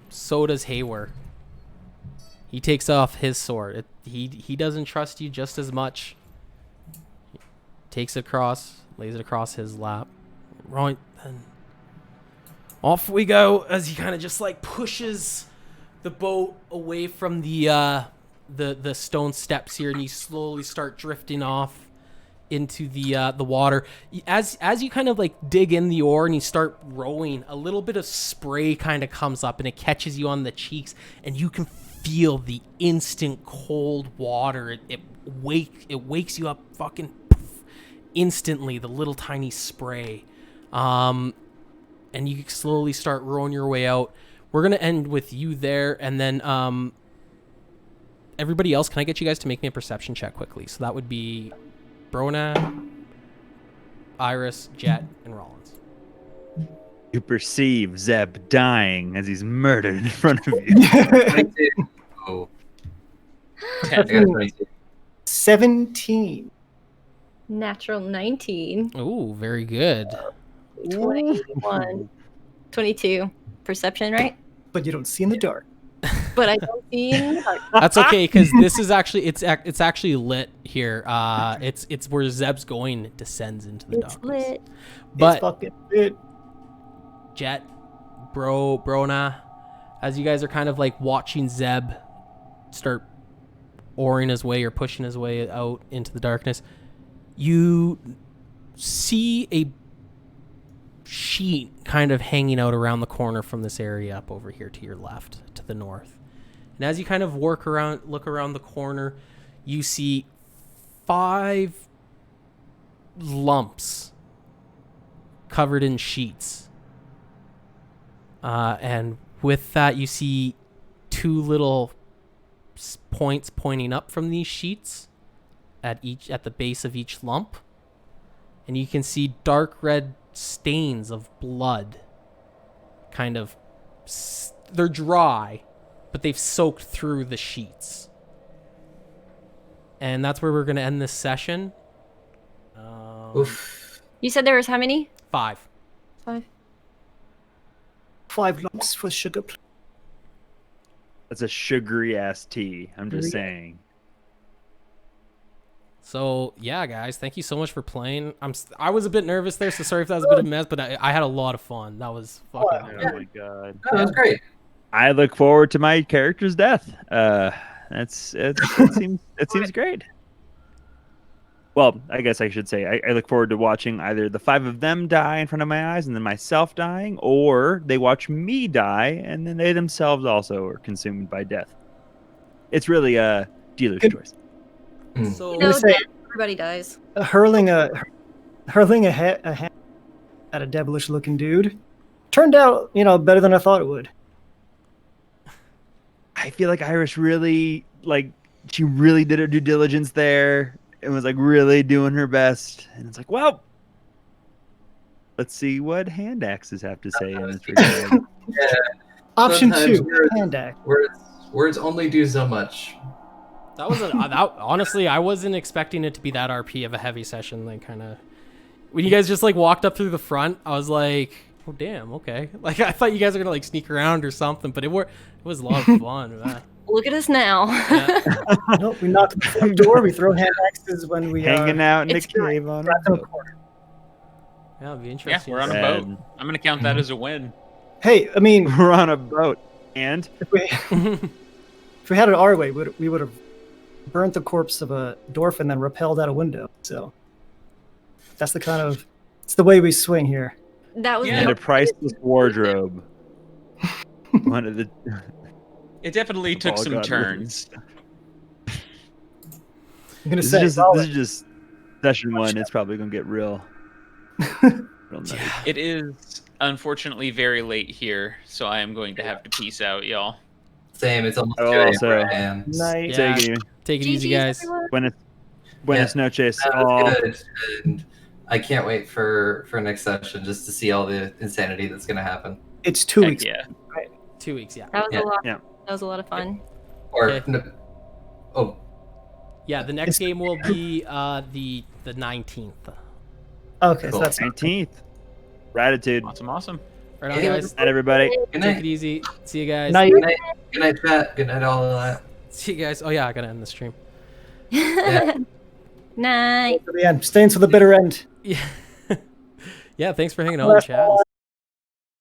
so does Hayward. He takes off his sword. He doesn't trust you just as much. He takes it across, lays it across his lap. Right then, off we go. As he kind of just like pushes the boat away from the stone steps here, and you slowly start drifting off into the water. As you kind of like dig in the oar and you start rowing, a little bit of spray kind of comes up and it catches you on the cheeks, and you can feel the instant cold water. It wakes you up fucking instantly, the little tiny spray. And you slowly start rowing your way out. We're gonna end with you there, and then everybody else, can I get you guys to make me a perception check quickly? So that would be Brona, Iris, Jet, and Rollins. You perceive Zeb dying as he's murdered in front of you. 22. Oh. I got a 22. 17. Natural 19. Ooh, very good. 21. 22. Perception, right? But you don't see in the dark. But I don't see in the dark. That's okay, because this is actually it's actually lit here. It's where Zeb's going. It descends into the It's darkness. lit. But It's fucking lit. Jet, Brona, as you guys are kind of like watching Zeb start oaring his way or pushing his way out into the darkness, you see a sheet kind of hanging out around the corner from this area up over here to your left, to the north. And as you kind of look around the corner, you see 5 lumps covered in sheets. And with that, you see 2 little points pointing up from these sheets at the base of each lump. And you can see dark red stains of blood. Kind of, they're dry, but they've soaked through the sheets. And that's where we're going to end this session. Oof. You said there was how many? 5. 5. 5 lumps for sugar. That's a sugary ass tea. I'm just saying. So yeah, guys, thank you so much for playing. I was a bit nervous there, so sorry if that was a bit of a mess, but I had a lot of fun. That was fucking. Oh my god. Oh, that was great. I look forward to my character's death. It seems great. Well, I guess I should say I look forward to watching either the 5 of them die in front of my eyes and then myself dying, or they watch me die and then they themselves also are consumed by death. It's really a dealer's choice. So You know, say- everybody dies. Hurling a hand at a devilish looking dude turned out, better than I thought it would. I feel like Iris really, she really did her due diligence there and was, really doing her best. And it's like, well, let's see what hand axes have to say in this regard. Yeah. Option Sometimes 2, hand act. Words only do so much. that was honestly, I wasn't expecting it to be that RP of a heavy session. Like, kind of when you guys just walked up through the front, I was like, oh damn, okay. Like, I thought you guys were gonna sneak around or something, but it was a lot of fun. Man. Look at us now. Yeah. Nope, we knock on the front door. We throw hand axes when we Hanging out in the it's great. cave on Right a in the boat. corner. Yeah, it'd be Yeah, interesting. we're on a Sad. boat. I'm gonna count that as a win. Hey, I mean, We're on a boat. And if we had it our way, we would have burnt the corpse of a dwarf and then rappelled out a window. So that's it's the way we swing here. That was Yeah. and a priceless wardrobe. One of the It definitely took Oh, some God, turns. I'm gonna this say is just session 1. It's probably gonna get real nutty. It is unfortunately very late here, so I am going to have to peace out, y'all. Same. It's almost I 2 will a.m. also- where I am. Nice. Yeah. Take it easy. Take it easy, GG's, guys. everyone. Buenas noches. That Oh, was good. And I can't wait for next session just to see all the insanity that's gonna happen. It's 2 Heck weeks. yeah. 2 weeks, yeah. That was Yeah. a lot. Yeah. That was a lot of fun. Or Okay. no, oh, Yeah, the next game will be the 19th. Okay, Cool. so that's 19th. Gratitude. Awesome. Right on, Yeah. guys. Night, everybody. good Take night. it easy. See you guys. night. Good night, chat. Good night, all of that. See you guys. Oh yeah, I gotta end the stream. Night. To the end. Staying to the bitter end. Yeah. Yeah. Thanks for hanging out in chat.